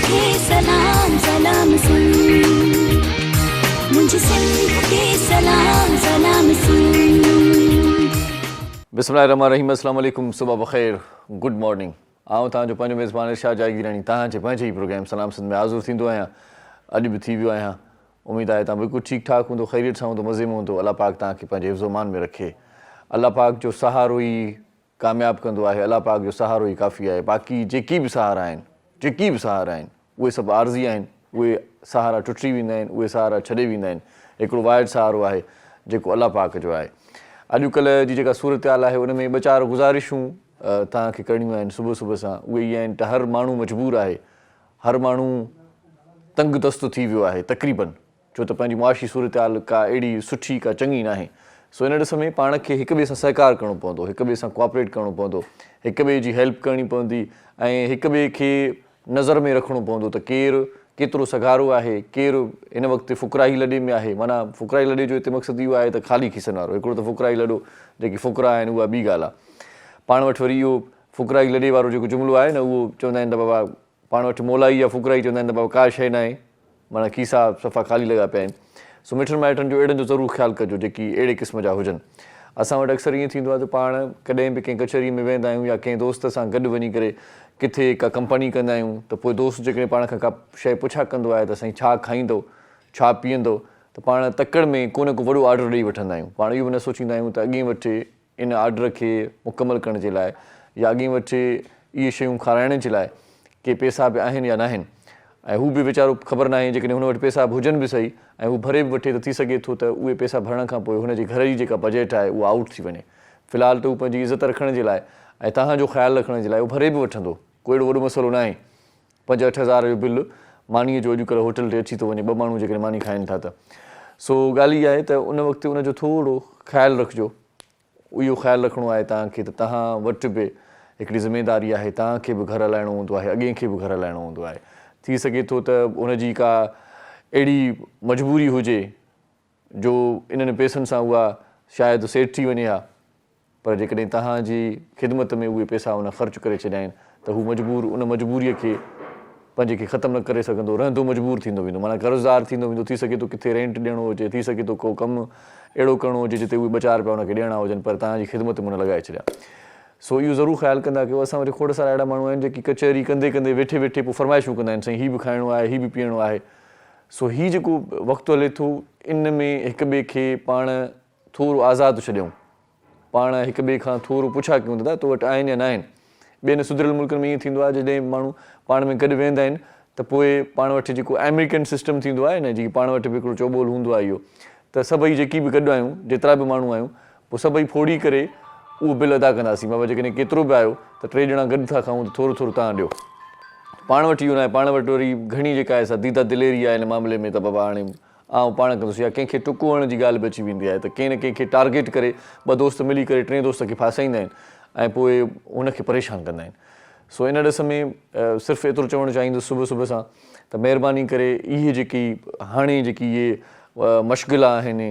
खे सलाम सलाम सुन, मुझे सिंध खे सलाम सलाम सुन। बिस्मिल्लाहिर्रहमानिर्रहीम, अस्सलाम वालेकुम, सुबह बख़ैर, गुड मॉर्निंग। आऊं तव्हांजो पंहिंजो मेज़बान इरशाद जागीरानी तव्हांजे पंहिंजे ई प्रोग्राम सलाम सिंध में हाज़िर थींदो आहियां। अॼु बि थी वियो आहियां। उमेदु आहे तव्हां बिल्कुलु ठीकु ठाक हूंदो, ख़ैरियत सां हूंदो, मज़े में हूंदो। अल्लाह पाक तव्हांखे पंहिंजे हिफ़्ज़-ओ-मान में रखे। अल्लाह पाक जो सहारो ई कामयाबु कंदो आहे, अल्लाह पाक जो सहारो ई काफ़ी आहे। बाक़ी जेकी बि सहारा आहिनि उहे सभु आर्ज़ी आहिनि, उहे सहारा टुटी वेंदा आहिनि, उहे सहारा छॾे वेंदा आहिनि। हिकिड़ो वाहिद सहारो आहे जेको अल्लाह पाक जो आहे। अॼुकल्ह जी जेका सूरत हाल आहे उन में ॿ चारि गुज़ारिशूं तव्हांखे करणियूं आहिनि सुबुह सुबुह सां। उहे इहे आहिनि त हर माण्हू मजबूर आहे, हर माण्हू तंग दस्तो थी वियो आहे तक़रीबन, छो त पंहिंजी मुआशी सूरत हाल का अहिड़ी सुठी का चङी न आहे। सो इन ॾिस में पाण खे हिक ॿिए सां सहकार करिणो पवंदो, हिक ॿिए सां कोऑपरेट करिणो पवंदो, हिक ॿिए जी हेल्प करणी पवंदी ऐं हिक ॿिए खे नज़र में रखिणो पवंदो त केरु केतिरो सघारो आहे, केरु इन वक़्तु फ़ुकराई लॾे में आहे। माना फ़ुकराई लॾे जो हिते मक़सदु इहो आहे त ख़ाली खीसनि वारो। हिकिड़ो त फ़ुकराई लॾो जेकी फ़ुकरा आहिनि उहा ॿी ॻाल्हि आहे। पाण वटि वरी इहो फ़ुकराई लॾे वारो जेको जुमिलो आहे न, उहो चवंदा आहिनि त बाबा पाण वटि मोलाई या फ़ुकराई चवंदा आहिनि त बाबा का शइ न आहे, माना खीसा सफ़ा ख़ाली लॻा पिया आहिनि। सो मिटनि माइटनि जो अहिड़नि जो ज़रूरु ख़्यालु कजो जेकी अहिड़े क़िस्म जा हुजनि। असां वटि अक्सर ईअं थींदो आहे त पाण कॾहिं बि कंहिं कचहरी में वेंदा आहियूं या कंहिं दोस्त सां गॾु वञी करे किथे का कंपनी कंदा आहियूं त पोइ दोस्त जेकॾहिं पाण खां का शइ पुछा कंदो आहे त साईं छा खाईंदो, छा पीअंदो, त पाण तकड़ में को न को वॾो ऑर्डर ॾेई वठंदा आहियूं। पाण इहो बि न सोचींदा आहियूं त अॻे वठि इन ऑर्डर खे मुकमल करण जे लाइ या अॻे वठि इहे शयूं खाराइण जे लाइ के पैसा बि आहिनि या न आहिनि। ऐं हू बि वीचारो ख़बर न आहे, जेकॾहिं हुन वटि पैसा बि हुजनि बि सही ऐं हू भरे बि वठे त थी सघे थो त उहे पैसा भरण खां पोइ हुनजे घर जी जेका बजट आहे उहा आउट थी वञे। फ़िलहालु त हू पंहिंजी इज़त रखण जे लाइ ऐं तव्हांजो ख़्यालु रखण जे लाइ उहो भरे बि वठंदो, कोई अहिड़ो वॾो मसइलो न आहे। 5-8 हज़ार जो बिल मानीअ जो अॼुकल्ह होटल ते अची थो वञे, 2 माण्हू जेकॾहिं मानी खाइनि था त। सो ॻाल्हि इहा आहे त उन वक़्तु उनजो थोरो ख़्यालु रखिजो। इहो ख़्यालु रखिणो आहे तव्हांखे त तव्हां वटि बि हिकिड़ी ज़िमेदारी आहे, तव्हांखे बि घरु हलाइणो हूंदो आहे, अॻे खे बि घरु हलाइणो हूंदो आहे। थी सघे थो त उनजी का अहिड़ी मजबूरी हुजे जो इन्हनि पैसनि सां उहा शायदि सेट थी वञे हा, पर जेकॾहिं तव्हांजी ख़िदमत में उहे पैसा उन ख़र्चु करे छॾिया आहिनि त हू मजबूर उन मजबूरीअ खे पंहिंजे खे ख़तमु न करे सघंदो, रहंदो मजबूर थींदो वेंदो, माना कर्ज़दार थींदो वेंदो। थी सघे थो किथे रेंट ॾियणो हुजे, थी सघे थो को कमु अहिड़ो करिणो हुजे जिते उहे 2-4 रुपया उनखे ॾियणा हुजनि, पर तव्हांजी ख़िदमत में उन लॻाए छॾिया। सो इहो ज़रूरु ख़्यालु कंदा कयो। असां वटि खोड़ सारा अहिड़ा माण्हू आहिनि जेकी कचहरी कंदे कंदे वेठे वेठे पोइ फरमाइशूं कंदा आहिनि, साईं हीअ बि खाइणो आहे, हीअ बि पीअणो आहे। सो हीअ जेको वक़्तु हले थो इन में हिक ॿिए खे पाण थोरो आज़ादु छॾियूं, पाण हिक ॿिए खां थोरो पुछा कयूं दादा तो वटि आहिनि या न आहिनि। ॿियनि सुधरियल मुल्कनि में ईअं थींदो आहे जॾहिं माण्हू पाण में गॾु वेंदा आहिनि त पोइ पाण वटि जेको अमेरिकन सिस्टम थींदो आहे न, जेकी पाण वटि बि हिकिड़ो चौॿोल हूंदो आहे इहो, त सभई जेकी बि गॾु आहियूं, जेतिरा बि माण्हू आहियूं, पोइ सभई फोड़ी करे उहो बिल अदा कंदासीं। बाबा जेकॾहिं केतिरो बि आयो त 3 ॼणा गॾु था खाऊं त थोरो थोरो तव्हां ॾियो। पाण वटि इहो न आहे, पाण वटि वरी घणी जेका आहे सा दीदा दिलेरी आहे हिन मामले में त बाबा हाणे पाण कंदुसि, या कंहिंखे टुको हणण जी ॻाल्हि बि अची वेंदी आहे त कंहिं न कंहिंखे टारगेट करे 2 दोस्त मिली करे 3 दोस्त खे फासाईंदा आहिनि ऐं पोइ हुनखे परेशान कंदा आहिनि। सो इन ॾिस में सिर्फ़ु एतिरो चवणु चाहींदुसि सुबुह सुबुह सां त महिरबानी करे इहे जेकी हाणे जेकी इहे मशग़िला आहिनि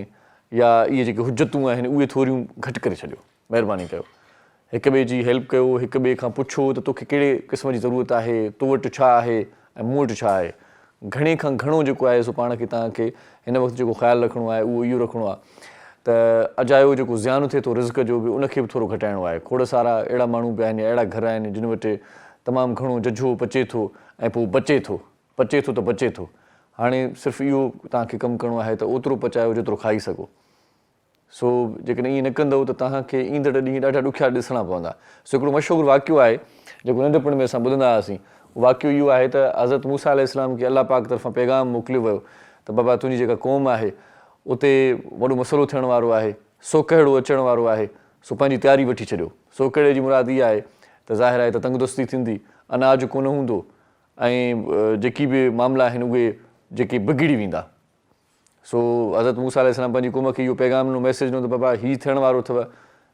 या इहे जेके हुजतूं आहिनि उहे थोरियूं घटि करे छॾियो, महिरबानी कयो। हिक ॿिए जी हेल्प कयो, हिक ॿिए खां पुछो त तोखे कहिड़े क़िस्म जी ज़रूरत आहे, तो वटि छा आहे ऐं मूं वटि छा आहे। घणे खां घणो जेको आहे सो पाण खे तव्हांखे हिन वक़्तु जेको ख़्यालु रखिणो आहे उहो इहो रखिणो आहे त अजायो जेको ज़ियान थिए थो रिज़्क़ जो बि उनखे बि थोरो घटाइणो आहे। खोड़ सारा अहिड़ा माण्हू बि आहिनि, अहिड़ा घर आहिनि जिन वटि तमामु घणो जझो पचे थो ऐं पोइ बचे थो त बचे थो। हाणे सिर्फ़ु इहो तव्हांखे कमु करिणो आहे त ओतिरो पचायो जेतिरो खाई सघो। सो जेकॾहिं ईअं न कंदव त तव्हांखे ईंदड़ ॾींहं ॾाढा ॾुखिया ॾिसणा पवंदा। सो हिकिड़ो मशहूरु वाक़ियो आहे जेको नंढपण में असां ॿुधंदा हुआसीं। वाक़ियो इहो आहे त हज़रत मूसा अलैहिस्सलाम खे अल्लाह पाक तरफ़ां पैगाम मोकिलियो वियो त बाबा तुंहिंजी जेका क़ौम आहे उते वॾो मसइलो थियण वारो आहे, सोकहिड़ो अचण वारो आहे, सो पंहिंजी तयारी वठी छॾियो। सोकहिड़े जी मुराद इहा आहे त ज़ाहिर आहे त तंगदुस्ती थींदी, अनाज कोन हूंदो ऐं जेकी बि मामला आहिनि उहे जेके बिगड़ी वेंदा। सो हज़रत मूसा अलैहिस्सलाम पंहिंजी क़ौम खे इहो पैगाम ॾिनो, मैसेज ॾिनो त बाबा हीअ थियण वारो अथव,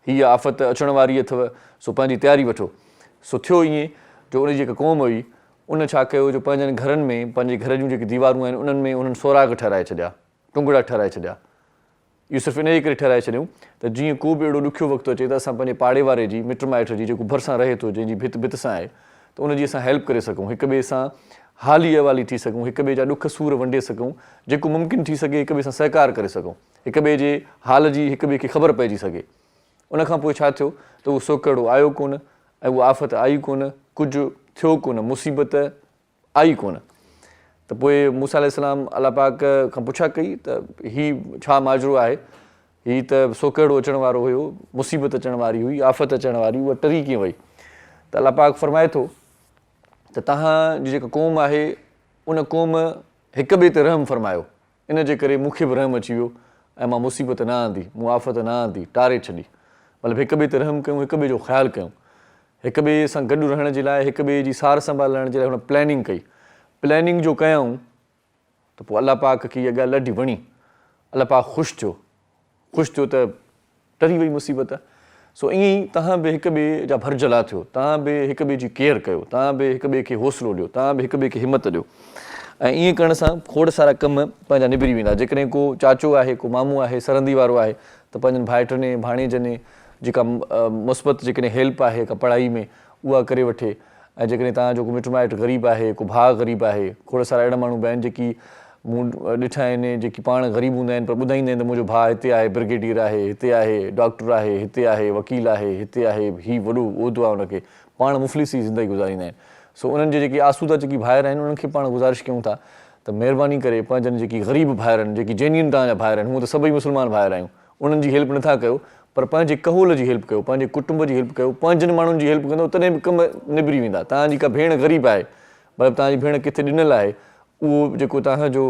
हीअ आफ़त अचण वारी अथव, सो पंहिंजी तयारी वठो। सो थियो ईअं जो उनजी जेका क़ौम हुई उन छा कयो जो पंहिंजनि घरनि में पंहिंजे घर जूं जेकी दीवारूं आहिनि उन्हनि में उन्हनि सोराख़ ठाराए छॾिया, टुंगड़ा ठाराए छॾिया। इहो सिर्फ़ु इन जे करे ठाराए छॾियूं त जीअं को बि अहिड़ो ॾुखियो वक़्तु अचे त असां पंहिंजे पाड़े वारे जी, मिट माइट जी जेको भरिसां रहे थो, जंहिंजी भित भित सां आहे, त उनजी असां हेल्प करे सघूं, हिक ॿिए सां हाली अहवाली थी सघूं, हिक ॿिए जा ॾुख सूर वंडे सघूं, जेको मुमकिन थी सघे हिक ॿिए सां सहकार करे सघूं, हिक ॿिए जे हाल जी हिक ॿिए खे ख़बर पइजी सघे। उन खां पोइ छा थियो त उहो सोकड़ो आयो कोन ऐं उहा आफ़त आई कोन, कुझु थियो कोन, मुसीबत आई कोन। त पोइ मूसा अलैहिस्सलाम अल्लाह पाक खां पुछा कई त हीउ छा माजरो आहे, हीउ त सोकड़ो अचण वारो हुयो, मुसीबत अचण वारी हुई, आफ़त अचण वारी, उहा टरी कीअं वई? त अल्लाह पाक फरमाए थो त तव्हांजी जेका क़ौम आहे उन क़ौम हिक ॿिए ते रहम फरमायो, इन जे करे मूंखे बि रहम अची वियो ऐं मां मुसीबत न आंदी, मूं आफ़त न आंदी, टारे छॾी। मतिलबु हिक ॿिए ते रहम कयूं, हिक ॿिए जो ख़्यालु कयूं, हिक ॿिए सां गॾु रहण जे लाइ, हिक ॿिए जी सार संभाल लहण जे लाइ हुन प्लैनिंग कई। प्लैनिंग जो कयूं त पोइ अल्लाह पाक खे इहा ॻाल्हि ॾाढी वणी, अल्लाह पाक ख़ुशि थियो त टरी वई मुसीबत। सो ईअं ई तव्हां बि हिक ॿिए जा भरजला थियो, तव्हां बि हिक ॿिए जी केयर कयो, तव्हां बि हिक ॿिए खे हौसलो ॾियो, तव्हां बि हिक ॿिए खे हिमत ॾियो। ऐं ईअं करण सां खोड़ सारा कम पंहिंजा निबिरी वेंदा। जेकॾहिं को चाचो आहे, को मामू आहे, सरंदी वारो आहे त पंहिंजनि भाइटनि भाणेजनि जेका मुस्बत जेकॾहिं हेल्प आहे का पढ़ाई में उहा करे वठे। ऐं जेकॾहिं तव्हांजो को मिटु माइटु ग़रीब आहे, को भाउ ग़रीब आहे, खोड़ सारा अहिड़ा माण्हू बि आहिनि जेकी मूं ॾिठा आहिनि जेकी पाण ग़रीब हूंदा आहिनि पर ॿुधाईंदा आहिनि त मुंहिंजो भाउ हिते आहे, ब्रिगेडियर आहे, हिते आहे, डॉक्टर आहे, हिते आहे, वकील आहे, हिते आहे, हीउ वॾो उहिदो आहे हुनखे, पाण मुफ़लिसी ज़िंदगी गुज़ारींदा आहिनि। सो उन्हनि जे जेके आसूदा जेकी भाइर आहिनि उन्हनि खे पाण गुज़ारिश कयूं था त महिरबानी करे पंहिंजनि जेकी ग़रीब भाइर आहिनि, जेकी जेन्युइन तव्हांजा भाइर आहिनि, हूअं त सभई मुस्लमान भाइर आहियूं, उन्हनि जी हेल्प नथा कयो पर पंहिंजे कहोल जी हेल्प कयो, पंहिंजे कुटुंब जी हेल्प कयो, पंहिंजनि माण्हुनि जी हेल्प कंदो तॾहिं बि कम निबिरी वेंदा। तव्हांजी का भेण ग़रीब आहे, मतिलबु तव्हांजी भेण किथे ॾिनल आहे, उहो जेको तव्हांजो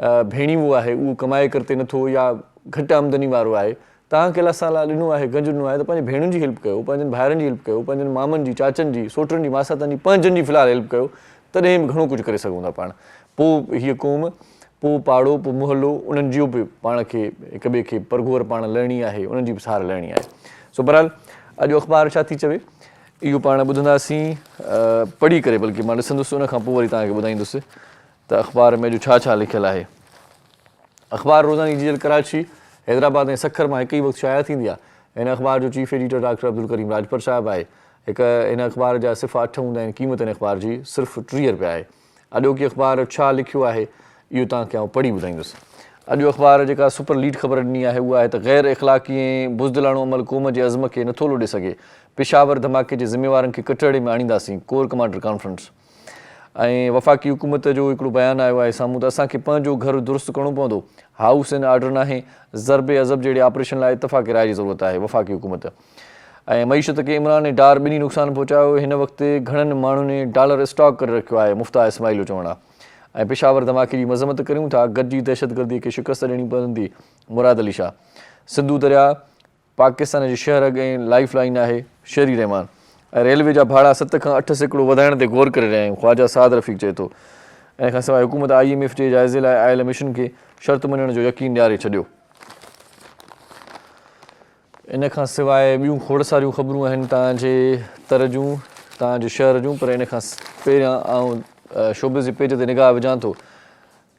भेणीवो आहे उहो कमाए करते नथो या घटि आमदनी वारो आहे, तव्हांखे अलाह साला ॾिनो आहे, गंज ॾिनो आहे त पंहिंजे भेणुनि जी हेल्प कयो, पंहिंजनि भाइरनि जी हेल्प कयो, पंहिंजनि मामनि जी, चाचनि जी, सोटनि जी, मासातनि जी, पंहिंजनि जी फ़िलहालु हेल्प कयो, तॾहिं बि घणो कुझु करे सघूं था पाण। पोइ हीअ क़ौम, पोइ पाड़ो, पोइ मुहलो, उन्हनि जो बि पाण खे हिक ॿिए खे परगोर पाण लहणी आहे, उन्हनि जी बि सहार लहणी आहे। सो बहरहाल अॼु अख़बार छा थी चवे इहो पाण ॿुधंदासीं पढ़ी करे, बल्कि मां ॾिसंदुसि उन खां पोइ वरी तव्हांखे ॿुधाईंदुसि त अख़बार में अॼु छा छा लिखियलु आहे। अख़बार रोज़ानी डिजिटल कराची, हैदराबाद ऐं सखर मां हिकु ई वक़्तु शाया थींदी आहे। हिन अख़बार जो chief editor doctor Abdul Karim Rajpar साहिबु आहे। हिकु हिन अख़बार जा सिफ़ा 8 हूंदा आहिनि, क़ीमत हिन अख़बार जी सिर्फ़ु 30 रुपया आहे। अॼोकी अख़बार छा लिखियो आहे इहो तव्हांखे आउं पढ़ी ॿुधाईंदुसि। अॼु अख़बार जेका सुपर लीड ख़बर ॾिनी आहे उहा आहे त ग़ैर इख़लाक़ी ऐं बुज़दिलाणो अमल क़ौम जे अज़म खे नथो लोॾे सघे, पेशावर धमाके जे ज़िम्मेवारनि खे कटहरे में आणींदासीं, कोर कमांडर कॉन्फ्रेंस। ऐं वफ़ाक़ी हुकूमत जो हिकिड़ो बयानु आयो आहे साम्हूं त असांखे पंहिंजो घरु दुरुस्त करिणो पवंदो, हाउस एंड ऑर्डर नाहे, ज़रबे अज़ब जहिड़े ऑपरेशन लाइ इतफ़ाक़ी राय जी ज़रूरत आहे, वफ़ाक़ी हुकूमत। ऐं मईशत खे इमरान ऐं डार ॿिन्ही नुक़सानु पहुचायो, हिन वक़्तु घणनि माण्हुनि डॉलर स्टॉक करे रखियो आहे, मुफ्ता इस्माइल जो चवणु आहे। ऐं पेशावर धमाके जी मज़म्मत करियूं था, गॾिजी दहशतगर्दी खे शिकस्त ॾियणी पवंदी, मुराद अली शाह। सिंधु दरिया पाकिस्तान जे शहर ऐं लाइफ लाइन आहे, शेरी रहमान। ऐं रेलवे जा भाड़ा 7 खां 8 सैकड़ो वधाइण ते गौर करे रहिया आहियूं, ख़्वाजा साद रफ़ीक़ चए थो। इन खां सवाइ हुकूमत IMF जे जाइज़े लाइ आयल मिशन खे शर्त मञण जो यकीन ॾियारे छॾियो। इन खां सवाइ ॿियूं खोड़ सारियूं ख़बरूं आहिनि तव्हांजे तर जूं, तव्हांजे शहर जूं, पर इन खां पहिरियां आउं शोबिज़ जे पेज ते निगाह विझां थो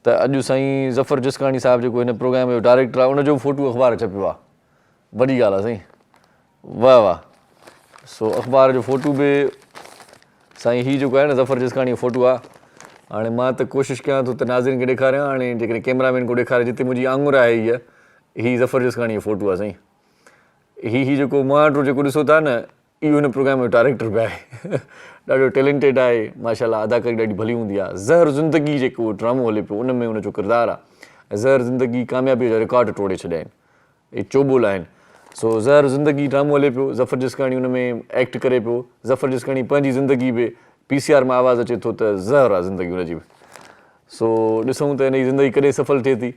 त अॼु साईं ज़फ़र जिसकानी साहिबु जेको हिन प्रोग्राम जो डायरेक्टर आहे उनजो फ़ोटो अख़बार छपियो आहे। वॾी ॻाल्हि आहे साईं, वाह वाह। सो अख़बार जो फ़ोटो बि साईं हीउ जेको आहे न ज़फ़र जिसकानी जो फ़ोटो आहे। हाणे मां त कोशिशि कयां थो त नाज़रीन खे ॾेखारियां, हाणे जेकॾहिं कैमरामैन को ॾेखारे, जिते मुंहिंजी आङुर आहे हीअ ज़फ़र जिसकानी जो फ़ोटो आहे साईं। हीउ जेको मां वटि जेको ॾिसो था न इहो हिन प्रोग्राम जो डायरेक्टर बि आहे। ॾाढो टैलेंटेड आहे माशाल्लाह, अदाकारी ॾाढी भली हूंदी आहे। ज़हर ज़िंदगी जेको ड्रामो हले पियो उन में उनजो किरदारु आहे। ज़हर ज़िंदगी कामयाबीअ जा रिकॉर्ड टोड़े छॾिया आहिनि, इहे चोॿोल आहिनि। सो ज़हर ज़िंदगी ड्रामो हले पियो, ज़फ़र जिसकानी उन में एक्ट करे पियो। ज़फ़र जिसकानी पंहिंजी ज़िंदगी बि PCR मां आवाज़ु अचे थो त ज़हर आहे ज़िंदगी हुनजी बि। सो ॾिसूं त हिन जी ज़िंदगी कॾहिं सफल थिए थी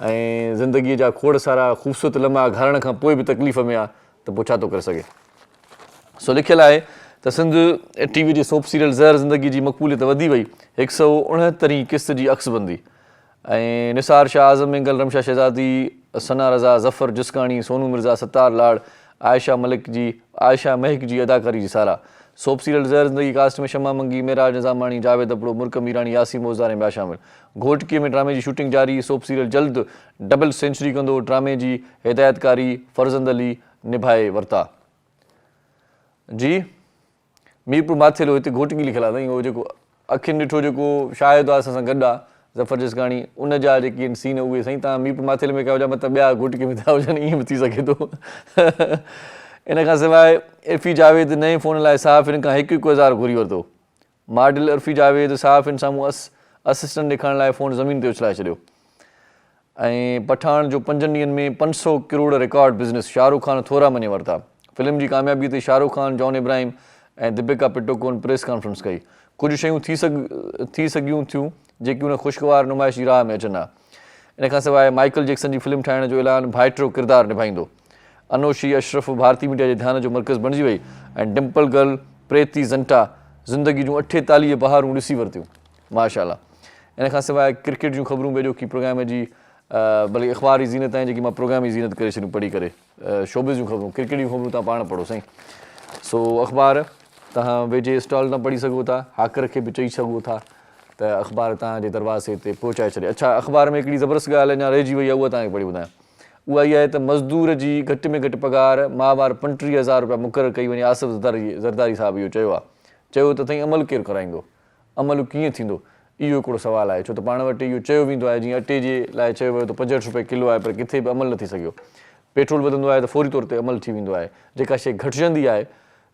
ऐं ज़िंदगीअ जा खोड़ सारा ख़ूबसूरत लम्हा घारण खां पोइ बि तकलीफ़ में आहे त पोइ छा थो करे सघे। सो लिखियलु आहे त सिंध TV जे सोप सीरियल ज़हर ज़िंदगी जी मक़बूलियत वधी वई, 169 क़िस्त जी अक्सबंदी। ऐं निसार शाह आज़म मेंगल, रमशा शहज़ादी, सना रज़ा, ज़फ़र जिसकानी, सोनू मिर्ज़ा, सत्तार लाड़, आयशा महक जी अदाकारी जी सारा। सोप सीरियल ज़हर ज़िंदगी कास्ट में शमा मंगी, मेराज निज़ामाणी, जावेद अबड़ो, मुरकम ईरानी, यासीर मोज़दार ऐं ॿिया शामिल। घोटकीअ में ड्रामे जी शूटिंग जारी, सोप सीरियल जल्द डबल सेंचुरी कंदो, ड्रामे जी हिदायतकारी फरज़ंद अली निभाए वरिता। जी मीरपुर माथेलो, हिते घोटकी लिखियलु आहे साईं, उहो जेको अखियुनि ॾिठो जेको शायदि आहे असां सां गॾु आहे ज़फ़र जसगाणी, उन जा जेके आहिनि सीन उहे साईं तव्हां मीप माथेल में कया हुजा मतिलबु ॿिया घुटकी में था हुजनि, ईअं बि थी सघे थो। इन खां सवाइ इरफ़ी जावेद नए फ़ोन लाइ सहाफ़िन खां 1,000 घुरी वरितो। मॉडल इरफ़ी जावेद सहाफ़िन साम्हूं असिस्टेंट ॾेखारण लाइ फ़ोन ज़मीन ते उछलाए छॾियो। ऐं पठान जो 5 ॾींहंनि में 500 करोड़ रिकॉर्ड बिज़नेस, शाहरुख़ ख़ान थोरा मञे वरिता। फिल्म जी कामयाबी ते शाहरुख़ ख़ान, जॉन इब्राहिम ऐं दीपिका पिटोकोन प्रेस कॉन्फ्रेंस कई। कुझु शयूं थी सघियूं थियूं जेकी उन ख़ुशगवार नुमाइश जी राह में अचनि हा। इन खां सवाइ माइकल जैक्सन जी फिल्म ठाहिण जो ऐलान, भाइटियो किरदारु निभाईंदो। अनोशी अशरफ भारतीय मीडिया जे ध्यान जो मर्कज़ बणिजी वई ऐं डिम्पल गर्ल प्रीति ज़ंटा ज़िंदगी जूं 48 बहारूं ॾिसी वरितियूं, माशाअल्लाह। इन खां सवाइ क्रिकेट जूं ख़बरूं बि की प्रोग्राम जी भले अख़बार जी ज़ीनत आहिनि जेकी मां प्रोग्राम जी ज़ीनत करे छॾियूं पढ़ी करे। शोबिज़ जूं ख़बरूं, क्रिकेट जूं ख़बरूं तव्हां पाण पढ़ो साईं। सो अख़बार तव्हां वेझे स्टॉल तां पढ़ी सघो था, हाकर खे बि चई सघो था त अख़बार तव्हांजे दरवाज़े ते पहुचाए छॾे। अच्छा, अख़बार में हिकिड़ी ज़बरदस्त ॻाल्हि अञा रहिजी वई आहे, उहा तव्हांखे पढ़ी ॿुधायां। उहा इहा आहे त मज़दूर जी घटि में घटि पघार माहवार 35,000 रुपया मुक़ररु कई वञे। आसिफ़ ज़रदारी साहिबु इहो चयो त साईं अमल केरु कराईंदो, अमल कीअं थींदो, इहो हिकिड़ो सुवालु आहे। छो त पाण वटि इहो चयो वेंदो आहे, जीअं अटे जे लाइ चयो वियो त 65 रुपए किलो आहे, पर किथे बि अमल न थी सघियो। पेट्रोल वधंदो आहे त फौरी तौर ते अमल थी वेंदो आहे, जेका शइ घटिजंदी आहे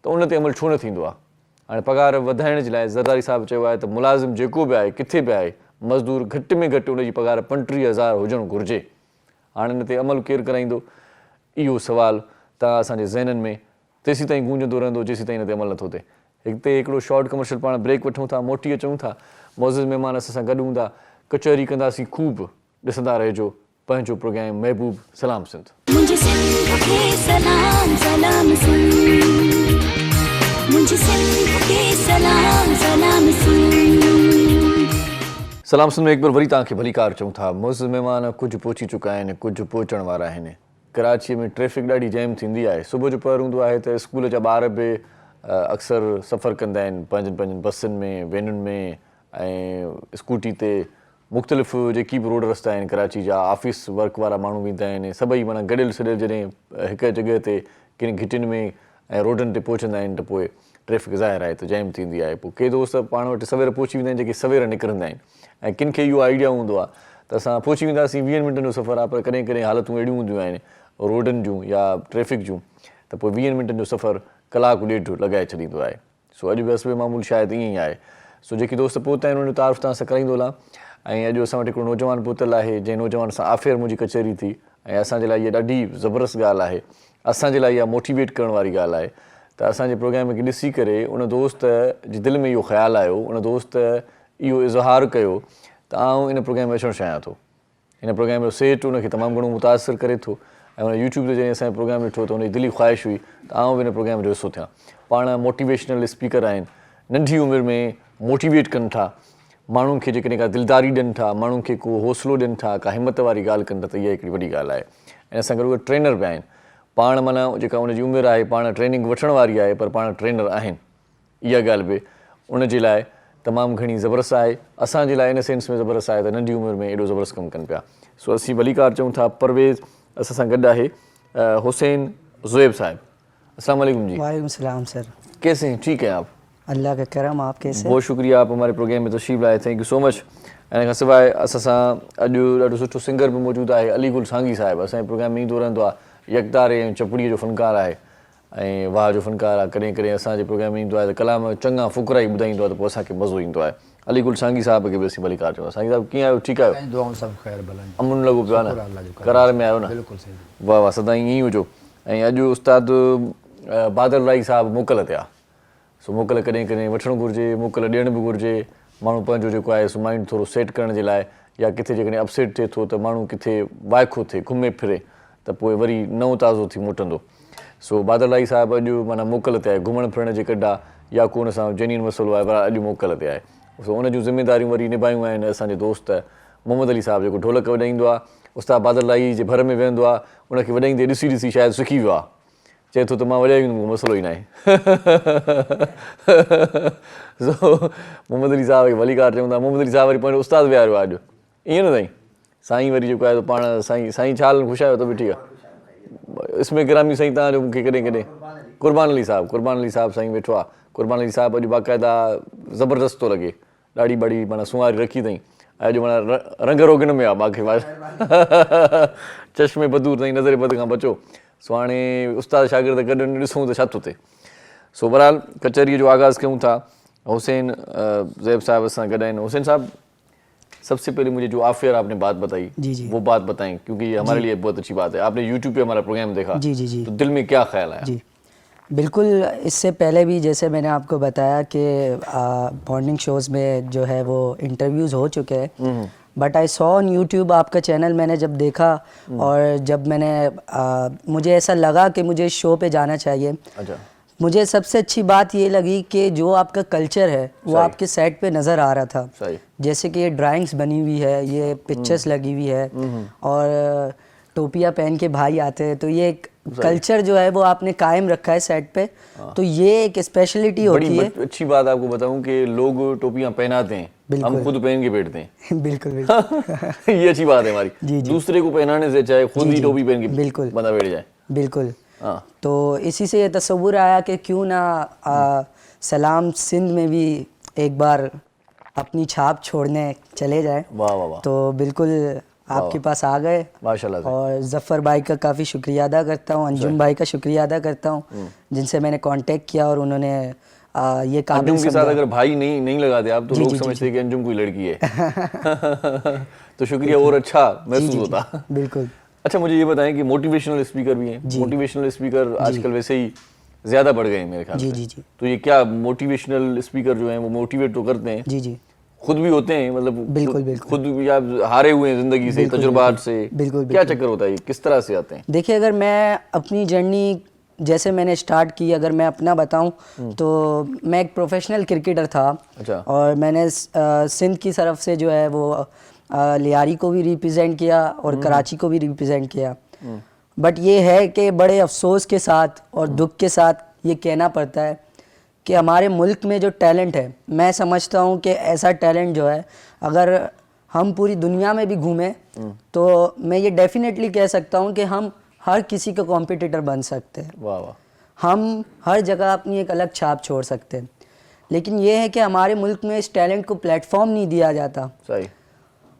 त उन ते अमल छो न थींदो आहे। हाणे पघार वधाइण जे लाइ ज़रदारी साहिबु चयो आहे त मुलाज़िम जेको बि आहे, किथे बि आहे, मज़दूर घटि में घटि उनजी पघार 35,000 हुजणु घुरिजे। हाणे हिन ते अमल केरु कराईंदो, इहो सुवालु तव्हां असांजे ज़हननि में तेसीं ताईं गूंजंदो रहंदो जेसीं ताईं हिन ते अमल नथो थिए। हिते हिकिड़ो शॉर्ट कमर्शियल पाण ब्रेक वठूं था, मोटी अचूं था। मौज़िज़ महिमान असां सां गॾु हूंदा, कचहरी कंदासीं ख़ूब, ॾिसंदा रहिजो पंहिंजो प्रोग्राम महबूब सलाम सिंध। मुझे सिंध के सलाम सलाम सिंध, मुझे सिंध के सलाम सलाम सिंध। सलाम सिंध में हिकु बार वरी तव्हांखे भली कार चऊं था। मौज़िज़ महिमान कुझु पहुची चुका आहिनि, कुझु पहुचण वारा आहिनि। कराचीअ में ट्रैफ़िक ॾाढी जैम थींदी आहे। सुबुह जो पहर हूंदो आहे त स्कूल जा ॿार बि अक्सर सफ़र कंदा आहिनि पंहिंजनि बसियुनि में, वेनुनि में ऐं स्कूटी ते। मुख़्तलिफ़ जेकी बि रोड रस्ता आहिनि कराची जा, ऑफिस वर्क वारा माण्हू वेंदा आहिनि, सभई माना गॾियल सॾियल जॾहिं हिकु जॻह ते किन घिटियुनि में ऐं रोडनि ते पहुचंदा आहिनि त पोइ ट्रैफ़िक ज़ाहिर आहे त जैम थींदी आहे। पोइ के दोस्त पाण वटि सवेर पहुची वेंदा आहिनि जेके सवेर निकिरंदा आहिनि, ऐं किन खे इहो आइडिया हूंदो आहे त असां पहुची वेंदासीं 20 मिंटनि जो सफ़र आहे, पर कॾहिं कॾहिं हालतूं अहिड़ियूं हूंदियूं आहिनि रोडनि जूं या ट्रैफ़िक जूं त पोइ 20 मिंटनि जो सफ़र कलाकु ॾेढ लॻाए छॾींदो आहे। सो अॼु बि असुल मामूल शायदि ईअं ई आहे। सो जेके दोस्त पहुता आहिनि उन तारीफ़ तव्हां सां कराईंदो ला। ऐं अॼु असां वटि हिकिड़ो नौजवान पहुतल आहे, जंहिं नौजवान सां आफ़िर मुंहिंजी कचहरी थी, ऐं असांजे लाइ इहा ॾाढी ज़बरदस्त ॻाल्हि आहे। असांजे लाइ इहा मोटिवेट करण वारी ॻाल्हि आहे त असांजे प्रोग्राम खे ॾिसी करे उन दोस्त जे दिलि में इहो ख़्यालु आयो, उन दोस्त इहो इज़हार कयो त आउं इन प्रोग्राम में अचणु चाहियां थो। हिन प्रोग्राम जो सेट उनखे तमामु घणो मुतासिर करे थो, ऐं हुन यूट्यूब ते जॾहिं असांजो प्रोग्राम ॾिठो त हुनजी दिली ख़्वाहिश हुई त आउं बि हिन प्रोग्राम जो हिसो थियां। पाण मोटिवेशनल स्पीकर आहिनि, नंढी उमिरि में मोटिवेट कनि था माण्हुनि खे, जेकॾहिं का दिलदारी ॾियनि था, माण्हुनि खे को हौसलो ॾियनि था, का हिमत वारी ॻाल्हि कनि था, त इहा हिकिड़ी वॾी ॻाल्हि आहे। ऐं असां गॾु उहे ट्रेनर बि आहिनि। पाण माना जेका उनजी उमिरि आहे, पाण ट्रेनिंग वठण वारी आहे, पर पाण ट्रेनर आहिनि। इहा ॻाल्हि बि उनजे लाइ तमामु घणी ज़बरदस्त आहे। असांजे लाइ इन सेंस में ज़बरदस्त आहे त नंढी उमिरि में एॾो ज़बरदस्त कमु कनि पिया। सो असीं भली कार चऊं था। परवेज़ असां सां गॾु आहे, हुसैन ज़ुएब साहिब। अस्सलाम वालेकुम जी। वालेकुम सलाम सर। कैसे हैं? ठीक हैं आप? अल्लाह का करम, आप कैसे? बहुत शुक्रिया, आप हमारे प्रोग्राम में तशरीफ़ लाए, थैंक यू सो मच। इन खां सवाइ असां सां अॼु ॾाढो सुठो सिंगर बि मौजूदु आहे, अली गुल सांगी साहिबु। असांजे प्रोग्राम में ईंदो रहंदो आहे, यकदारे ऐं चपड़ीअ जो फ़नकार आहे ऐं वाह जो फ़नकार आहे। कॾहिं कॾहिं असांजे प्रोग्राम में ईंदो आहे त कलाम चङा फ़ुकरा ई ॿुधाईंदो आहे, त पोइ असांखे मज़ो ईंदो आहे। अली गुल सांगी साहिब खे बि असीं भली कार चऊं। सांगी साहिबु कीअं आहियो? ठीकु आहियो? दुआऊं सभु ख़ैर भला। अमुन लॻो पियो आहे न, करार में आहियो न? बिल्कुलु सही। वाह वाह, सदाईं ईअं ई हुजो। ऐं अॼु उस्ताद बादल राई साहिबु मोकल ते आहे। सो मोकल कॾहिं कॾहिं वठणु घुरिजे, मोकल ॾियणु बि घुरिजे। माण्हू पंहिंजो जेको आहे सो माइंड थोरो सेट करण जे लाइ, या किथे जेकॾहिं अपसेट थिए थो त माण्हू किथे वाइखो थिए, घुमे फिरे, त पोइ वरी नओं ताज़ो थी मोटंदो। सो बादल राई साहिबु अॼु माना मोकल ते आहे, घुमण फिरण जे कॾा या को हुन सां जेन्युइन मसइलो आहे, पर अॼु मोकल ते आहे। सो उन जूं ज़िमेदारियूं वरी निभायूं आहिनि असांजे दोस्त मोहम्मद अली साहिबु, जेको ढोलक वॼाईंदो आहे। उस्ताद बादल राई जे भर में वेहंदो आहे, उनखे वॼाईंदे ॾिसी ॾिसी शायदि सिखी वियो आहे। चए थो त मां वॼाई वेंदुमि, मसइलो ई न आहे। सो मोहम्मद अली साहिब खे भली कार चऊं था। मोहम्मद अली साहिबु वरी पंहिंजो उस्ताद विहारियो आहे अॼु, ईअं न साईं? साईं वरी जेको आहे त पाण साईं छा हाल ख़ुशि आहियो त बि ठीकु आहे। इसमें गिरामी साईं तव्हांजो मूंखे कॾहिं कॾहिं कुर्बान अली साहिबु साईं वेठो आहे। कुर्बान अली साहिबु अॼु बाक़ाइदा ज़बरदस्त थो लॻे, ॾाढी बड़ी माना सुवारी रखी अथई ऐं जो माना रंग रोगन में आहे मूंखे चश्मे बदूर अथई नज़र बद खां बचो सो हाणे उस्ताद शागिर्द गॾु ॾिसूं त छा थो थिए सो बहरहाल कचहरीअ जो आगाज़ कयूं था हुसैन ज़ैब साहब सां गॾु आहिनि हुसैन साहब सबसे पहले मुझे जो ऑफ एयर आपने बात बताई जी। वो बात बताएं क्योंकि ये हमारे लिए बहुत अच्छी बात है आपने यूट्यूब पे हमारा प्रोग्राम देखा जी। तो दिल में क्या ख्याल आया जी बिल्कुल इससे पहले भी जैसे मैंने आपको बताया कि मॉर्निंग शोज़ में जो है वो इंटरव्यूज़ हो चुके हैं but I saw on YouTube आपका चैनल मैंने जब देखा और जब मैंने मुझे ऐसा लगा कि मुझे इस शो पे जाना चाहिए। अच्छा मुझे सबसे अच्छी बात ये लगी कि जो आपका कल्चर है वो आपके सेट पे नज़र आ रहा था। सही। जैसे कि ये ड्राइंग्स बनी हुई है, ये पिक्चर्स लगी हुई है और टोपियाँ पहन के भाई आते हैं, तो ये एक कल्चर जो है वो आपने कायम रखा है सेट पे। तो ये एक स्पेशलिटी होती है। अच्छी बात आपको बताऊं कि लोग टोपियां पहनाते हैं हम खुद पहन के बैठते हैं बिल्कुल बिल्कुल ये अच्छी बात है हमारी दूसरे को पहनाने से चाहे खुद ही टोपी पहन के बिल्कुल बंदा बैठ जाए बिल्कुल। तो इसी से ये तस्वुर आया कि क्यों ना सलाम सिंध में भी एक बार अपनी छाप छोड़ने चले जाए। वाह वाह वाह। तो बिल्कुल आपके पास आ गए माशाल्लाह से। और जफ़र भाई का काफ़ी शुक्रिया अदा करता हूँ, अंजुम भाई का शुक्रिया अदा करता हूँ जिनसे मैंने कांटेक्ट किया और उन्होंने ये काबिल अंजुम के साथ अगर भाई नहीं लगाते आप तो लोग समझते हैं कि अंजुम कोई लड़की है तो शुक्रिया और अच्छा महसूस होता। बिल्कुल। अच्छा मुझे ये बताएं कि मोटिवेशनल स्पीकर भी हैं मोटिवेशनल स्पीकर आजकल वैसे ही ज़्यादा बढ़ गए हैं मेरे ख्याल से। जी। तो ये क्या मोटिवेशनल स्पीकर जो हैं वो मोटिवेट तो करते हैं जी खुद भी होते हैं मतलब बिल्कुल खुद भी आप हारे हुए हैं जिंदगी से तजुर्बात से बिल्कुल क्या चक्कर होता है किस तरह से आते हैं? देखिए अगर मैं अपनी जर्नी जैसे मैंने स्टार्ट की अगर मैं अपना बताऊं तो मैं एक प्रोफेशनल क्रिकेटर था। अच्छा। और मैंने सिंध की तरफ से जो है वो लियारी को भी रिप्रेजेंट किया और कराची को भी रिप्रेजेंट किया। बट ये है कि बड़े अफसोस के साथ और दुख के साथ ये कहना पड़ता है कि हमारे मुल्क में जो टैलेंट है मैं समझता हूँ कि ऐसा टैलेंट जो है अगर हम पूरी दुनिया में भी घूमें तो मैं ये डेफिनेटली कह सकता हूँ कि हम हर किसी का कॉम्पिटिटर बन सकते हैं। वाह वाह। हम हर जगह अपनी एक अलग छाप छोड़ सकते हैं लेकिन ये है कि हमारे मुल्क में इस टैलेंट को प्लेटफॉर्म नहीं दिया जाता, सही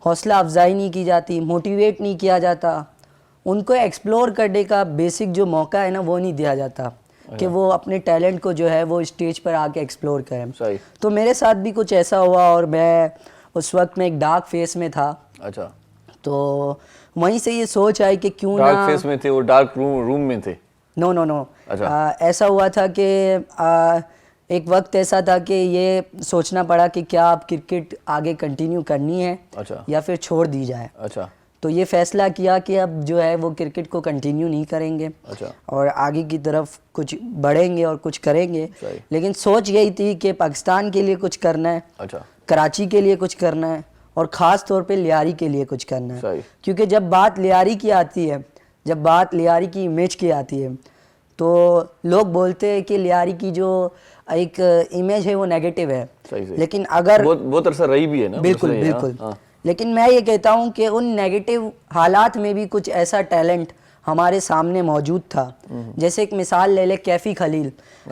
हौसला अफजाई नहीं की जाती, मोटिवेट नहीं किया जाता, उनको एक्सप्लोर करने का बेसिक जो मौका है ना वो नहीं दिया जाता कि वो अपने टैलेंट को जो है वो स्टेज पर आके एक्सप्लोर करें। सही। तो मेरे साथ भी कुछ ऐसा हुआ और मैं उस वक्त में एक डार्क फेस में था। अच्छा। तो वहीं से ये सोच आई कि क्यों डार्क ना फेस में थे और डार्क रूम में थे? नो अच्छा। ऐसा हुआ था कि एक वक्त ऐसा था कि ये सोचना पड़ा कि क्या आप क्रिकेट आगे कंटिन्यू करनी है अच्छा। या फिर छोड़ दी जाए। अच्छा। तो ये फैसला किया कि अब जो है वो क्रिकेट को कंटिन्यू नहीं करेंगे। अच्छा। और और आगे की तरफ कुछ बढ़ेंगे और कुछ करेंगे। लेकिन सोच यही थी कि पाकिस्तान के लिए कुछ करना है। अच्छा। कराची के लिए कुछ करना है और ख़ास तौर पे लियारी के लिए कुछ करना है। सही। क्योंकि जब बात लियारी की आती है, जब बात लियारी की इमेज की आती है तो लोग बोलते हैं कि लियारी की जो एक इमेज है वो नेगेटिव है। सही। लेकिन अगर बहुत अरसा रही भी है ना। बिल्कुल बिल्कुल। लेकिन मैं ये कहता हूँ कि उन नेगेटिव हालात में भी कुछ ऐसा टैलेंट हमारे सामने मौजूद था। जैसे एक मिसाल ले ले कैफ़ी खलील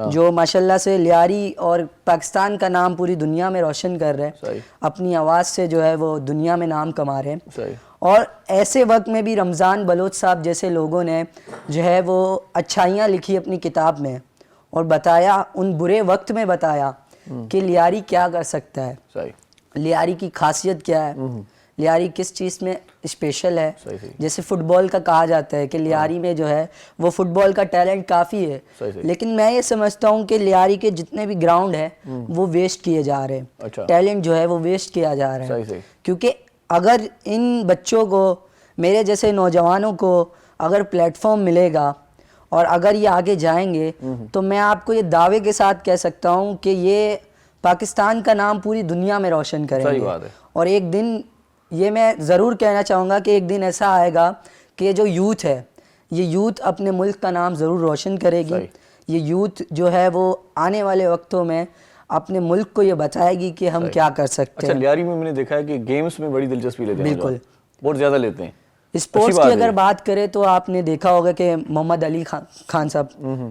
जो माशाल्लाह से लियारी और पाकिस्तान का नाम पूरी दुनिया में रोशन कर रहे हैं, अपनी आवाज़ से जो है वो दुनिया में नाम कमा रहे हैं। और ऐसे वक्त में भी रमज़ान बलोच साहब जैसे लोगों ने जो है वो अच्छाइयाँ लिखी अपनी किताब में और बताया, उन बुरे वक्त में बताया कि लियारी क्या कर सकता है, लियारी की खासियत क्या है, लियारी किस चीज़ में स्पेशल है। जैसे फुटबॉल का कहा जाता है कि लियारी में जो है वो फुटबॉल का टैलेंट काफ़ी है। लेकिन मैं ये समझता हूँ कि लियारी के जितने भी ग्राउंड है वो वेस्ट किए जा रहे हैं। अच्छा। टैलेंट जो है वो वेस्ट किया जा रहा है। क्योंकि अगर इन बच्चों को, मेरे जैसे नौजवानों को अगर प्लेटफॉर्म मिलेगा और अगर ये आगे जाएंगे तो मैं आपको ये दावे के साथ कह सकता हूँ कि ये पाकिस्तान का नाम पूरी दुनिया में रोशन करेंगे। सही बात है। और एक दिन ये मैं ज़रूर कहना चाहूँगा कि एक दिन ऐसा आएगा कि जो यूथ है, ये यूथ अपने मुल्क का नाम ज़रूर रोशन करेगी। ये यूथ जो है वो आने वाले वक्तों में अपने मुल्क को ये बताएगी कि हम क्या कर सकते हैं। अच्छा, लियारी में मैंने देखा है कि गेम्स में बड़ी दिलचस्पी लेते हैं। बिल्कुल। बहुत ज़्यादा लेते हैं। स्पोर्ट्स बात की है अगर ये। बात करें तो आपने देखा होगा कि मोहम्मद अली खान साहब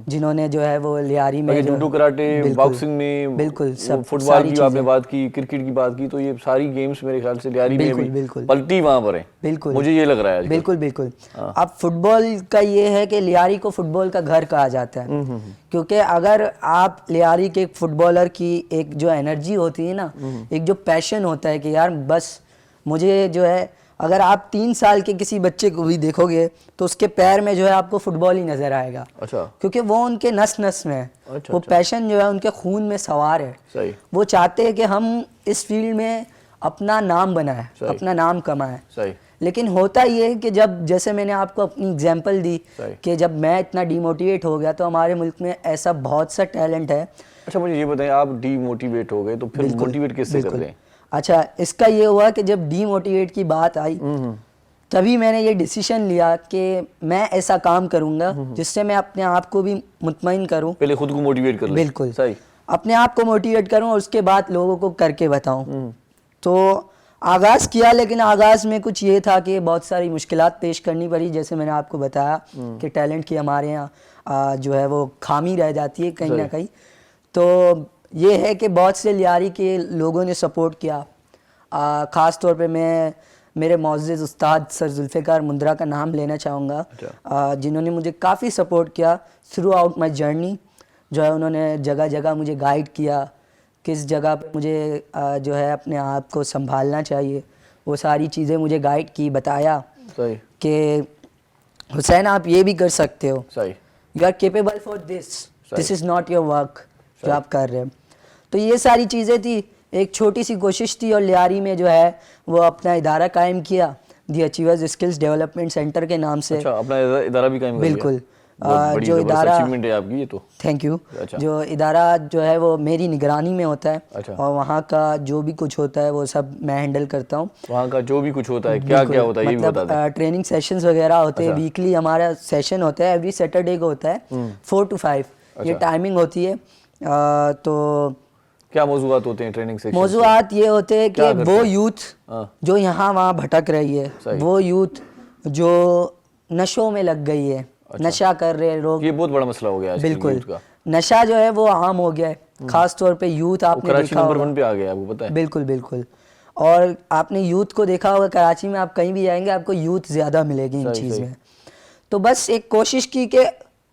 जिन्होंने जो है वो लियारी में बाकी जो जूडो कराटे बिल्कुल, बॉक्सिंग में बिल्कुल वो सब फुटबॉल सारी की आपने चीजें बात की, क्रिकेट की बात की, तो ये सारी गेम्स मेरे ख्याल से लियारी में बिल्कुल, भी बिल्कुल। पलटी वहां पर है। बिल्कुल मुझे ये लग रहा है आजकल। बिल्कुल बिल्कुल। अब फुटबॉल का ये है कि लियारी को फुटबॉल का घर कहा जाता है, क्योंकि अगर आप लियारी के एक फुटबॉलर की एक जो एनर्जी होती है ना, एक जो पैशन होता है कि यार बस मुझे जो है, अगर आप 3 साल के किसी बच्चे को भी देखोगे तो उसके पैर में जो है आपको फुटबॉल ही नजर आएगा। अच्छा। क्योंकि वो उनके नस नस में है, अच्छा, वो अच्छा। पैशन जो है उनके खून में सवार है। सही। वो चाहते हैं कि हम इस फील्ड में अपना नाम बनाए, सही। अपना नाम कमाए। सही। लेकिन होता ये है कि जब, जैसे मैंने आपको अपनी एग्जांपल दी सही। कि जब मैं इतना डीमोटिवेट हो गया, तो हमारे मुल्क में ऐसा बहुत सा टैलेंट है। अच्छा, मुझे ये बताएं, आप डीमोटिवेट हो गए तो फिर बिल्कुल, मोटिवेट कैसे कर बिल्कुल। रहे हैं? अच्छा, इसका ये हुआ कि जब डीमोटिवेट की बात आई तभी मैंने ये डिसीजन लिया कि मैं ऐसा काम करूंगा जिससे मैं अपने आप को भी मुतमईन करूं। पहले खुद को मोटिवेट कर ले। बिल्कुल, सही। अपने आप को मोटिवेट करूं और उसके बाद लोगों को करके बताऊं। तो आगाज़ किया, लेकिन आगाज़ में कुछ ये था कि बहुत सारी मुश्किलात पेश करनी पड़ी। जैसे मैंने आपको बताया कि टैलेंट की हमारे यहाँ जो है वो खामी रह जाती है कहीं ना कहीं। तो ये है कि बहुत से लियारी के लोगों ने सपोर्ट किया। ख़ास तौर पे मैं मेरे मौजूद उस्ताद सर जुल्फ़िकार मुंद्रा का नाम लेना चाहूँगा, जिन्होंने मुझे काफ़ी सपोर्ट किया थ्रू आउट माई जर्नी। जो है उन्होंने जगह जगह मुझे गाइड किया, किस जगह पे मुझे जो है अपने आप को संभालना चाहिए, वो सारी चीज़ें मुझे गाइड की, बताया सही। कि हुसैन आप ये भी कर सकते हो, सही। You are capable for this is not your work जो आप कर रहे हो। तो ये सारी चीज़ें थी, एक छोटी सी कोशिश थी, और लियारी में जो है वो अपना इदारा कायम किया, दी अचीवर्स स्किल्स डेवलपमेंट सेंटर के नाम से। अच्छा, अपना इदारा भी कायम कर लिया। बिल्कुल। बहुत बड़ी जो ज़बरदस्त इदारा, अचीवमेंट है आपकी ये तो। Thank U. अच्छा। जो इदारा जो है वो मेरी निगरानी में होता है। अच्छा। और वहाँ का जो भी कुछ होता है वो सब मैं हैंडल करता हूँ। वहाँ का जो भी कुछ होता है, क्या क्या होता है, ये भी बता दें। मतलब ट्रेनिंग सेशंस वगैरह होते हैं, अच्छा। वीकली हमारा सेशन होता है, एवरी सैटरडे को होता है 4 to 5 ये अच्छा। टाइमिंग होती है। तो क्या मौजूदात होते हैं ट्रेनिंग सेक्शन? मौजूदात ये होते हैं कि क्या करते वो हैं? यूथ हाँ। जो यहाँ वहाँ भटक रही है, सही। वो यूथ जो नशों में लग गई है, नशा कर रहे हैं लोग। ये बहुत बड़ा मसला हो गया आज बिल्कुल, नशा जो है वो आम हो गया है, खास तौर पे यूथ आपने कराची देखा नंबर होगा। 1 पे आ गया, आपको पता है? बिल्कुल बिल्कुल। और आपने यूथ को देखा होगा, कराची में आप कहीं भी जाएंगे आपको यूथ ज़्यादा मिलेगी इन सही, चीज़ सही। में। तो बस एक कोशिश की कि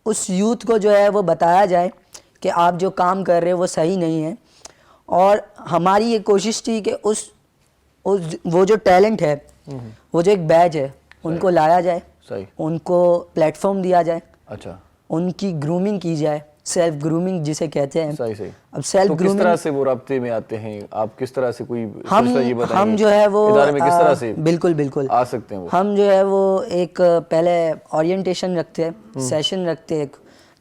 उस यूथ को जो है वो बताया जाए कि आप जो काम कर रहे हो वो सही नहीं है। और हमारी ये कोशिश थी कि उस वो जो टैलेंट है, वो जो एक बैच है, उनको लाया जाए, सही। उनको प्लेटफॉर्म दिया जाए, अच्छा। उनकी ग्रूमिंग की जाए, सेल्फ ग्रूमिंग जिसे कहते हैं। सही सही। अब सेल्फ तो किस ग्रूमिंग तरह से वो राब्ते में आते हैं, आप किस तरह से कोई हम सिलसिला ये बताएंगे? हम जो है वो इदारे में किस तरह से बिल्कुल बिल्कुल आ सकते हैं वो? हम जो है वो एक पहले ओरिएंटेशन रखते हैं, सेशन रखते हैं,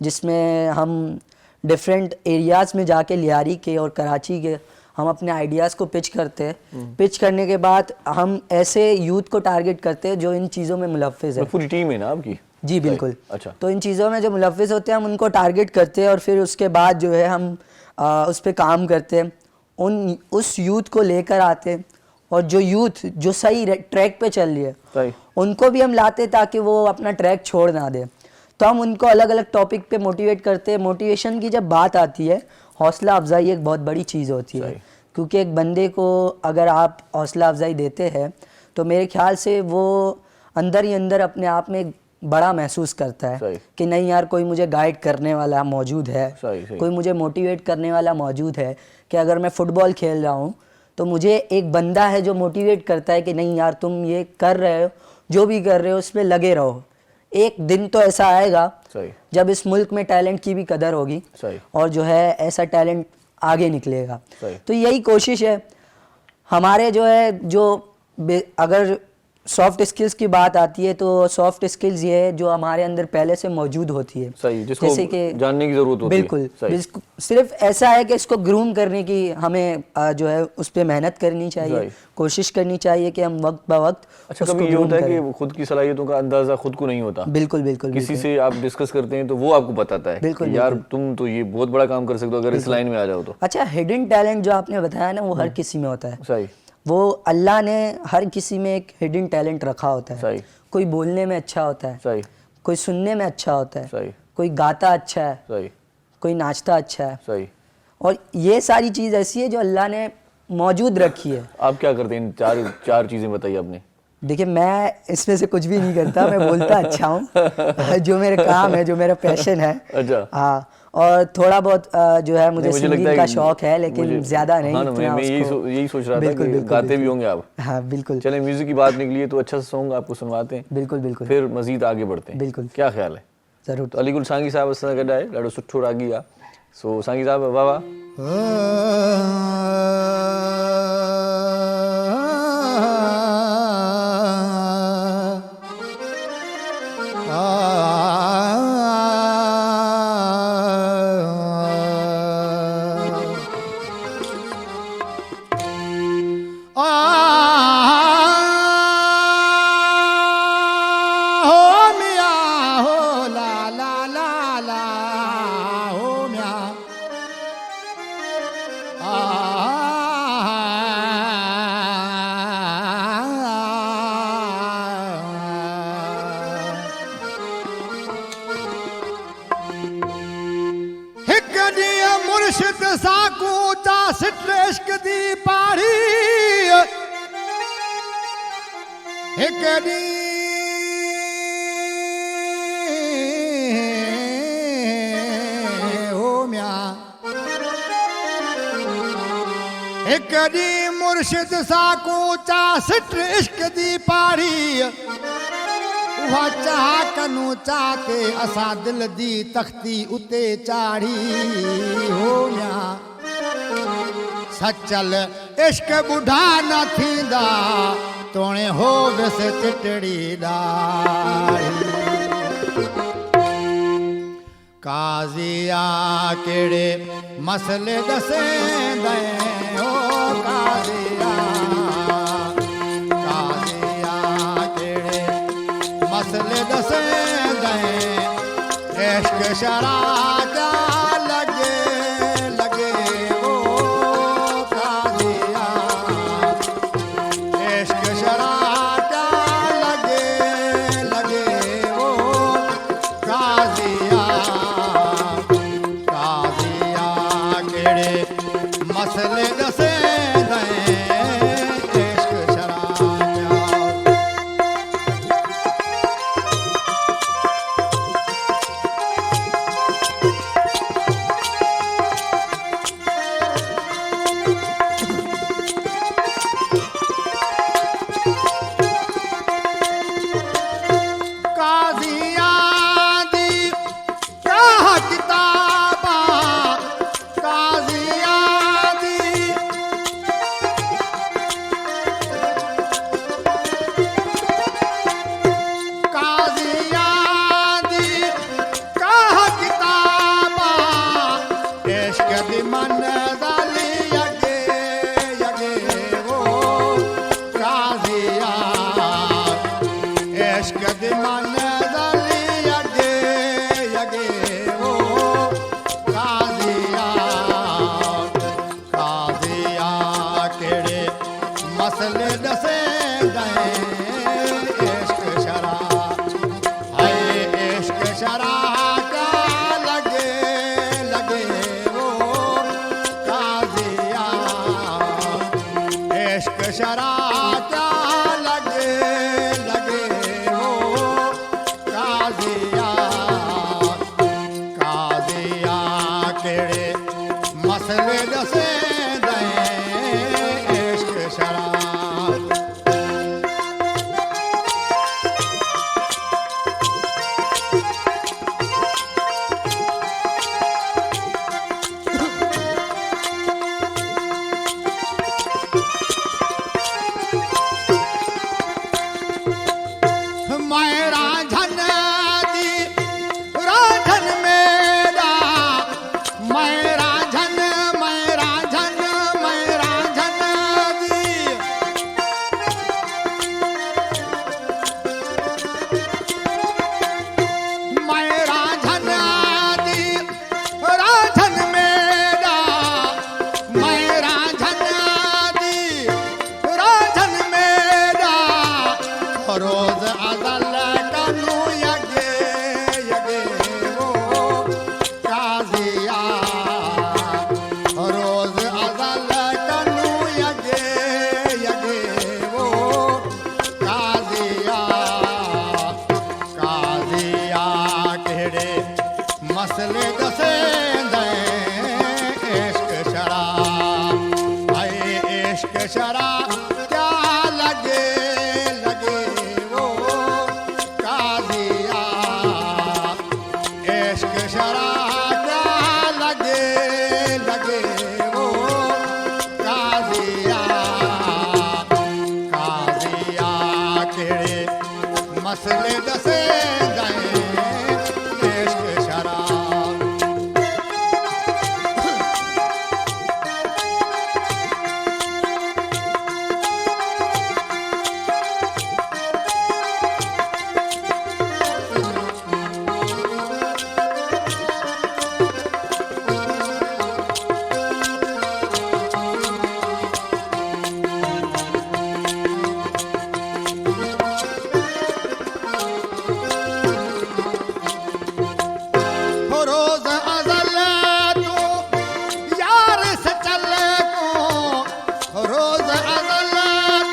जिसमें हम डिफरेंट एरियाज़ में जाके लियारी के और कराची के हम अपने आइडियाज़ को पिच करते हैं। पिच करने के बाद हम ऐसे यूथ को टारगेट करते हैं जो इन चीज़ों में मुलव्विस है। पूरी टीम है ना आपकी? जी बिल्कुल। अच्छा। तो इन चीज़ों में जो मुलव्विस होते हैं हम उनको टारगेट करते हैं, और फिर उसके बाद जो है हम उस पर काम करते हैं, उस यूथ को लेकर आते हैं, और जो यूथ जो सही ट्रैक पे चल रही है सही। उनको भी हम लाते ताकि वो अपना ट्रैक छोड़ ना दे। तो हम उनको अलग अलग टॉपिक पे मोटिवेट करते हैं। मोटिवेशन की जब बात आती है, हौसला अफजाई एक बहुत बड़ी चीज़ होती है, क्योंकि एक बंदे को अगर आप हौसला अफजाई देते हैं तो मेरे ख्याल से वो अंदर ही अंदर अपने आप में बड़ा महसूस करता है कि नहीं यार, कोई मुझे गाइड करने वाला मौजूद है, कोई मुझे मोटिवेट करने वाला मौजूद है। कि अगर मैं फ़ुटबॉल खेल रहा हूँ तो मुझे एक बंदा है जो मोटिवेट करता है कि नहीं यार, तुम ये कर रहे हो, जो भी कर रहे हो उस पर लगे रहो। एक दिन तो ऐसा आएगा जब इस मुल्क में टैलेंट की भी कदर होगी, और जो है ऐसा टैलेंट आगे निकलेगा। तो यही कोशिश है हमारे जो है। जो अगर सॉफ्ट स्किल्स की बात आती है तो सॉफ्ट स्किल्स ये है जो हमारे अंदर पहले से मौजूद होती है, सही, जिसको जैसे कि जानने की जरूरत होती है। बिल्कुल, सिर्फ ऐसा है कि इसको ग्रूम करने की हमें जो है उस पर मेहनत करनी चाहिए, कोशिश करनी चाहिए कि हम वक्त ब वक्त। अच्छा, कभी ये होता है कि खुद की सलाहियतों का अंदाजा खुद को नहीं होता? बिल्कुल बिल्कुल। किसी से आप डिस्कस करते हैं तो वो आपको बताता है कि यार तुम तो ये बहुत बड़ा काम कर सकते हो अगर इस लाइन में आ जाओ तो। अच्छा, हिडन टैलेंट जो आपने बताया ना, वो हर किसी में होता है। सही। वो अल्लाह ने हर किसी में एक हिडन टैलेंट रखा होता है। सही। कोई बोलने में अच्छा होता है, सही। कोई सुनने में अच्छा होता है, सही। कोई गाता अच्छा है, सही। कोई नाचता अच्छा है। सही। और ये सारी चीज़ ऐसी है जो अल्लाह ने मौजूद रखी है। आप क्या करते हैं? इन चार चीज़ें बताइए आपने। देखिए, मैं इसमें से कुछ भी नहीं करता, मैं बोलता अच्छा हूँ। जो मेरे काम है, जो मेरा पैशन है। अच्छा। हाँ, और थोड़ा बहुत जो है मुझे सिंगिंग का शौक है, लेकिन ज़्यादा नहीं। हाँ ना, मैं यही सोच रहा था कि गाते भी होंगे आप। हाँ बिल्कुल। चले, म्यूजिक की बात निकली है तो अच्छा सा सॉन्ग आपको सुनवाते हैं। बिल्कुल बिल्कुल। फिर मजीद आगे बढ़ते हैं। बिल्कुल। क्या ख्याल है? ज़रूर। तो अलीगुल सांगी साहब असां गॾु आहे, ॾाढो सुठो रागी आहे। सो सांगी साहब, वाह वाह। मुर्शिद साकू चा सिट्रेश्क दी पाड़ी एक दी हो म्या एक दी मुर्शिद साकू चा सिट्रेश्क दी पाड़ी वह चाह कनू चाहते असा दिल दी तख्ती उते चाढ़ी हो या सचल इश्क बुढ़ा न थींदा तोणे हो विस चिटड़ी डाढ़ी काज़िया केड़े मसले दसे दे ओ काज़िया दसे दे इश्क शराजा लगे लगे ओ काज़िया इश्क शराजा लगे लगे ओ काज़िया काज़िया केड़े मसले दसे दे इश्क शराजा मसले दसे गए इश्क शरा हाय इश्क शरा क्या लगे लगे वो काज़िया इश्क शरा क्या लगे लगे वो काज़िया काज़िया केड़े मसले दसे क्या लगे लगे वो काजिया इश्क शराब क्या लगे लगे वो काजिया काजिया केड़े मसले दसे गए इश्क शराब रोज अज़ल तू यार से चले को रोज अज़ल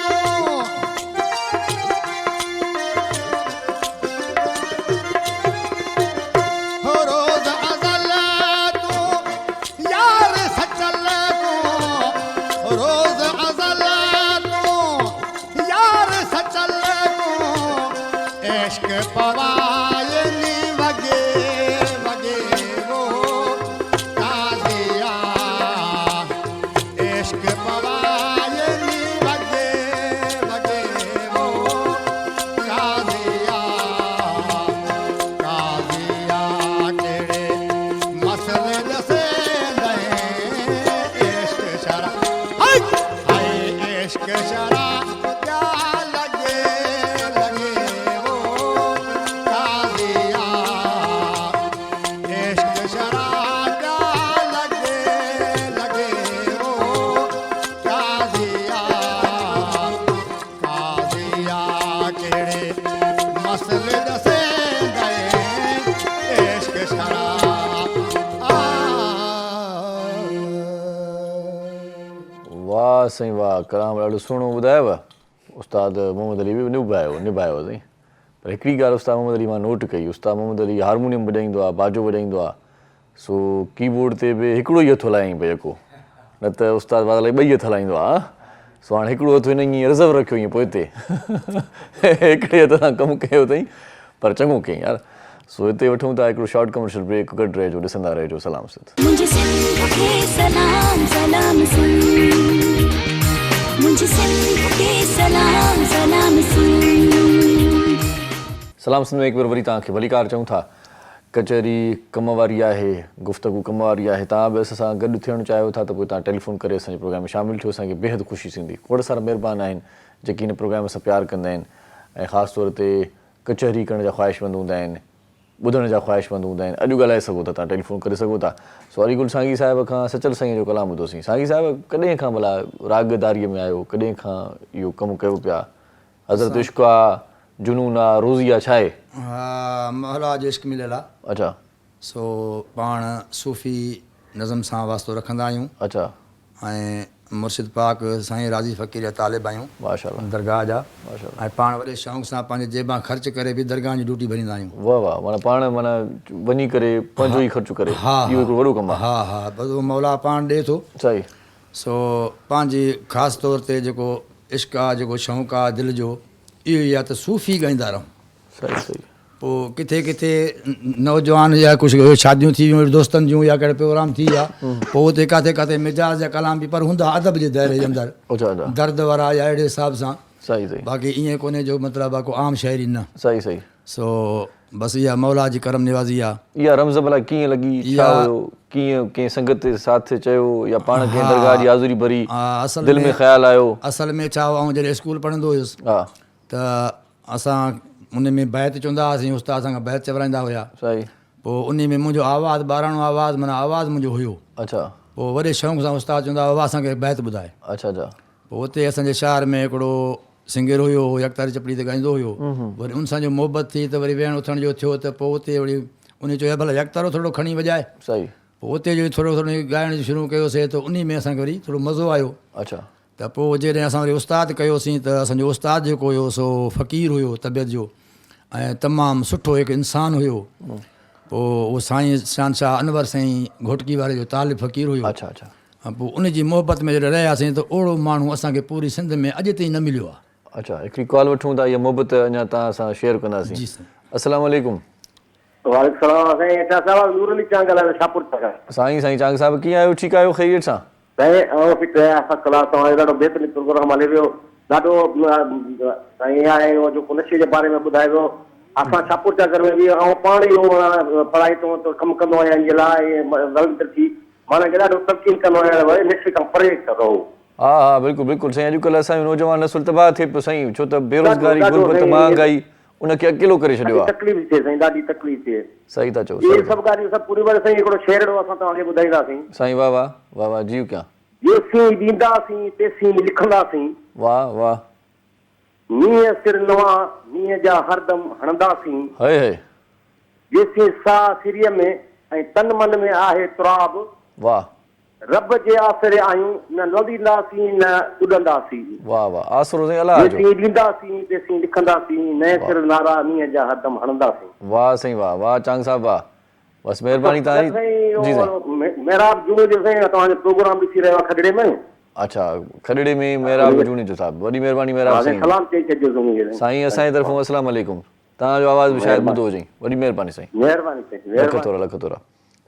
तू रोज अज़ल तू यार से चले को रोज अज़ल तू यार से चले को इश्क पवायनी वगे वगे वो काजिया इश्क पवायनी वगे वगे वो काजिया काजिया केड़े मसले दसे गए इश्क शरा हाय हाय इश्क शरा क्या लगे लगे वो काजिया इश्क शरा क्या लगे लगे वो काजिया काजिया केड़े मसले दसे गए इश्क शरा वाह साईं वाह कलाम ॾाढो सुहिणो ॿुधायव उस्ताद मोहम्मद अली बि निभायो अथई पर हिकिड़ी ॻाल्हि उस्ताद मोहम्मद अली मां नोट कई उस्ताद मोहम्मद अली हारमोनियम वॼाईंदो आहे बाजो वॼाईंदो आहे सो कीबोर्ड ते बि हिकिड़ो ई हथु हलायईं पिए जेको न त उस्ताद वाद ॿई हथ हलाईंदो आहे सो हाणे हिकिड़ो हथु हिन ईअं रिज़र्व रखियो ईअं पोइ हिते हिकिड़े हथ सां कमु कयो अथई पर चङो कयईं यार सो हिते वठूं था हिकिड़ो शॉर्ट कमर्शियल ब्रेक गॾु रहिजो ॾिसंदा रहिजो सलाम सित मुझे सिंध के सलाम सलाम सुन मुझे सिंध के सलाम सलाम सुन सलाम सिंध में हिकु बार वरी तव्हांखे भलीकार चऊं था कचहरी कम वारी आहे गुफ़्तगू कम वारी आहे तव्हां बि असां सां गॾु थियणु चाहियो था त पोइ तव्हां टेलीफोन करे असांजे प्रोग्राम में शामिलु थियो असांखे बेहदि ख़ुशी थींदी खोड़ सारा महिरबान आहिनि जेके हिन प्रोग्राम सां प्यारु कंदा आहिनि ऐं ख़ासि तौर ते कचहरी करण जा ख़्वाहिशमंद हूंदा आहिनि ॿुधण जा ख़्वाहिशमंद हूंदा आहिनि अॼु ॻाल्हाए सघो था तव्हां टेलीफोन करे सघो था सो अलीगुल साईं साहिब खां सचल साईं जो कलाम ॿुधोसीं साईं साहिब कॾहिं खां भला रागदारीअ में आहियो कॾहिं खां इहो कमु कयो पिया हज़रत इश्क आहे जुनून आहे रोज़ी आहे छा आहे महला जो इश्क मिलियल आहे अच्छा सो पाण सूफ़ी नज़म सां वास्तो रखंदा आहियूं अच्छा ऐं मुर्शिद पाक साईं राज़ी फ़क़ीर जा तालिब आहियूं माशाल्लाह दरगाह जा माशाल्लाह ऐं पाण वॾे शौक़ सां पंहिंजे जेबां ख़र्च करे बि दरगाह जी ड्यूटी भरींदा आहियूं वाह वाह माना पाण माना वञी करे पंहिंजो ई ख़र्चु करे हा इहो हिकिड़ो वॾो कमु आहे हा हा बसि उहो मौला पाण ॾिए थो सही सो पंहिंजी ख़ासि तौर ते जेको इश्क आहे जेको शौक़ु आहे दिलि जो इहो ई आहे त सूफ़ी ॻाईंदा रहूं सही सही पोइ किथे किथे नौजवान या कुझु शादियूं थी वियूं दोस्तनि जूं या कहिड़े प्रोग्राम थी विया पोइ हुते किथे किथे मिजाज़ जा कलाम बि पर हूंदा अदब जे दायरे जे अंदरि अच्छा अच्छा दर्द वारा या अहिड़े हिसाब सां सही सही बाक़ी ईअं कोन्हे जो मतिलबु आहे को आम शाइरी न सही सही सो बसि इहा मौला जी करम निवाज़ी आहे इहा रमज़ भला कीअं लॻी छा हुयो कीअं कंहिं संगत ते साथ चयो या पाण कंहिं दरगाह जी हाज़ुरी भरी असल दिलि में ख़्यालु आयो असल में छा हुआ ऐं जॾहिं स्कूल पढ़ंदो हुयुसि हा त असां उन में बैत चवंदा हुआसीं उस्ताद सां बैत चवराईंदा हुआ सही पोइ उन में मुंहिंजो आवाज़ु ॿाराणो आवाज़ु माना आवाज़ु मुंहिंजो हुयो अच्छा पोइ वॾे शौक़ सां उस्ताद चवंदा हुआ असांखे बैत ॿुधाए अच्छा अच्छा पोइ हुते असांजे शहर में हिकिड़ो सिंगर हुयो यकतारी चपड़ी ते ॻाईंदो हुयो वरी उन सां जो मोहबत थी त वरी वेहण उथण जो थियो त पोइ हुते वरी उन चयो भला यकतारो थोरो खणी वॼाए सही पोइ हुते जो थोरो थोरो ॻाइण जो शुरू कयोसीं त उन में असांखे वरी थोरो मज़ो आयो अच्छा त पोइ जॾहिं असां वरी उस्ताद कयोसीं त असांजो उस्ताद जेको हुयो सो फ़क़ीर हुयो तबियत जो ऐं तमामु सुठो हिकु इंसानु हुयो पोइ उहो साईं शहनशाह अनवर साईं घोटकी वारे जो तालिब फ़क़ीर हुयो अच्छा अच्छा पोइ उन जी मोहबत में जॾहिं रहियासीं त ओहिड़ो माण्हू असांखे पूरी सिंध में अॼु ताईं न मिलियो आहे। अच्छा, हिकिड़ी कॉल वठूं था, इहा मोहबत अञा तव्हां सां शेयर कंदासीं। जी साईं। अस्सलाम वालेकुम। वालेकुम सलाम साईं। साहब नूर अली चांग ॻाल्हायो शाहपुर सां। साईं चांग साहिबु कीअं आहियो? ठीकु आहियो? ख़ैरियत सां? साईं ऐं फिट आहियां, फर्स्ट क्लास। तव्हां ॾाढो बहितरीनु प्रोग्राम हले पियो, ॾाढो साईं आहे उहो जेको नशे जे बारे में ॿुधाए पियो। असां शाहपुर चाकर में बि ऐं पाण ई पढ़ाई तो कमु कंदो आहियां इन जे लाइ वॉलंटियर थी, माना खे ॾाढो तलक़ीन कंदो आहियां भई नशे खां परे रहो। हा बिल्कुलु बिल्कुलु साईं। अॼुकल्ह असांजो नौजवान नसुल तबाह थिए पियो साईं, छो त बेरोज़गारी, गुरबत, महांगाई उनखे अकेलो करे छॾियो आहे। तकलीफ़ थिए साईं, ॾाढी तकलीफ़ थिए। सही था चओ। इहे सभु ॻाल्हियूं सभु पूरी साईं हिकिड़ो शेर असां तव्हांखे ॿुधाईंदासीं साईं। वाह वाह वाह वाह जी क्या। जेसीं ॾींदासीं तेसीं लिखंदासीं, वाह वाह। मींहं सिर नवां मींहं जा हरदम हणंदासीं, है जेसीं साह सिरीअ में ऐं तन मन में आहे तुराब, वाह। रब जे आसरे आहियूं न लॾींदासीं न उॾंदासीं, वाह वाह। आसरो साईं अलाह जो। जेसीं ॾींदासीं तेसीं लिखंदासीं, नए सिर नारा मींहं जा हरदम हणंदासीं। वाह साईं वाह वाह चांग साहब वाह। बस महिरबानी तव्हांजी। जी साईं। मेहराब जूने जो साईं तव्हांजो प्रोग्राम ॾिसी रहियो आहे खॾड़े में। अच्छा, खॾड़े में मेहराब जूने जो साहब, वॾी महिरबानी मेहराब साईं। सलाम चई छॾिजो साईं असांजी तरफ़ों अस्सलाम वालेकुम। तव्हांजो आवाज़ बि शायदि ॿुधो हुजे। वॾी महिरबानी साईं। महिरबानी साईं। लख थोरा लख थोरा।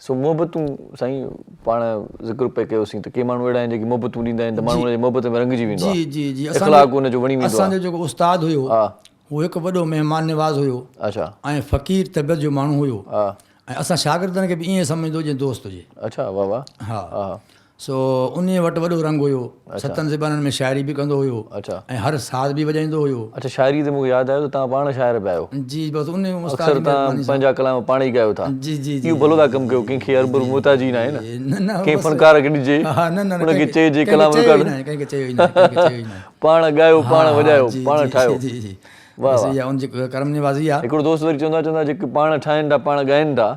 सो मोहबतूं साईं पाण ज़िक्र पे कयोसीं त के माण्हू अहिड़ा आहिनि जेके मोहबतूं ॾींदा आहिनि त माण्हू हुनजी मोहबत में रंगिजी वेंदो आहे। जी जी जी। इख़्लाक़ हुनजो वणी वेंदो आहे। असांजो जेको उस्तादु हुयो उहो हिकु वॾो महिमान नवाज़ हुयो। अच्छा। ऐं फ़क़ीर तबियत जो माण्हू हुयो। हा। ऐं असां शागिर्दनि खे बि ईअं सम्झंदो जीअं दोस्त हुजे। अच्छा वाह वाह। हा। सो उन वटि वॾो रंग हुयो। सतनि ज़बाननि में शाइरी बि कंदो हुयो। अच्छा। ऐं हर साज़ बि वॼाईंदो हुयो। अच्छा, शाइरी ते मूंखे यादि आयो त तव्हां पाण शाइर पिया आहियो। जी बसि उन अक्सर तव्हां पंहिंजा कलाम पाण ई ॻायो था। जी जी इहो भलो था कमु कयो। कंहिंखे अरबुर मोहताजी न आहे न, न कंहिं फनकार खे ॾिजे हुनखे चइजे कलाम कर, कंहिंखे चयो ई न। पाण ॻायो पाण वॼायो पाण ठाहियो। जी जी। वाह बसि इहा उनजी करम निवाज़ी आहे। हिकिड़ो दोस्त वरी चवंदा जेके पाण ठाहिनि था पाण ॻाइनि था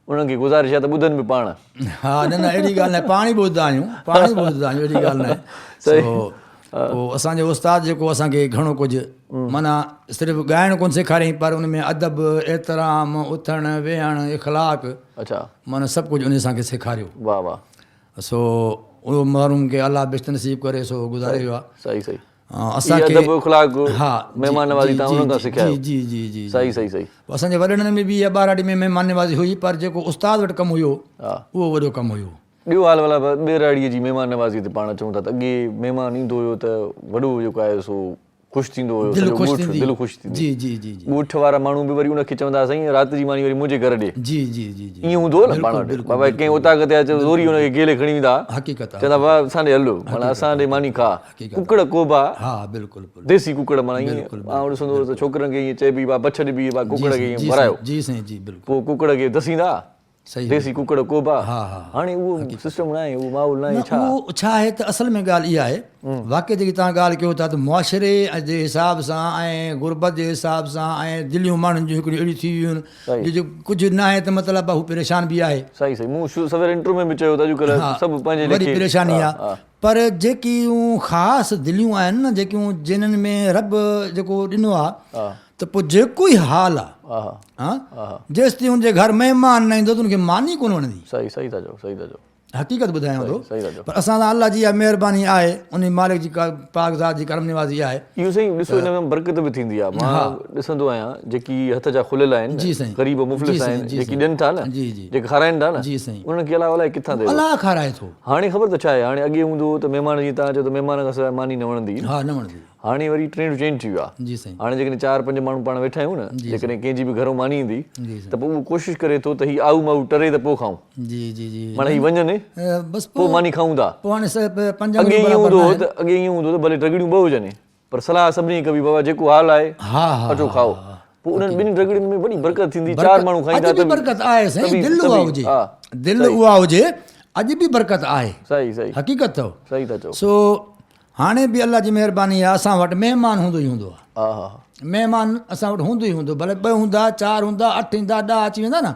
उन्हनि खे गुज़ारिश आहे त ॿुधनि बि पाण। हा न अहिड़ी ॻाल्हि न आहे, पाण ई ॿुधंदा आहियूं अहिड़ी ॻाल्हि न आहे। पोइ असांजो उस्तादु जेको असांखे घणो कुझु माना सिर्फ़ु ॻाइणु कोन सेखारियईं पर उन में अदब, एतिराम, उथणु वेहणु, इख़लाक़, अच्छा माना सभु कुझु उन असांखे सेखारियो। वाह वाह। सो उहो महरूम खे अलाह बिश्त नसीब करे सो गुज़ारे वियो आहे। सही सही। असांखे महिमान नवाज़ी तव्हां उन्हनि खां सिखिया। जी जी जी। सही सही सही। असांजे वॾनि में बि इहा ॿाराड़ी में महिमान नवाज़ी हुई पर जेको उस्ताद वटि कमु हुयो उहो वॾो कमु हुयो। ॿियो हाल वाला ॿेराड़ीअ जी महिमान नवाज़ी ते पाण चऊं था त अॻे महिमान ईंदो हुयो त वॾो जेको आहे सो ख़ुशि थींदो हुयो, दिलि ख़ुशि थींदी। जी जी जी जी। ॻोठ वारा माण्हू बि वरी उनखे चवंदा साईं राति जी मानी वरी मुंहिंजे घर ॾे। जी जी जी जी। ईअं हूंदो न पाण वटि बाबा कंहिं उताक ते अचे ज़ोरी हुनखे गेले खणी वेंदा। हक़ीक़त चवंदा बाबा असांॾे हलो, माना असांॾे मानी खा कुकड़ कोबा। हा बिल्कुलु देसी कुकड़ माना ईअं मां ॾिसंदो हुउसि त छोकिरनि खे ईअं चइबी बा बछ ॾिबी बा कुकड़ खे ईअं भरायो। जी साईं जी बिल्कुलु। पोइ कुकड़ खे दसींदा देसी कुकड़ कोबा। हा हा। हाणे उहो सिस्टम न आहे, उहो माहौल न आहे। उहो छा आहे त असल में ॻाल्हि इहा आहे वाक़ई जेकी तव्हां ॻाल्हि कयो था त मुआशिरे जे हिसाब सां ऐं गुरबत जे हिसाब सां ऐं दिलियूं माण्हुनि जूं हिकिड़ियूं अहिड़ियूं थी वियूं आहिनि जो कुझु न आहे त मतिलबु हू परेशान बि आहे। सही सही। मूं सवेर इंटरव्यू में बि चयो त अॼुकल्ह सभु पंहिंजे वॾी परेशानी आहे। पर जेकियूं ख़ासि दिलियूं आहिनि न जेकियूं जिन्हनि में रब जेको ॾिनो आहे त पोइ जेको ई हाल आहे जेसि ताईं हुनजे घर महिमान न ईंदो त हुनखे मानी कोन वणंदी। सही सही था चओ। सही था चओ। हक़ीक़त ॿुधायांव थो। पर असां सां अलाह जी इहा महिरबानी आहे, उन मालिक जी पाक ज़ात जी करम निवाज़ी आहे। इहो साईं ॾिसो हिन में बरकत बि थींदी आहे। मां ॾिसंदो आहियां जेकी हथ जा खुलियल आहिनि, जी साईं, ग़रीब मुफ़लिस आहिनि, जेकी ॾियनि था न, जी जी, जेके खाराइनि था न, जी साईं, उन्हनि खे अलाह अलाए किथां ॾे अलाह खाराए थो। हाणे ख़बर त छा आहे, हाणे अॻे हूंदो त महिमान जी तव्हां चओ त महिमान खां सवाइ मानी न वणंदी। हा न वणंदी। हाणे वरी ट्रेंड चेंज थी वियो आहे। जी साईं। हाणे जेकॾहिं 4-5 माण्हू पाण वेठा आहियूं न, जेकॾहिं कंहिंजी बि घरों मानी ईंदी त पोइ उहो कोशिशि करे थो त हीउ आऊ माऊ टरे त पोइ खाऊं। जी जी जी। माना हीउ वञनि बसि पोइ मानी खाऊं था। पोइ हाणे अॻे ईअं हूंदो त भले रगड़ियूं ॿ हुजनि पर सलाह सभिनी कबी बाबा जेको हाल आहे अचो खाओ। पोइ उन्हनि ॿिन्ही रगड़ियुनि में वॾी बरकत थींदी। 4 माण्हू खाईंदा त बरकत आहे साईं। दिलि उहा हुजे, दिलि उहा हुजे, अॼु बि बरकत आहे। सही सही। हक़ीक़त अथव। सही था चओ। सो हाणे बि अलाह जी महिरबानी आहे, असां वटि महिमान हूंदो ई हूंदो आहे। हा हा। महिमान असां वटि हूंदो ई हूंदो, भले 2 हूंदा, 4 हूंदा, 8 ईंदा, 10 अची वेंदा न,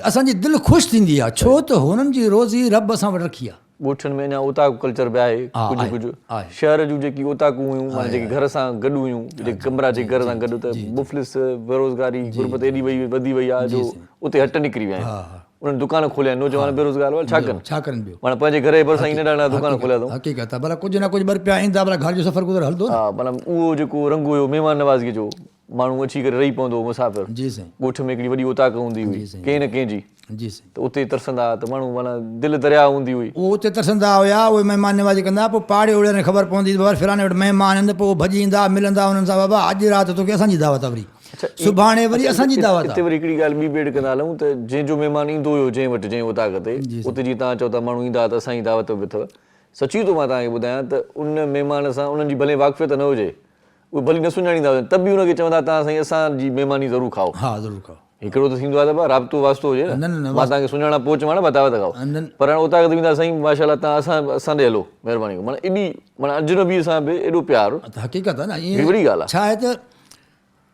असांजी दिलि ख़ुशि थींदी आहे। छो त हुननि जी रोज़ी रब असां वटि रखी आहे। ॻोठनि में अञा ओताकू कल्चर बि आहे कुझु कुझु। शहर जूं जेकी ओताकू हुयूं माना जेके घर सां गॾु हुयूं, जेके कमरा जे घर सां गॾु, त मुफ़लिस बेरोज़गारी गुरबत एॾी वधी वई आहे जो उते हट निकिरी विया आहिनि। उन्हनि दुकान खोलिया आहिनि नौजवान बेरोज़गार हुआ छा कनि छा करनि ॿियो माना पंहिंजे घर जे भरिसां इन ॾाढा दुकान खोलिया अथऊं हक़ीक़त आहे भला कुझु न कुझु ॿ रुपया ईंदा भला घर जो सफ़र गुज़र हलंदो न हा माना उहो जेको रंग हुयो महिमान नवाज़गी जो माण्हू अची करे रही पवंदो मुसाफ़िर जी साईं ॻोठ में हिकिड़ी वॾी उताक हूंदी हुई कंहिं न कंहिंजी जी साईं त उते तरसंदा त माण्हू माना दिलि दरिया हूंदी हुई उहो उते तरसंदा हुया उहे महिमान नवाज़ी कंदा पोइ पाड़े ओड़े ख़बर पवंदी बाबा फिलाणे वटि महिमान आहिनि पोइ भॼी ईंदा मिलंदा उन्हनि सां बाबा अॼु राति तोखे असांजी दावत आहे वरी सुभाणे वरी असांजी दावत हिते वरी हिकिड़ी ॻाल्हि ॿी बेड कंदा हलूं त जंहिंजो महिमान ईंदो हुयो जंहिं वटि जंहिं उताक ते उते जीअं तव्हां चओ था माण्हू ईंदा त असांजी दावत बि अथव सची थो मां तव्हांखे ॿुधायां त उन महिमान सां उन्हनि जी भले वाक़फ़ियत न हुजे उहे भली न सुञाणींदा हुजनि त बि उनखे चवंदा तव्हां साईं असांजी महिमानी ज़रूरु खाओ हा ज़रूरु खाओ हिकिड़ो त थींदो आहे त राब्तो वास्तो हुजे न मां तव्हांखे सुञाणा पोइ चवां न मां दावत खाओ पर हाणे उतां वेंदा साईं माशाल्लाह तव्हां असां ॾे हलो महिरबानी माना एॾी माना अजनबीअ सां बि एॾो प्यारु हक़ीक़त आहे न हीअ वॾी ॻाल्हि आहे छा आहे त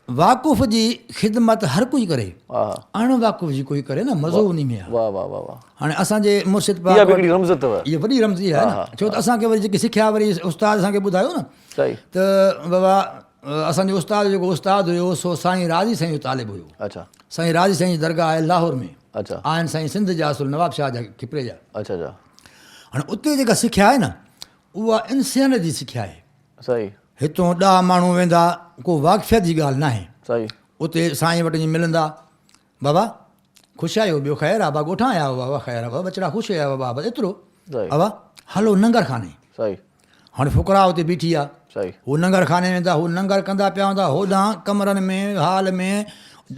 वाक़ुफ़ जी ख़िदमत हर कोई करे अण वाक़ुफ़ जी कोई करे न मज़ो उन में आहे वाह वाह वाह वाह हाणे असांजे मुर्शिद इहा पाक बि हिकिड़ी रमज़ अथव इहा वॾी रमज़ी आहे न छो त असांखे वरी जेकी सिखिया वरी उस्ताद असांखे ॿुधायो न सही त बाबा असांजो उस्ताद जेको उस्ताद हुयो सो साईं राज़ी साईं जो तालिब हुयो अच्छा साईं राज़ी साईं जी दरगाह आहे लाहौर में अच्छा आहिनि साईं सिंध जा असुल नवाब शाह जा खिपरे जा अच्छा अच्छा हाणे उते जेका सिखिया आहे न उहा इंसान जी सिखिया आहे सही हितां 10 माण्हू वेंदा को वाक़फ़ियत जी ॻाल्हि न आहे सही उते साईं वटि मिलंदा बाबा ख़ुशि आहियो ॿियो ख़ैरु आहे बाबा ॻोठां आया हुआ बाबा ख़ैरु आहे बाबा बचड़ा ख़ुशि आया हुआ बाबा एतिरो सही बाबा हलो नंगर खाने सही हाणे फुकरा उते बीठी आहे सही हू नंगर खाने वेंदा हू नंगर कंदा पिया हूंदा होॾां कमरनि में हाल में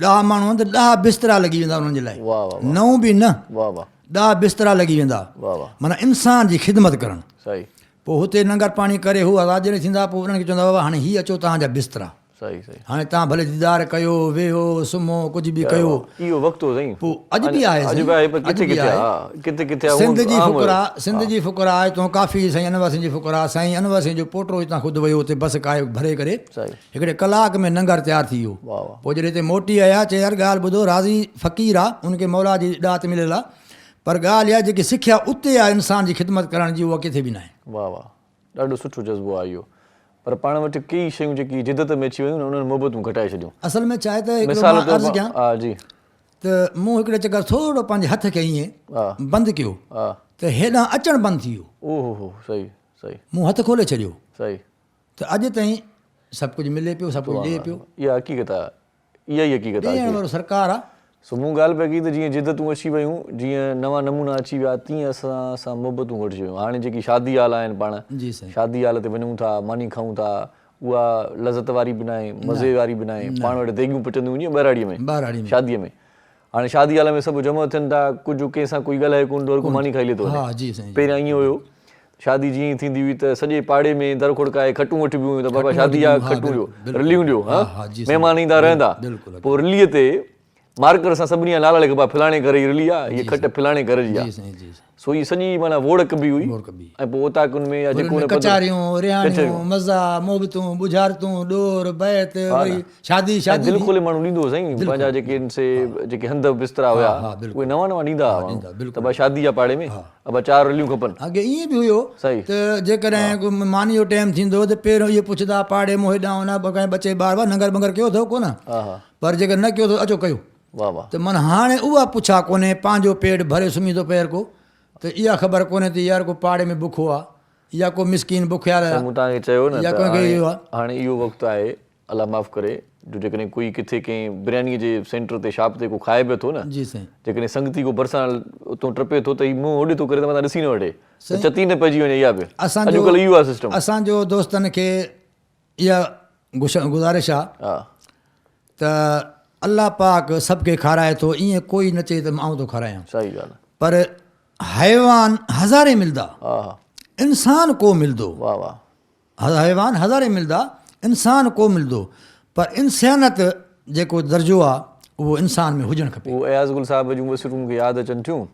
10 माण्हू आहिनि त 10 बिस्तरा लॻी वेंदा उन्हनि जे लाइ वाह वाह 9 बि न वाह वाह 10 बिस्तरा लॻी वेंदा वाह वाह माना इंसान जी ख़िदमत करणु सही पोइ हुते नंगर पाणी करे हू आवाज़ थींदा पोइ उन्हनि खे चवंदा बाबा हाणे हीअ अचो तव्हांजा बिस्तरा सही सही हाणे तव्हां भले दीदार कयो वेहो सुम्हो कुझु बि कयो इहो वक़्तु हो साईं पोइ अॼु बि आहे अॼु बि आहे पर किथे किथे हा किथे किथे सिंध जी फुकरा हितां काफ़ी साईं अनवर सिंह जी फुकरा साईं अनवर सिंह जो पोटो हितां ख़ुदि वियो हुते बस काए भरे करे हिकिड़े कलाक में नंगर तयारु थी वियो पोइ जॾहिं हिते मोटी आया चए यार ॻाल्हि ॿुधो राज़ी फ़क़ीर आहे उनखे मौला जी ॾात मिलियल आहे पर ॻाल्हि इहा जेकी सिखिया उते आहे इंसान जी ख़िदमत करण जी उहा किथे बि न आहे वाह वाह ॾाढो सुठो जज़्बो आहे इहो पर पाण वटि कई शयूं जेकी जिदत में अची वियूं उन्हनि मोहबतूं घटाए छॾियूं असल में छा आहे त मिसाल अर्ज़ु कयां हा जी त मूं हिकिड़े चकर थोरो पंहिंजे हथ खे ईअं बंदि कयो हा त हेॾां अचणु बंदि थी वियो ओहो हो सही सही मूं हथु खोले छॾियो सही त अॼु ताईं सभु कुझु मिले पियो सभु कुझु ॾिए पियो इहा हक़ीक़त आहे इहा ई हक़ीक़त आहे ॾियण वारो सरकार आहे सो मूं ॻाल्हि पई कई त जीअं जिदतूं अची वियूं जीअं नवां नमूना अची विया तीअं असां मोहबतूं घटिजी वियूं हाणे जेकी शादी हाल आहिनि पाण जी साईं शादी हाल ते वञूं था मानी खाऊं था उहा लज़त वारी बि न आहे मज़े वारी बि न आहे पाण वटि देगियूं पचंदियूं हुयूं ॿहिराड़ीअ में शादीअ में हाणे शादी हाल में सभु जमा थियनि था कुझु कंहिंसां कोई ॻाल्हाए कोन थो मानी खाई लेतो पहिरियां ईअं हुयो शादी जीअं थींदी हुई त सॼे पाड़े में दर खुड़काए खटूं वठिबियूं हुयूं त बाबा शादी आहे खटूं ॾियो रिलियूं ॾियो हा महिमान ईंदा रहंदा पोइ रिलीअ ते मार्कर सां सभिनी जा नाला लिखबा आहे फलाणे घर जी रिली आहे हीअ खट फलाणे घर जी आहे सो हीअ सॼी माना वोड़ कबी हुई ऐं पोइ उताकुनि में या जेको कचारियूं रिहाणियूं मज़ा मोहबतूं बुझारतूं ॾोर बैत वरी शादी शादी दिलि खोले माण्हू ॾींदो हो साईं पंहिंजा जेके हंध बिस्तरा हुया उहे नवां नवां ॾींदा हुआ त भाई शादी आहे पाड़े में अब 4 रिलियूं खपनि अॻे ईअं बि हुयो त जेकॾहिं मानी जो टाइम थींदो त पहिरियों इहे पुछंदा पाड़े मों हेॾां होॾां बकाए बचे ॿार नंगर बंगर कयो अथव कोन पर जेकर न कयो अथव अचो कयो वाह वाह त माना हाणे उहा पुछा कोन्हे पंहिंजो पेट भरे सुम्ही थो पहिर को त इहा ख़बर कोन्हे त यार को पाड़े में बुखो आहे या को मिसकिन बुखियाल आहे मूं तव्हांखे चयो न या हाणे इहो वक़्तु आहे अलाह माफ़ करे जो जेकॾहिं कोई किथे कंहिं बिरयानीअ जे सेंटर ते शॉप ते को खाए पियो थो न जी साईं जेकॾहिं संगती को भरिसां उतां टपे थो त मुंहुं होॾे थो करे त मां ॾिसी न वठे चती न पइजी वञे इहा बि अॼुकल्ह इहो आहे सिस्टम असांजो दोस्तनि खे इहा गुज़ारिश आहे त अल्लाह पाक सभु खे खाराए थो ईअं कोई न चए त आउं थो खारायां सही ॻाल्हि पर हैवान हज़ारे मिलंदा इंसान को मिलंदो वाह वाह हैवान हज़ारे मिलंदा इंसान को मिलंदो पर इंसानियत जेको दर्जो आहे उहो इंसान में हुजणु खपे उहो अयाज़ गुल साहिब जूं बसिरूं मूंखे यादि अचनि थियूं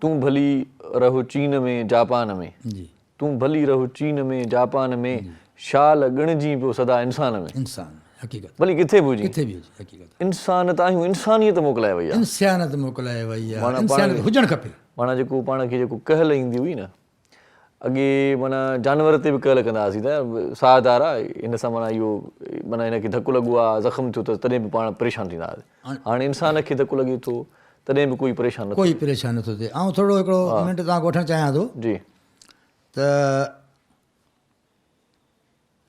तूं भली रहो चीन में जापान में जी तूं भली रहो चीन में जापान में शाल ॻणिजी पियो सदा इंसान में इंसान हक़ीक़त भली किथे बि हुजे किथे बि हुजे हक़ीक़त इंसान त आहियूं इंसानियत मोकिलाए वई आहे इंसानियत मोकिलाए वई आहे इंसानियत हुजणु खपे माना जेको पाण खे जेको कहल ईंदी हुई न अॻे माना जानवर ते बि कहल कंदा हुआसीं त साहदार आहे हिन सां माना इहो माना हिनखे धकु लॻो आहे ज़ख़्मु थियो त तॾहिं बि पाण परेशान थींदा हुआसीं हाणे इंसान खे धकु लॻे थो तॾहिं बि कोई परेशान न कोई परेशान नथो थिए। ऐं थोरो हिकिड़ो मिंट तव्हांखे वठणु चाहियां थो जी त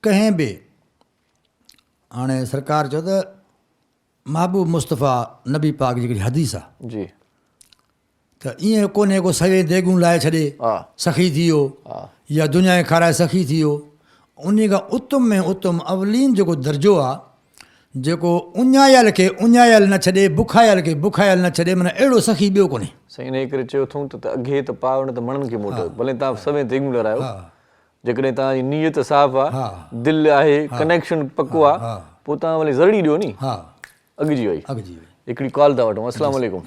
कंहिं बि हाणे सरकार चयो त महबूब मुस्तफ़ा नबी पाक जी हिकिड़ी हदीस आहे जी त ईअं कोन्हे को सवे देगूं लाहे छॾे हा सखी थी वियो या दुनिया खे खाराए सखी थी वियो। उन खां उत्तम में उत्तम अवलीन जेको दर्जो आहे जेको उञायल खे उञायल न छॾे बुखायल खे बुखायल न छॾे माना अहिड़ो सखी ॿियो कोन्हे। साईं इन करे चयो अथऊं त अघे त पाव न त मणनि खे मोटो भले तव्हां सवें तेगूं लड़ायो जेकॾहिं तव्हांजी नीयत साफ़ आहे दिलि आहे कनेक्शन पको आहे पोइ तव्हां भले ज़रड़ी ॾियो नी हा अॻिजी वई अॻिजी वई। हिकिड़ी कॉल था वठूं। अस्सलाम वालेकुम।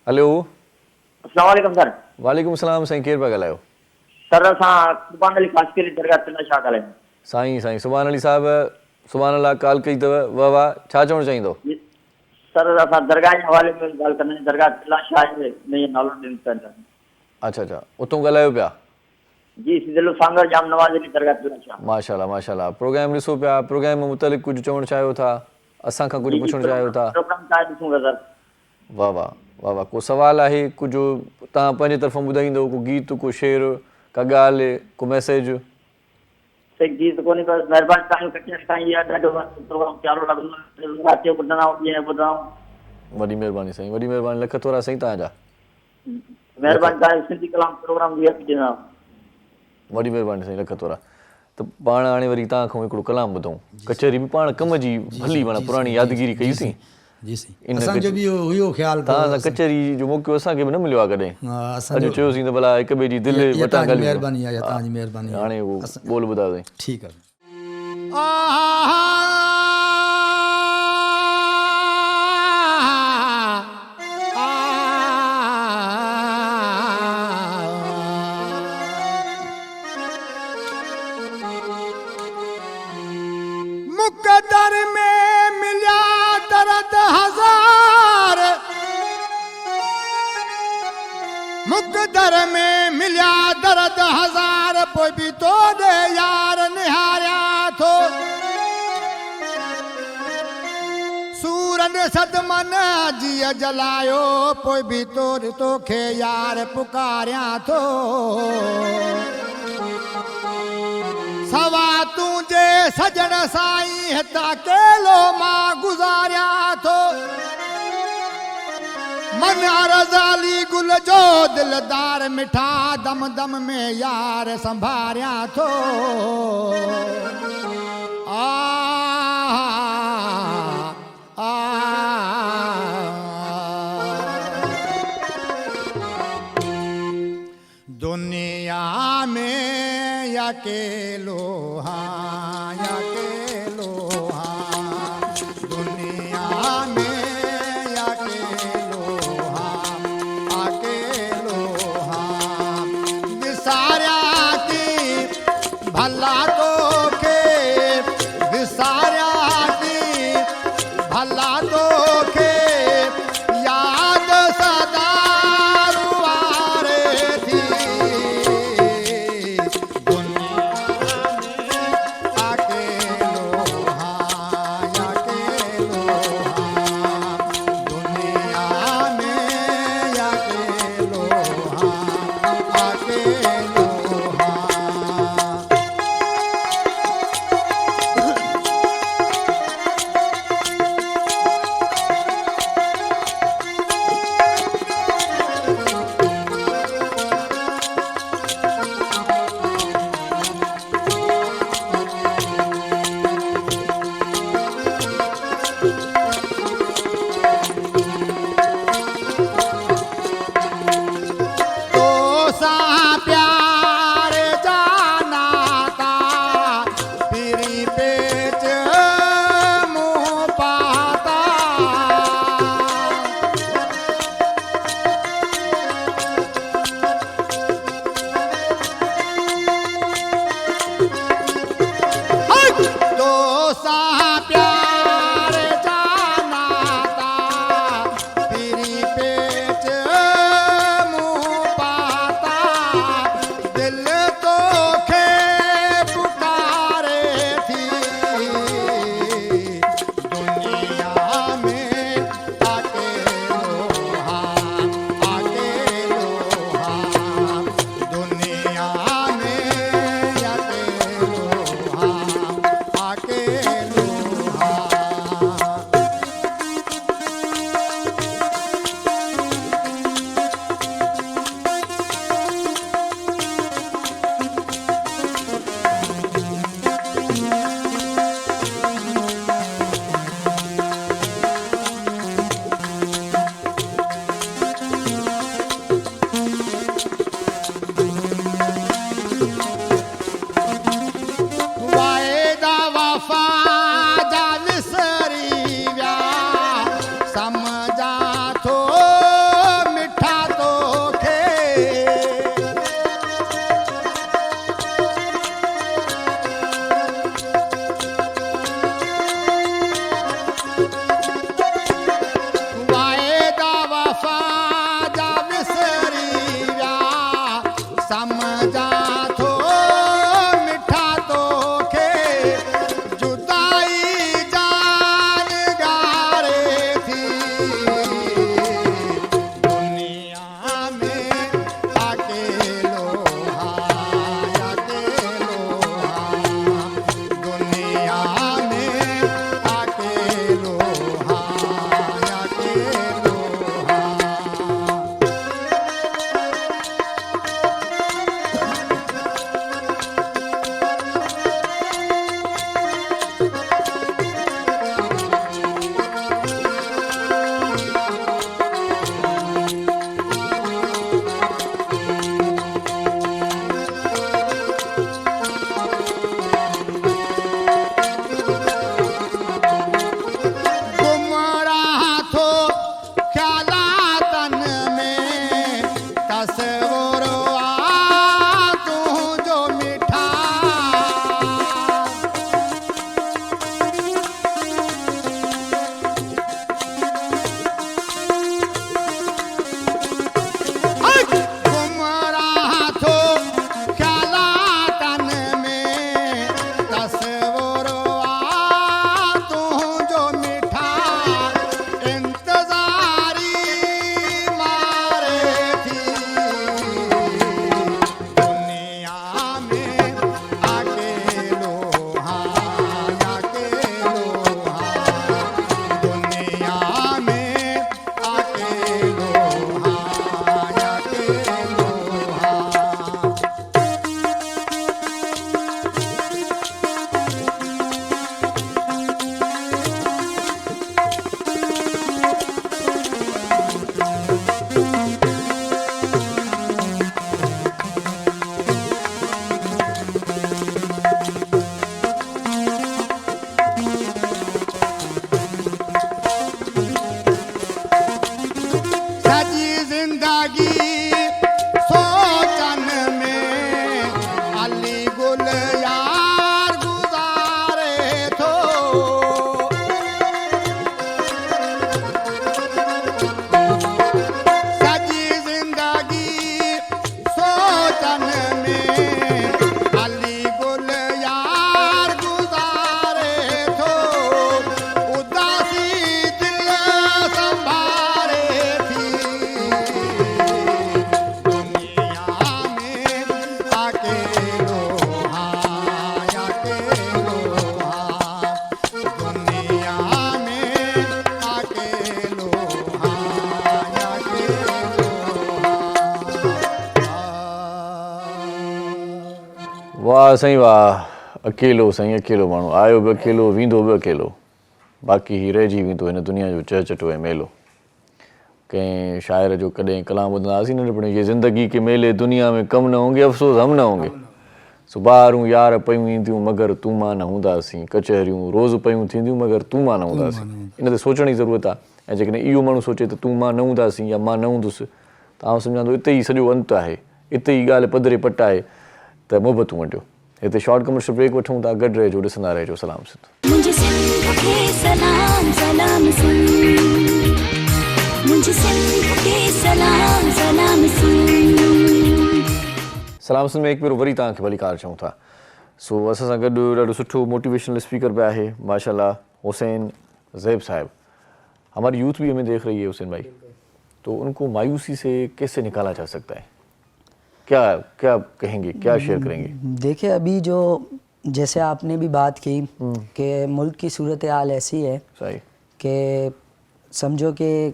हलो अस्सलाम वालेकुम सर। वालेकुम सलाम साईं केरु पिया ॻाल्हायो? सर असां सुभान अली काशकीरी दरगाह तिला शाह ॻाल्हायूं। साईं सुभान अली साहब सुभान अल्लाह कॉल कई अथव वाह वाह छा चवणु चाहींदो? सर असां दरगाह जे हवाले में ॻाल्हि कंदा आहियूं। दरगाह तिला शाह जे में नालो ॾिनो। अच्छा उतां ॻाल्हायो पिया? जी सिदुल सांगर जाम नवाज़ अली दरगाह तिला शाह। माशाल्लाह प्रोग्राम ॾिसो पिया प्रोग्राम में मुतलिक़ कुझु चवणु चाहियो था असां खां कुझु पुछणु चाहियो था? प्रोग्राम छा ॾिसूं सर? वाह को सवाल आहे कुझु तव्हां पंहिंजे तरफ़ां ॿुधाईंदो को गीत को शेर का ॻाल्हि को मैसेज? सही गीत कोन्हे पर महिरबानी तव्हांजो कचहरी ताईं इहा ॾाढो प्रोग्राम प्यारो लॻंदो राति जो ॿुधंदा ॾींहं ॿुधंदा। वॾी महिरबानी साईं वॾी महिरबानी लख थोरा साईं तव्हांजा। महिरबानी तव्हांजो सिंधी कलाम प्रोग्राम बि ॾींदा। वॾी महिरबानी साईं लख थोरा। त पाण हाणे वरी तव्हां खां हिकिड़ो कलाम ॿुधूं कचहरी बि पाण कम जी भली माना पुराणी यादगिरी कईसीं। जी साईं असांजो बि इहो ख़्यालु तव्हां कचहरी जो मौक़ो असांखे बि न मिलियो आहे कॾहिं। अॼु चयोसीं त भला हिक ॿिए जी दिलि वटां ॻाल्हियूं। महिरबानी आहे तव्हांजी महिरबानी। हाणे उहो ॿोल ॿुधायो साईं। ठीकु आहे। मुक़द्दर में मिलिया दर्द हजार मुक़द्दर में मिलिया दर्द हजार पोइ बि तो ॾे यार निहारिया थो सूरन सदमन जीअ जलायो पोइ बि तोखे यार पुकारिया थो सवा तुंहिंजे सजण साईं हितां अकेलो मां गुज़ारिया थो मन रज़ाली गुल जो दिलदार मिठा दम दम में यार संभारिया थो दुनिया में अकेलो हाँ दुनिया में अकेलो हाँ विसारिया थी भला तोखे विसारिया थी भला तोखे याद सदा रुआरे थी वाह साईं वाह, अकेलो साईं अकेलो माण्हू, आयो बि अकेलो वेंदो बि अकेलो, बाक़ी ही रहिजी वेंदो हिन दुनिया जो चहचटो ऐं मेलो। कंहिं शाइर जो कॾहिं कलाम ॿुधंदा हुआसीं नंढपण, ये ज़िंदगी के मेले दुनिया में कम न होंगे अफ़सोस हम न होंगे। सुबारूं यार पयूं ईंदियूं मगर तूं मां न हूंदासीं, कचहरियूं रोज़ पयूं थींदियूं मगर तूं मां न हूंदासीं। इन ते सोचण जी ज़रूरत आहे, ऐं जेकॾहिं इहो माण्हू सोचे त तूं मां न हूंदासीं या मां न हूंदुसि, त आउं सम्झां थो इते ई सॼो अंत आहे, इते ई ॻाल्हि पधरे पट आहे त मोहबतूं वंडियो। हिते शॉर्ट कमर्शियल ब्रेक वठूं था, गॾु रहिजो, ॾिसंदा रहिजो सलाम सिंध। मुझे सिंध के सलाम सलाम सिंध, मुझे सिंध के सलाम सलाम सिंध। सलाम सिंध में हिकु भेरो वरी तव्हांखे भली कार चऊं था। सो असां सां गॾु ॾाढो सुठो मोटिवेशनल स्पीकर बि आहे माशाल्लाह, हुसैन ज़ैब साहब। हमारी यूथ भी हमें देख रही है हुसैन भाई, तो उनको मायूसी से कैसे निकाला जा सकता है? क्या क्या कहेंगे, क्या शेयर करेंगे? देखिए अभी जो जैसे आपने भी बात की कि मुल्क की सूरत हाल ऐसी है सही कि समझो कि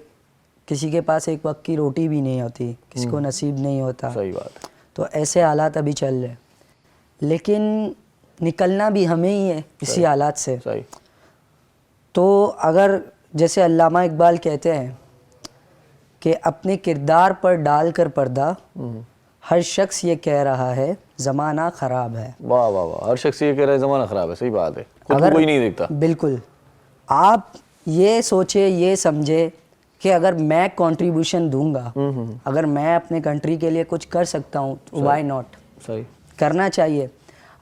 किसी के पास एक वक्त की रोटी भी नहीं होती, किसी को नसीब नहीं होता। सही बात है। तो ऐसे हालात अभी चल रहे, लेकिन निकलना भी हमें ही है इसी हालात से। सही। तो अगर जैसे अल्लामा इकबाल कहते हैं कि अपने किरदार पर डालकर पर्दा हर शख्स ये कह रहा है ज़माना ख़राब है। वाह वाह वाह, हर शख्स ये कह रहा है ज़माना ख़राब है। सही बात है, खुद को कोई नहीं देखता। बिल्कुल, आप ये सोचे, ये समझे कि अगर मैं कंट्रीब्यूशन दूंगा, अगर मैं अपने कंट्री के लिए कुछ कर सकता हूँ, व्हाई नॉट, सही करना चाहिए।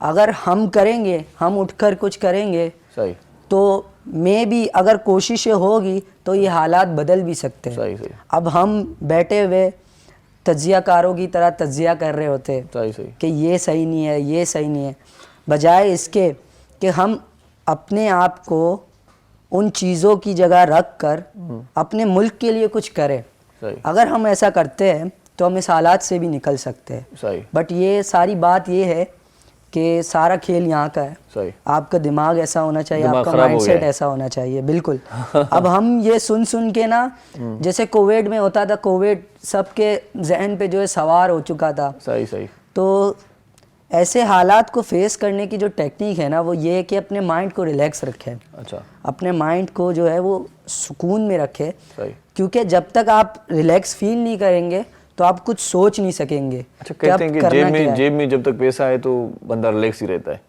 अगर हम करेंगे, हम उठकर कुछ करेंगे, सही, तो मैं भी अगर कोशिशें होगी तो ये हालात बदल भी सकते हैं। सही सही अब हम बैठे हुए तज्जियाकारों की तरह तज्जिया कर रहे होते सही सही कि ये सही नहीं है, ये सही नहीं है, बजाय इसके कि हम अपने आप को उन चीज़ों की जगह रख कर अपने मुल्क के लिए कुछ करें। सही अगर हम ऐसा करते हैं तो हम इस हालात से भी निकल सकते हैं। सही बट ये सारी बात ये है कि सारा खेल यहाँ का है। सही। आपका दिमाग ऐसा होना चाहिए, दिमाग आपका खराब हो गया माइंडसेट है। ऐसा होना चाहिए। बिल्कुल। अब हम ये सुन सुन के ना, जैसे कोविड में होता था, कोविड सबके जहन पे जो है सवार हो चुका था। सही सही तो ऐसे हालात को फेस करने की जो टेक्निक है ना, वो ये है कि अपने माइंड को रिलैक्स रखें। अच्छा, अपने माइंड को जो है वो सुकून में रखें, सही। क्योंकि जब तक आप रिलैक्स फील नहीं करेंगे तो आप कुछ सोच नहीं सकेंगे। अच्छा, कि आप कहते हैं कि करना क्या है। जेब में जब तक पैसा है तो बंदा रिलैक्स ही रहता है।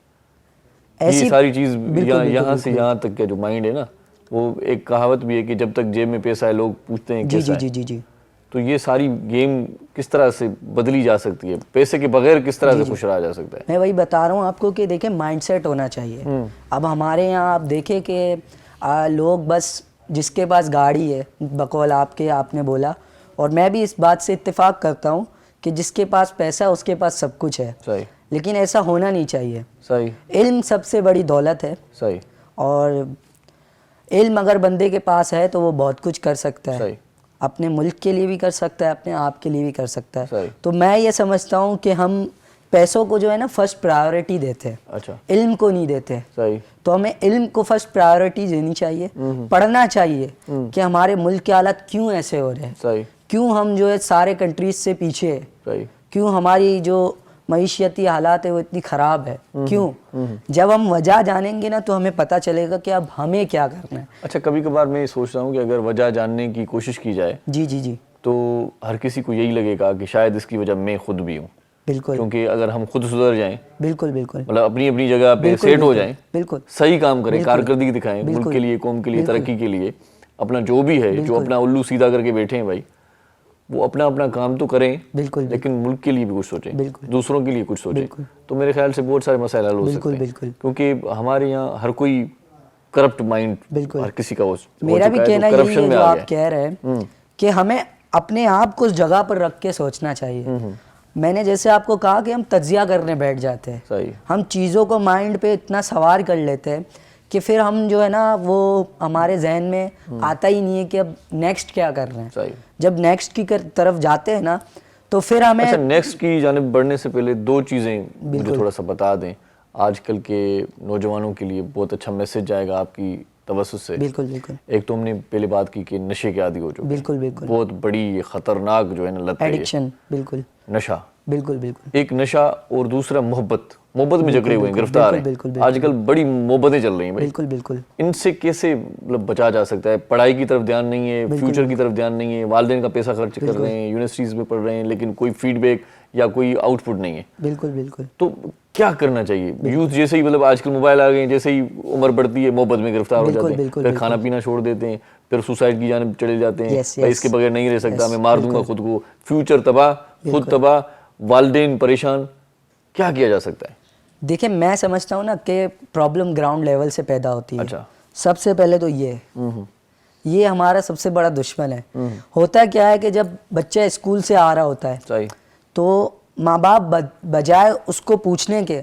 ऐसी ये सारी चीज बिल्कुल, यहाँ से बिल्कुल। यहाँ तक का जो माइंड है ना, वो एक कहावत भी है कि जब तक जेब में पैसा है लोग पूछते हैं जी कैसा जी है। जी जी जी तो ये सारी गेम किस तरह से बदली जा सकती है? पैसे के बगैर किस तरह से खुश रहा जा सकता है? मैं वही बता रहा हूँ आपको कि देखिए माइंडसेट होना चाहिए। अब हमारे यहाँ आप देखें कि लोग बस जिसके पास गाड़ी है, बकौल आपके आपने बोला, और मैं भी इस बात से इत्तेफाक करता हूँ कि जिसके पास पैसा है उसके पास सब कुछ है। सही लेकिन ऐसा होना नहीं चाहिए। सही इल्म सबसे बड़ी दौलत है, सही और इल्म अगर बंदे के पास है तो वो बहुत कुछ कर सकता है। सही। अपने मुल्क के लिए भी कर सकता है, अपने आप के लिए भी कर सकता सही। है। तो मैं ये समझता हूँ कि हम पैसों को जो है ना फर्स्ट प्रायोरिटी देते हैं, अच्छा, इल्म को नहीं देते। सही। तो हमें इल्म को फर्स्ट प्रायोरिटी देनी चाहिए, पढ़ना चाहिए कि हमारे मुल्क के हालात क्यों ऐसे हो रहे हैं, सही क्यों हम जो है सारे कंट्रीज से पीछे है, सही क्यों हमारी जो मईशियती हालात है वो इतनी ख़राब है, क्यों। जब हम वजह जानेंगे ना तो हमें पता चलेगा कि अब हमें क्या करना है। अच्छा, कभी कभार मैं ये सोच रहा हूँ कि अगर वजह जानने की कोशिश की जाए जी जी जी तो हर किसी को यही लगेगा कि शायद इसकी वजह मैं खुद भी हूँ। बिल्कुल क्योंकि अगर हम खुद सुधर जाएं, बिल्कुल बिल्कुल मतलब अपनी अपनी जगह पे बिल्कुल, सेट हो बिल्कुल, जाएं, बिल्कुल सही काम करें, बिल्कुल, कारकर्दगी दिखाएं मुल्क बिल्कुल, के लिए, कौम के लिए, बिल्कुल, तरक्की के लिए, अपना जो भी है, जो बिल्कुल। अपना उल्लू सीधा करके बैठे हैं भाई, वो अपना अपना काम तो करें, बिल्कुल, लेकिन मुल्क के लिए भी कुछ सोचें, बिल्कुल। दूसरों के लिए कुछ सोचें। बिल्कुल। तो मेरे ख्याल से बहुत सारे मसाइल हल हो सकते बिल्कुल, हैं। बिल्कुल। क्योंकि हमारे यहाँ हर कोई करप्ट माइंड बिल्कुल। हर किसी का हो मेरा भी चुका है, कहना तो यही करप्शन है में जो आ आप गया है। कह रहे हैं कि हमें अपने आप को उस जगह पर रख के सोचना चाहिए। मैंने जैसे आपको कहा कि हम तज्जिया करने बैठ जाते हैं, सही। हम चीज़ों को माइंड पे इतना सवार कर लेते हैं कि फिर हम जो है ना वो हमारे जहन में आता ही नहीं है कि अब नेक्स्ट क्या कर रहे हैं। सही। जब नेक्स्ट की तरफ जाते हैं ना तो फिर हमें अच्छा, नेक्स्ट की जानिब बढ़ने से पहले दो चीज़ें मुझे थोड़ा सा बता दें। आजकल के नौजवानों के लिए बहुत अच्छा मैसेज जाएगा आपकी तवज्जो से। बिल्कुल बिल्कुल एक तो हमने पहले बात की कि नशे के आदी हो चुके हैं। बिल्कुल बिल्कुल बहुत बड़ी खतरनाक जो है ना लत है ये। एडिक्शन, बिल्कुल नशा बिल्कुल बिल्कुल एक नशा और दूसरा मोहब्बत में जकड़े हुए हैं, गिरफ्तार हैं। बिल्कुल, बिल्कुल। आजकल बड़ी मोहब्बतें चल रही हैं भाई। बिल्कुल बिल्कुल इनसे कैसे मतलब बचा जा सकता है? पढ़ाई की तरफ ध्यान नहीं है, फ्यूचर की तरफ ध्यान नहीं है, वालिदैन का पैसा खर्च कर रहे हैं, यूनिवर्सिटीज में पढ़ रहे हैं, लेकिन कोई फीडबैक या कोई आउटपुट नहीं है। बिल्कुल बिल्कुल तो क्या करना चाहिए? यूथ जैसे ही मतलब आजकल मोबाइल आ गए, जैसे ही उम्र बढ़ती है मोहब्बत में गिरफ्तार हो जाते हैं, फिर खाना पीना छोड़ देते हैं, फिर सुसाइड की जानिब चले जाते हैं। भाई इसके बगैर नहीं रह सकता, मैं मार दूंगा खुद को, फ्यूचर तबाह, खुद तबाह, वालिदैन परेशान। क्या किया जा सकता है? देखिए, मैं समझता हूँ ना कि प्रॉब्लम ग्राउंड लेवल से पैदा होती है। अच्छा। सबसे पहले तो ये हमारा सबसे बड़ा दुश्मन है। होता क्या है कि जब बच्चा स्कूल से आ रहा होता है सही, तो माँ बाप बजाय उसको पूछने के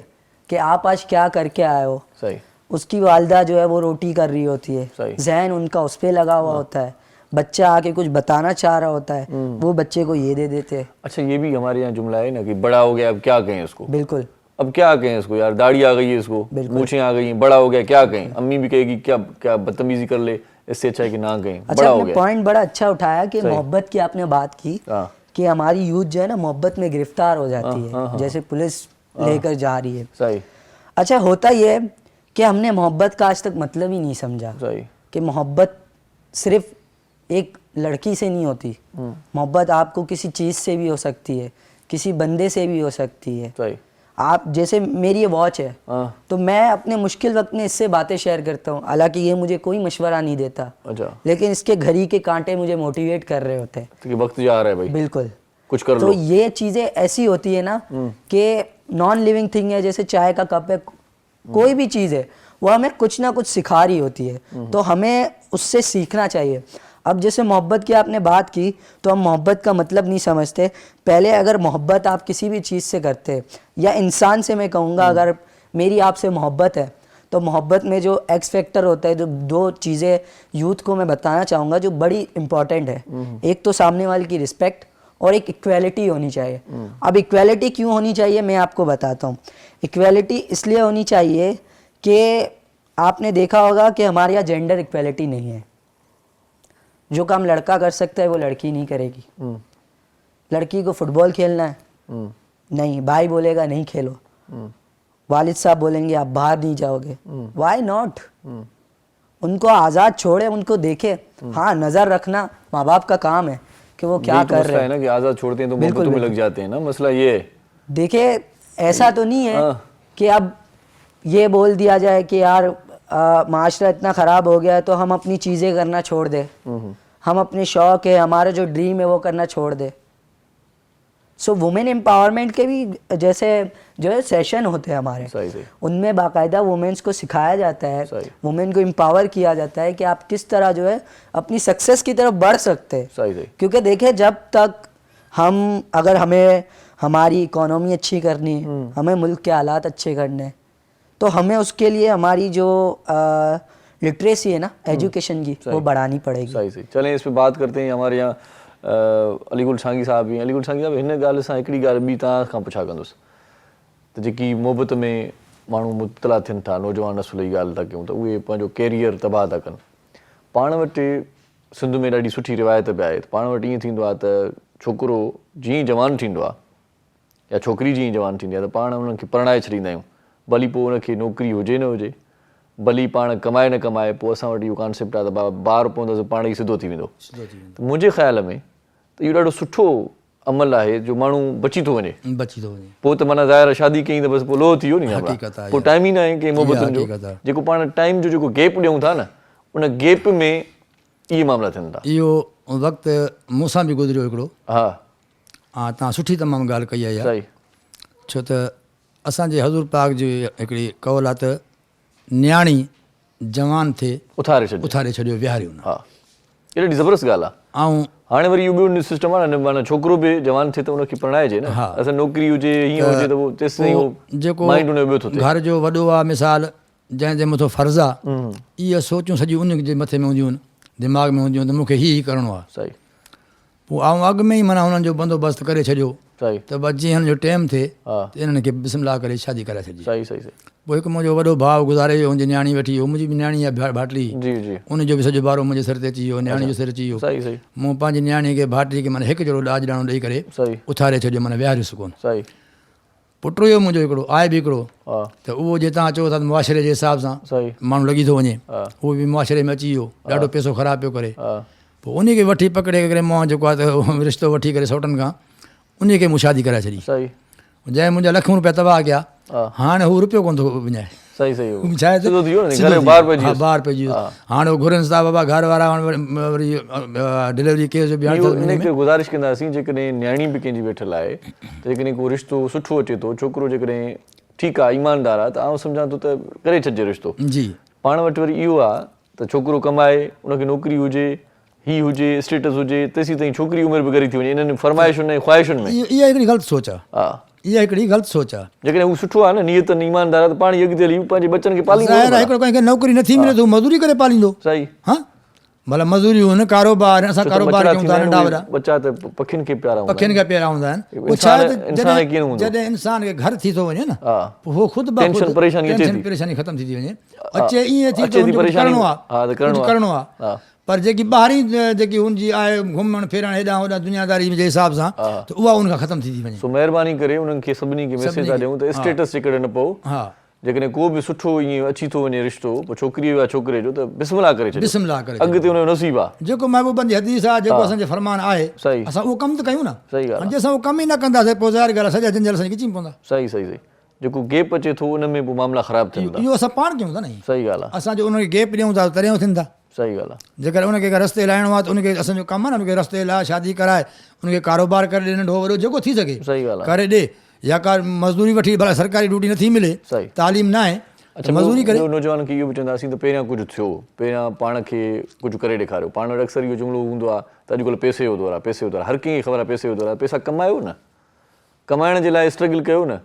कि आप आज क्या करके आए हो, सही, उसकी वालदा जो है वो रोटी कर रही होती है, सही। जहन उनका उस पर लगा हुआ होता है, बच्चा आके कुछ बताना चाह रहा होता है, वो बच्चे को ये दे देते हैं। अच्छा, ये भी हमारे यहाँ जुमला है ना कि बड़ा हो गया अब क्या कहें उसको। बिल्कुल, अब क्या कहें इसको यार, दाढ़ी आ गई है इसको, मूछें आ गई हैं, बड़ा हो गया क्या कहें। अम्मी भी कहेगी क्या क्या बदतमीजी कर ले, इससे अच्छा है कि ना कहें, अच्छा, बड़ा हो आपने गया। पॉइंट बड़ा अच्छा उठाया कि मोहब्बत की आपने बात की हाँ। कि हमारी यूथ जो है ना मोहब्बत में गिरफ्तार हो जाती है, जैसे पुलिस लेकर जा रही है। सही, अच्छा, होता ये है कि हमने मोहब्बत का आज तक मतलब ही नहीं समझा सही, कि मोहब्बत सिर्फ एक लड़की से नहीं होती। मोहब्बत आपको किसी चीज़ से भी हो सकती है, किसी बंदे से भी हो सकती है। सही। आप जैसे मेरी ये वॉच है, तो मैं अपने मुश्किल वक्त में इससे बातें शेयर करता हूँ, हालांकि ये मुझे कोई मशवरा नहीं देता। अच्छा। लेकिन इसके घड़ी के कांटे मुझे मोटिवेट कर रहे होते हैं तो वक्त जा रहा है भाई, बिल्कुल, कुछ कर तो लो। ये चीज़ें ऐसी होती है ना कि नॉन लिविंग थिंग है, जैसे चाय का कप है, कोई भी चीज़ है, वो हमें कुछ ना कुछ सिखा रही होती है, तो हमें उससे सीखना चाहिए। अब जैसे मोहब्बत की आपने बात की, तो हम मोहब्बत का मतलब नहीं समझते। पहले अगर मोहब्बत आप किसी भी चीज़ से करते, या इंसान से मैं कहूँगा, अगर मेरी आपसे मोहब्बत है, तो मोहब्बत में जो एक्स फैक्टर होता है, जो दो चीज़ें यूथ को मैं बताना चाहूँगा जो बड़ी इंपॉर्टेंट है, एक तो सामने वाले की रिस्पेक्ट और एक इक्वालिटी होनी चाहिए। अब इक्वालिटी क्यों होनी चाहिए मैं आपको बताता हूँ। इक्वालिटी इसलिए होनी चाहिए कि आपने देखा होगा कि हमारे यहाँ जेंडर इक्वालिटी नहीं है। जो काम लड़का कर सकता है वो लड़की नहीं करेगी। लड़की को फुटबॉल खेलना है, नहीं, भाई बोलेगा नहीं खेलो, वालिद साहब बोलेंगे आप बाहर नहीं जाओगे, वाई नॉट। उनको आज़ाद छोड़े, उनको देखे। हाँ, नज़र रखना माँ बाप का काम है कि वो क्या कर रहे हैं ना, कि आज़ाद छोड़ते हैं तो मोहब्बतों में लग जाते हैं ना, मसला ये है। देखिए, ऐसा तो नहीं है कि अब ये बोल दिया जाए कि यार माशरा इतना ख़राब हो गया है तो हम अपनी चीज़ें करना छोड़ दे, हम अपने शौक़ है, हमारा जो ड्रीम है वो करना छोड़ दे। सो वुमेन एम्पावरमेंट के भी जैसे जो है सेशन होते हैं हमारे, उनमें बाकायदा वुमेन्स को सिखाया जाता है, वुमेन को एम्पावर किया जाता है कि आप किस तरह जो है अपनी सक्सेस की तरफ बढ़ सकते हैं। क्योंकि देखिए, जब तक अगर हमें हमारी इकोनॉमी अच्छी करनी है, हमें मुल्क के हालात अच्छे करने हैं, तो हमें उसके लिए हमारी जो लिटरेसी है ना, एजुकेशन की, वो बढ़ानी पड़ेगी। सही सही। चलें इस पे बात करते हैं। हमारे यहाँ अलीगुल सांगी साहब भी हैं। अलीगुल सांगी साहब, हिन ॻाल्हि सां हिकिड़ी ॻाल्हि ॿी तव्हां खां पुछा कंदुसि त जेकी मोहबत में माण्हू मुब्तला थियनि था, नौजवान नस्ल जी ॻाल्हि था कयूं, त उहे पंहिंजो कैरियर तबाह था कनि। पाण वटि सिंध में ॾाढी सुठी रिवायत बि आहे। पाण वटि ईअं थींदो आहे त छोकिरो जीअं जवान थींदो आहे या छोकिरी जीअं जवान थींदी आहे त पाण उन्हनि खे परणाए छॾींदा आहियूं, भली पोइ उनखे नौकिरी हुजे न हुजे, भली पाण कमाए न कमाए, पोइ असां वटि इहो कॉन्सेप्ट आहे त ॿार पवंदो त पाण ई सिधो थी वेंदो। त मुंहिंजे ख़्याल में त इहो ॾाढो सुठो अमल आहे जो माण्हू बची थो वञे। पोइ त माना ज़ाहिर शादी कई त बसि पोइ लोह थी वियो नी, पोइ टाइम ई न आहे कंहिं मोहबतुनि जो। जेको पाण टाइम जो जेको गैप ॾियूं था न, उन गैप में इहे मामला थियनि था। इहो वक़्तु मूंसां बि गुज़रियो हिकिड़ो। हा, तव्हां सुठी तमामु ॻाल्हि कई आहे। सही। छो त असांजे हज़ूर पाक जी हिकिड़ी कौल आहे त न्याणी जवान थिए उथारे छॾियो विहारियो न। हा, इहा ॾाढी ज़बरदस्त ॻाल्हि आहे। ऐं हाणे वरी इहो ॿियो सिस्टम आहे न, माना छोकिरो बि जवान थिए त उनखे परणाइजे न। असां नौकिरी हुजे, हीअं हुजे त पोइ तेसि ताईं जेको माइंड उनजो ॿियो थो थिए। घर जो वॾो आहे मिसाल, जंहिंजे मथां फ़र्ज़ु आहे, इहे सोचूं सॼियूं उन जे मथे में हूंदियूं आहिनि, दिमाग़ में हूंदियूं आहिनि त मूंखे हीअ करिणो आहे। सही। पोइ ऐं अॻु में ई माना हुननि जो बंदोबस्तु करे छॾियो सही त बस जीअं हिन जो टाइम थिए हा त इन्हनि खे बिस्मिल्लाह करे शादी कराए छॾिजी। सही सही सही पोइ हिकु मुंहिंजो वॾो भाउ गुज़ारे वियो, हुनजी न्याणी वेठी हुई, मुंहिंजी बि न्याणी आहे भाटली, जी जी उनजो बि सॼो बारो मुंहिंजे सिर ते अची वियो, न्याणी जो सिर अची वियो। सही सही मूं पंहिंजी न्याणी खे भाटली खे माना हिकु जहिड़ो ॾाज ॾाणो ॾेई करे सही उथारे छॾियो, माना विहारियोसि कोन। सही पुटु हुयो मुंहिंजो हिकिड़ो, आहे बि हिकिड़ो, हा त उहो जे तव्हां चओ था त मुआशिरे जे हिसाब सां सही माण्हू लॻी थो वञे, हा उहो बि मुआशिरे में अची वियो, ॾाढो पैसो ख़राबु पियो करे। हा पोइ उन खे वठी पकिड़े करे मां जेको आहे त रिश्तो वठी करे सौटनि खां उन खे मूं शादी कराए छॾी। सही जंहिं मुंहिंजा लखूं रुपया तबाह कया, हा हाणे हू रुपयो कोन थो विञाए। सही सही हो छा आहे त सिधो थी वियो न, सिधो घरे थी ॿार वियो। पइजी हा, वियुसि। ॿार पइजी वियुसि। हाणे हू घुरनि था बाबा घर वारा वरी डिलीवरी केस जो बि हाणे इहो थो इन खे गुज़ारिश कंदासीं जेकॾहिं न्याणी बि कंहिंजी वेठल आहे त जेकॾहिं को रिश्तो सुठो अचे थो, छोकिरो जेकॾहिं ठीकु आहे ईमानदार आहे, त आउं सम्झां थो त करे छॾिजे रिश्तो। जी पाण वटि वरी इहो आहे त छोकिरो कमाए, उनखे नौकिरी हुजे, ही हुजे, स्टेटस हुजे, तेसीं ताईं छोकिरी उमिरि बि ॻरी थी वञे इन्हनि फ़रमाइशुनि ऐं ख़्वाहिशुनि में। इहा हिकिड़ी ग़लति सोच आहे, हा इहा हिकिड़ी ग़लति सोच आहे। जेकॾहिं हू सुठो आहे न, नियतनि ईमानदार आहे, त पाण ई अॻिते हली पंहिंजे बचनि खे पालींदो। ज़ाहिर आहे हिकिड़ो कंहिंखे नौकिरी नथी मिले त हू मज़दूरी करे पालींदो। सही हा भला मज़दूरी हुन कारोबार, असां कारोबार कयूं था नंढा वॾा, बच्चा त पखियुनि खे प्यारा हूंदा पखियुनि खे पहिरियां हूंदा आहिनि। पोइ छा आहे त जॾहिं इंसान खे घर थी थो वञे न, हा पोइ उहो ख़ुदि टेंशन परेशानी ख़तम थी वञे, अचे ईअं थी अचे थी परेशानी। करिणो हा, त आहे, कुझु करिणो आहे, हा पर जेकी ॿाहिरीं जेकी हुनजी आहे घुमणु फिरणु हेॾां होॾां दुनियादारी जे हिसाब सां, त उहा उनखां ख़तम थी वञे। सो महिरबानी करे उन्हनि खे सभिनी खे मैसेज था ॾियूं त स्टेटस जे करे न पओ। हा जेकॾहिं को बि सुठो ईअं अची थो वञे रिश्तो, पोइ छोकिरीअ या छोकिरे जो, त बिस्मिल्लाह करे छॾियो, बिस्मिल्लाह करे अॻिते हुनजो नसीबु आहे। जेको महबूबनि जी हदीस आहे, जेको असांजे फरमान आहे, सही असां उहो कमु त कयूं न। सही ॻाल्हि आहे। जे असां उहो कमु ई न कंदासीं पोइ ज़ाहिर ॻाल्हि आहे सॼा जंजल असांखे खिची पवंदा। सही सही सही जेको गैप अचे थो उन में पोइ मामला ख़राबु थियनि था। इहो असां पाण कयूं था न, सही ॻाल्हि आहे। असां जो उनखे गैप ॾियूं था तॾहिं थियनि था। सही ॻाल्हि आहे। जेकर उनखे रस्ते लाहिणो आहे त उनखे असांजो कमु आहे न, उनखे रस्ते लाइ शादी कराए, उनखे कारोबार करे ॾे, नंढो वॾो जेको थी सघे सही ॻाल्हि आहे। करे ॾे, या का मज़दूरी वठी, भला सरकारी ड्यूटी नथी मिले, सही तालीम न आहे, अच्छा मज़दूरी करे। नौजवान खे इहो बि चवंदासीं त पहिरियां कुझु थियो, पहिरियां पाण खे कुझु करे ॾेखारियो। पाण वटि अक्सर इहो जुमिलो हूंदो आहे त अॼुकल्ह पैसे जो दौरु आहे, पैसे जो दौरु आहे, हर कंहिंखे ख़बर आहे पैसे जो दौरु आहे। पैसा कमायो न, कमाइण जे लाइ स्ट्रगल कयो न।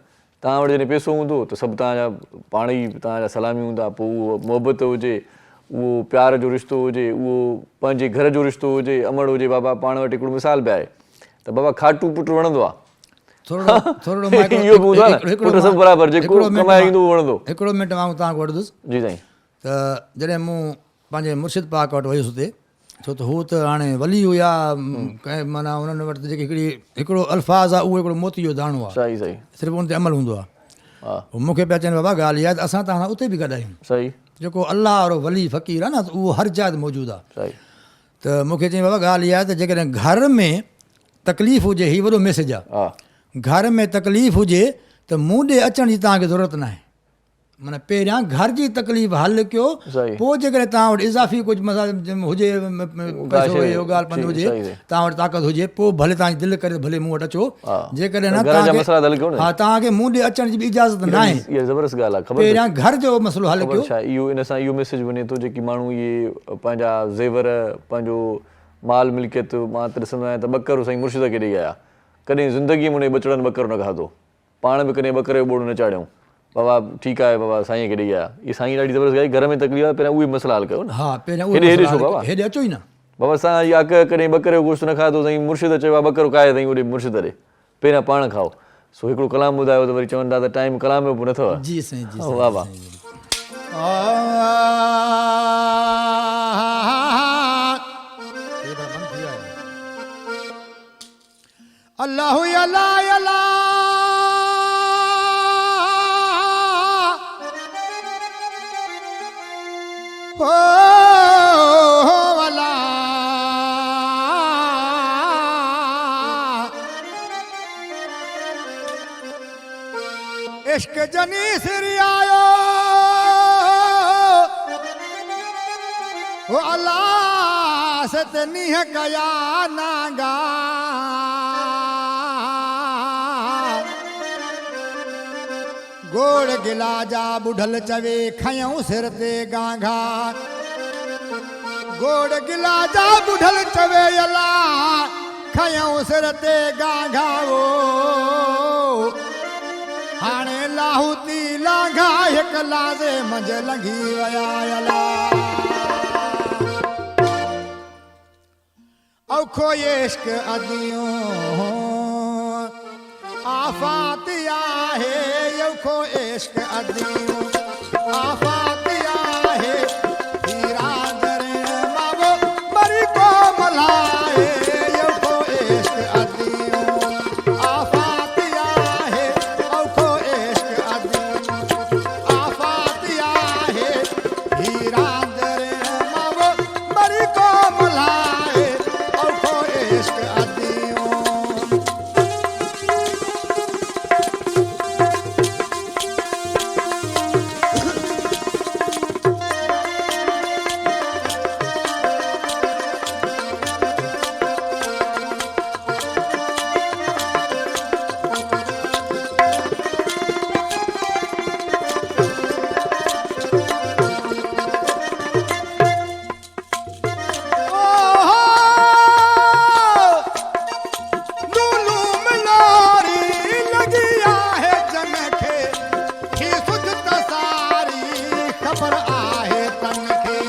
तव्हां वटि जॾहिं पैसो हूंदो त सभु तव्हांजा पाण ई तव्हांजा सलामी हूंदा। पोइ उहो मोहबत हुजे, उहो प्यार जो रिश्तो हुजे, उहो पंहिंजे घर जो रिश्तो हुजे, अमड़ हुजे। बाबा पाण वटि हिकिड़ो मिसाल बि आहे त बाबा खाटू पुटु वणंदो आहे, इहो बि हूंदो आहे न, पुटु सभु बराबरि, जेको कमाए ईंदो उहो वणंदो। हिकिड़ो मिंट मां तव्हांखे वठंदुसि। जी साईं। त जॾहिं मूं पंहिंजे मुर्शिद पाक वटि वयुसि हुते, छो त हू त हाणे वली हुया, कंहिं माना हुननि वटि जेकी हिकिड़ो अल्फाज़ आहे उहो हिकिड़ो मोती जो दाणो आहे, सही सही सिर्फ़ु हुन ते अमल हूंदो आहे। हा मूंखे पिया चवनि बाबा ॻाल्हि इहा आहे त असां तव्हां उते बि गॾु आहियूं, सही जेको अलाह वारो वली फ़क़ीर आहे न, त उहो हर जाइ ते मौजूदु आहे। सही त मूंखे चई बाबा ॻाल्हि इहा आहे त जेकॾहिं घर में तकलीफ़ हुजे, हीउ वॾो मैसेज आहे, हा घर में तकलीफ़ हुजे त मूं ॾे अचण जी तव्हांखे ज़रूरत न आहे। माना पहिरियां घर जी तकलीफ़ हल कयो, सही पोइ जेकॾहिं तव्हां वटि इज़ाफ़ी कुझु मसाल हुजे, पैसो इहो ॻाल्हि पंहिंजो हुजे, तव्हां वटि ताक़त हुजे, पोइ भले तव्हांजी दिलि करे भले मूं वटि अचो। जेकॾहिं न तव्हांखे हा तव्हांखे मूं ॾे अचण जी बि इजाज़त न आहे, इहा ज़बरदस्त ॻाल्हि आहे। ख़बर पहिरियां घर जो मसइलो हल कयो। छा इहो इन सां इहो मैसेज वञे थो, जेकी माण्हू इहे पंहिंजा ज़ेवर, पंहिंजो माल मिल्कियत, मां त ॾिसंदो आहियां त ॿकरो साईं मुर्शिद खे ॾेई आया, कॾहिं ज़िंदगीअ में उन ॿचड़नि ॿकरो न खाधो, पाण बि कॾहिं ॿकरे जो ॿोड़ो न चाढ़ियऊं। बाबा ठीकु आहे, बाबा साईं खे ॾेई आया। इहा साईं ॾाढी ज़बरदस्त ॻाल्हि, घर में तकलीफ़ आहे, पहिरियां उहे मसइला हल कयो न। हा पहिरियां हेॾे छो बाबा, हेॾे अचो ई न। बाबा असां इहा कॾहिं ॿकरे जो गोश्त न खाधो साईं, मुर्शिद चयो आहे ॿकरो खाए साईं, ओॾे मुर्शिद ॾे, पहिरियां पाण खाओ। सो हिकिड़ो कलाम ॿुधायो त वरी चवनि था त टाइम कलाम जो बि न अथव। जी साईं, जी वाह वाह। अल्लाह अल्लाह अल्लाह हो अल्लाह इश्क जनी सिर आयो हो अल्लाह से तनी है गया नागा गोड़ गिला जा बुढ़ल चवे खयूं सिर ते गांघा, गोड़ गिला जा बुढ़ल चवे अला खयूं सिर ते गांघा। वो हाणे लाहूती लांघा हिक लाज़े मंझ लंघी वया अला। औखो ये इश्क अदियूं आफातिया है यौखो इश्क अदियूं आफातिया है हीरा दरे मावो मरी को मलाए यौखो इश्क अदियूं आफातिया है यौखो इश्क अदियूं आफातिया है हीरा दरे मावो मरी को मलाए यौखो इश्क अदियूं लूलू मलारी लगिया है जनखे ही सुजत सारी खबर आहे तनखे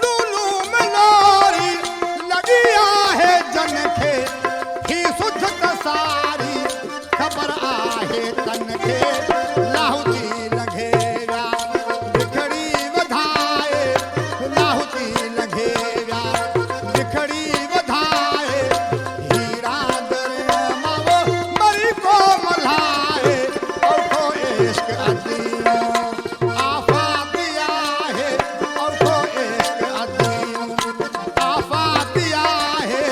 लूलू मलारी लगिया है जनखे ही सुजत सारी खबर आहे तनखे लाहुती लंघेरा बिखड़ी वधाए लाहुती लंघेरा बिखड़ी वधाए हीरा दरे मावो मरी को मल्हाए औखो इश्क अदियूं आफातिया है औखो इश्क अदियूं आफातिया है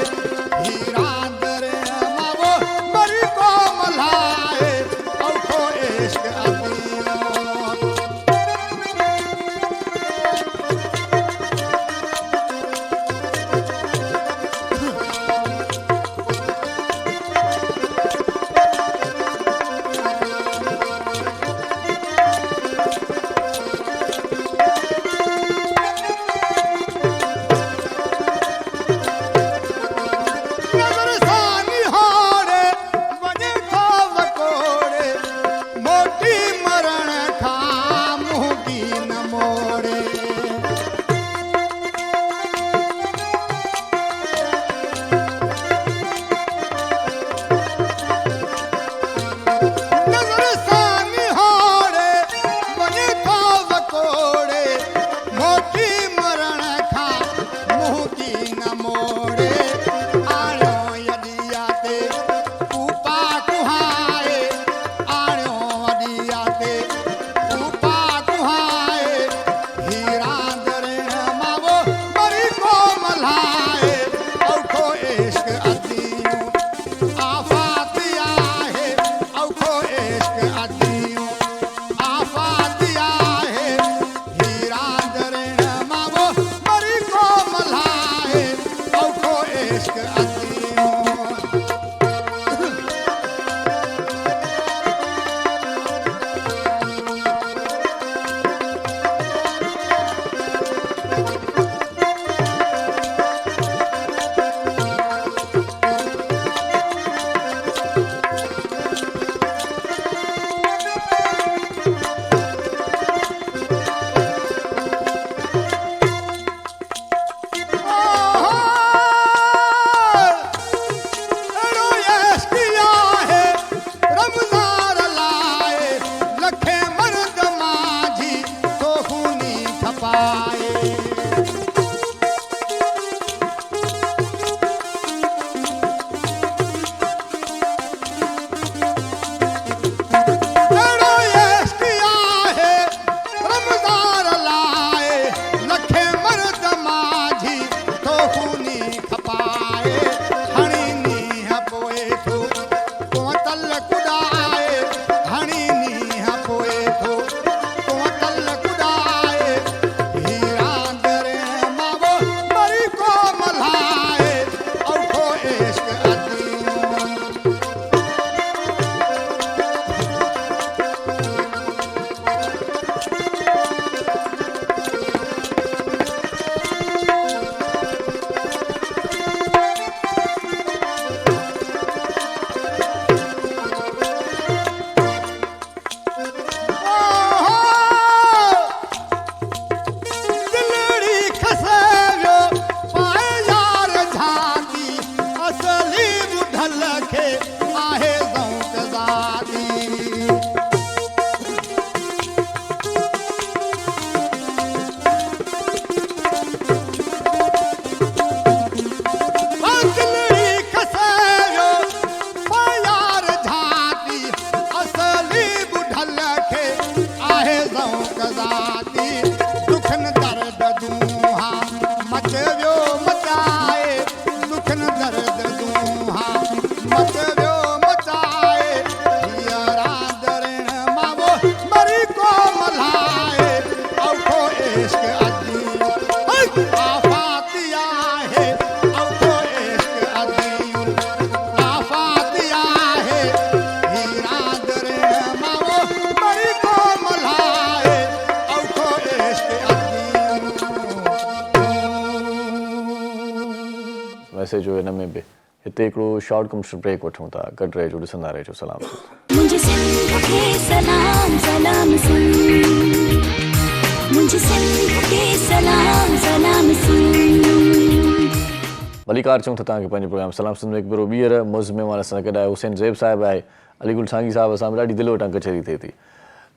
हीरा दरे मावो मरी को मल्हाए औखो इश्क अदियूं नज़र सानी हारे वञे थो वकोड़े मोटी मरण खां मुंहुं की न मोड़े नज़र सानी हारे वञे थो वकोड़े मोटी मरण खां मुंहुं की न मोड़े आणियो यदिया ते कूपा कुहाए आणियो वदिया ते कूपा कुहाए हीरा दरे मावो मरी को मल्हाए औखो इश्क अदियूं आफातिया है औखो इश्क अदियूं आफातिया है हीरा दरे मावो मरी को मल्हाए औखो मैसेज हुयो हिन में बि हिते हिकिड़ो शॉर्ट कमर्शियल ब्रेक वठूं था, गॾु रहिजो, ॾिसंदा रहिजो सलाम सूद। मुझे सिंध के सलाम सलाम सुन, मुझे सिंध के सलाम सलाम सुन। मलिकार चऊं था तव्हांखे पंहिंजो प्रोग्राम सलाम सिंध में हिकु भेरो ॿीहर मौज़ में मां सां गॾु आहे हुसैन ज़ैब साहिबु आहे, अलीगुल सांगी साहिबु असां में ॾाढी दिलि वटां कचहरी थिए थी।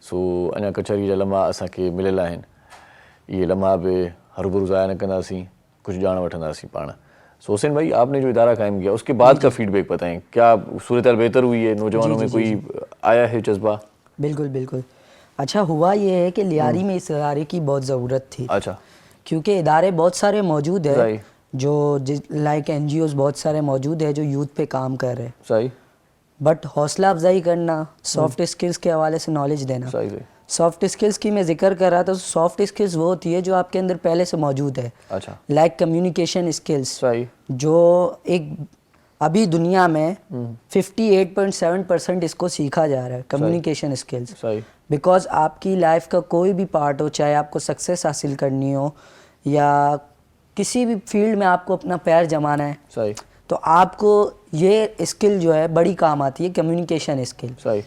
सो अञा कचहरी जा लम्हा असांखे मिलियल आहिनि, ये लम्हा भी हर रोज़ ज़ाया न कंदासीं, कुछ जान वठंदासीं पाण। सो हुसैन भाई, आपने जो इदारा कायम किया उसके बाद का फीडबैक बताएं, क्या सूरत बेहतर हुई है, नौजवानों में कोई आया है जज्बा? बिल्कुल बिल्कुल। अच्छा हुआ ये है कि लियारी में इस इदारे की बहुत ज़रूरत थी। अच्छा। क्योंकि इदारे बहुत सारे मौजूद है सही। जो लाइक NGOs बहुत सारे मौजूद है जो यूथ पे काम कर रहे हैं, सही, बट हौसला अफजाई करना, सॉफ्ट स्किल्स के हवाले से नॉलेज देना। सही सही। सॉफ्ट स्किल्स की मैं जिक्र कर रहा था, तो सॉफ्ट स्किल्स वो होती है जो आपके अंदर पहले से मौजूद है। अच्छा। लाइक कम्युनिकेशन स्किल्स, सही। जो एक अभी दुनिया में 58.7% इसको सीखा जा रहा है, कम्युनिकेशन स्किल्स। सही। बिकॉज आपकी लाइफ का कोई भी पार्ट हो, चाहे आपको सक्सेस हासिल करनी हो या किसी भी फील्ड में आपको अपना पैर जमाना है, सही, तो आपको ये स्किल जो है बड़ी काम आती है, कम्युनिकेशन स्किल। सही।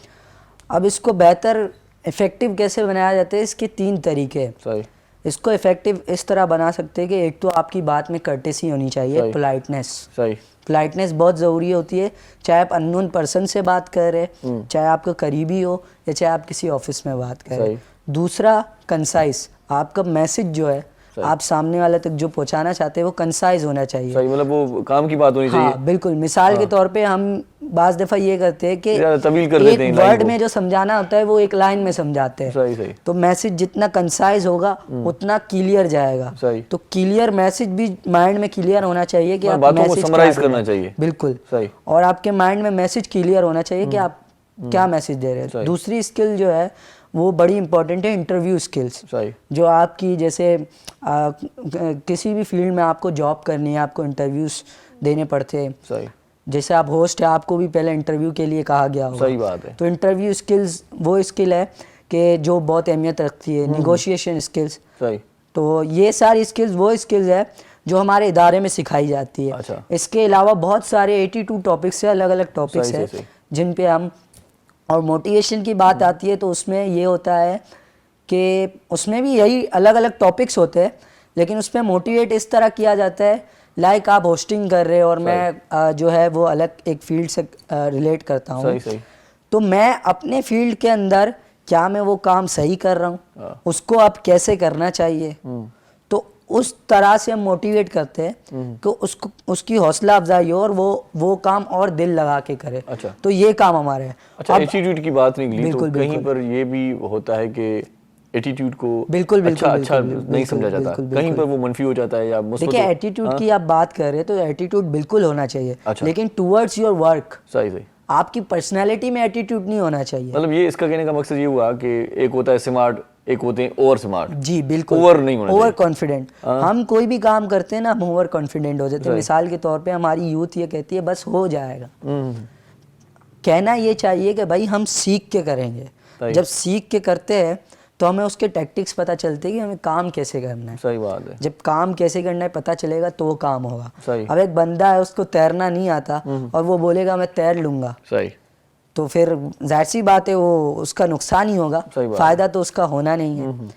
अब इसको बेहतर इफ़ेक्टिव कैसे बनाया जाता है, इसके 3 तरीके हैं। सही। इसको इफ़ेक्टिव इस तरह बना सकते हैं कि एक तो आपकी बात में कर्टेसी होनी चाहिए, पोलाइटनेस। सही। पोलाइटनेस बहुत ज़रूरी होती है, चाहे आप अननोन पर्सन से बात कर रहे हैं, चाहे आपका करीबी हो या चाहे आप किसी ऑफिस में बात कर रहे हैं। दूसरा कंसाइज, आपका मैसेज जो है आप सामने वाले तक जो पहुंचाना चाहते हैं वो कंसाइज होना चाहिए। सही, मतलब वो काम की बात होनी चाहिए। हाँ बिल्कुल। मिसाल के तौर पे हम बाज़ दफ़ा ये करते हैं कि तवील कर देते हैं, एक वर्ड में जो समझाना होता है वो एक लाइन में समझाते हैं। सही सही। तो मैसेज जितना कंसाइज होगा उतना क्लियर जाएगा। सही। तो क्लियर मैसेज भी माइंड में क्लियर होना चाहिए कि आप बातों को मैसेज समराइज करना चाहिए। बिल्कुल। सही। और आपके माइंड में मैसेज क्लियर होना चाहिए कि आप क्या मैसेज दे रहे हैं। दूसरी स्किल जो है वो बड़ी इंपॉर्टेंट है, इंटरव्यू स्किल्स। सही। जो आपकी जैसे किसी भी फील्ड में आपको जॉब करनी है, आपको इंटरव्यूज देने पड़ते हैं। सही। जैसे आप होस्ट है, आपको भी पहले इंटरव्यू के लिए कहा गया होगा। सही बात है। तो इंटरव्यू स्किल्स वो स्किल है कि जो बहुत अहमियत रखती है। Negotiation skills. सही। तो ये सारी स्किल्स वो स्किल्स है जो हमारे इदारे में सिखाई जाती है। अच्छा। इसके अलावा बहुत सारे 82 टॉपिक्स है, अलग अलग टॉपिक्स है जिन पे हम, और मोटिवेशन की बात आती है तो उसमें ये होता है कि उसमें भी यही अलग अलग टॉपिक्स होते हैं, लेकिन उसमें मोटिवेट इस तरह किया जाता है लाइक आप होस्टिंग कर रहे हो और मैं जो है वो अलग एक फील्ड से रिलेट करता हूँ। सही सही। तो मैं अपने फील्ड के अंदर क्या मैं वो काम सही कर रहा हूँ, उसको आप कैसे करना चाहिए, तो उस तरह से हम मोटिवेट करते हैं कि उसको उसकी हौसला अफजाई हो और वो काम और दिल लगा के करे। अच्छा। तो ये काम हमारे है। अच्छा, एटीट्यूड की बात निकली तो बिल्कुल, कहीं बिल्कुल। पर ये भी होता है कि एटीट्यूड को बिल्कुल, बिल्कुल, अच्छा बिल्कुल, नहीं समझा जाता, बिल्कुल, कहीं बिल्कुल। पर वो मनफी हो जाता है या मुस्बत। देखिए एटीट्यूड की आप बात कर रहे हैं तो एटीट्यूड बिल्कुल होना चाहिए। अच्छा। लेकिन टूवर्ड्स योर वर्क, सही सही। आपकी पर्सनैलिटी में एटीट्यूड नहीं होना चाहिए। मतलब ये इसका कहने का मकसद ये हुआ कि एक होता है स्मार्ट, एक होते हैं ओवर स्मार्ट। जी बिल्कुल। ओवर नहीं होना ओवर चाहिए। कॉन्फिडेंट। हम कोई भी काम करते हैं ना, हम ओवर कॉन्फिडेंट हो जाते हैं। मिसाल के तौर पे हमारी यूथ ये कहती है बस हो जाएगा। कहना ये चाहिए कि भाई हम सीख के करेंगे। जब सीख के करते हैं तो हमें उसके टैक्टिक्स पता चलते हैं कि हमें काम कैसे करना है। सही बात है। जब काम कैसे करना है पता चलेगा तो वो काम होगा। सही। अब एक बंदा है उसको तैरना नहीं आता और वो बोलेगा मैं तैर लूंगा, सही। तो फिर जाहिर सी बात है वो उसका नुकसान ही होगा, फायदा तो उसका होना नहीं है।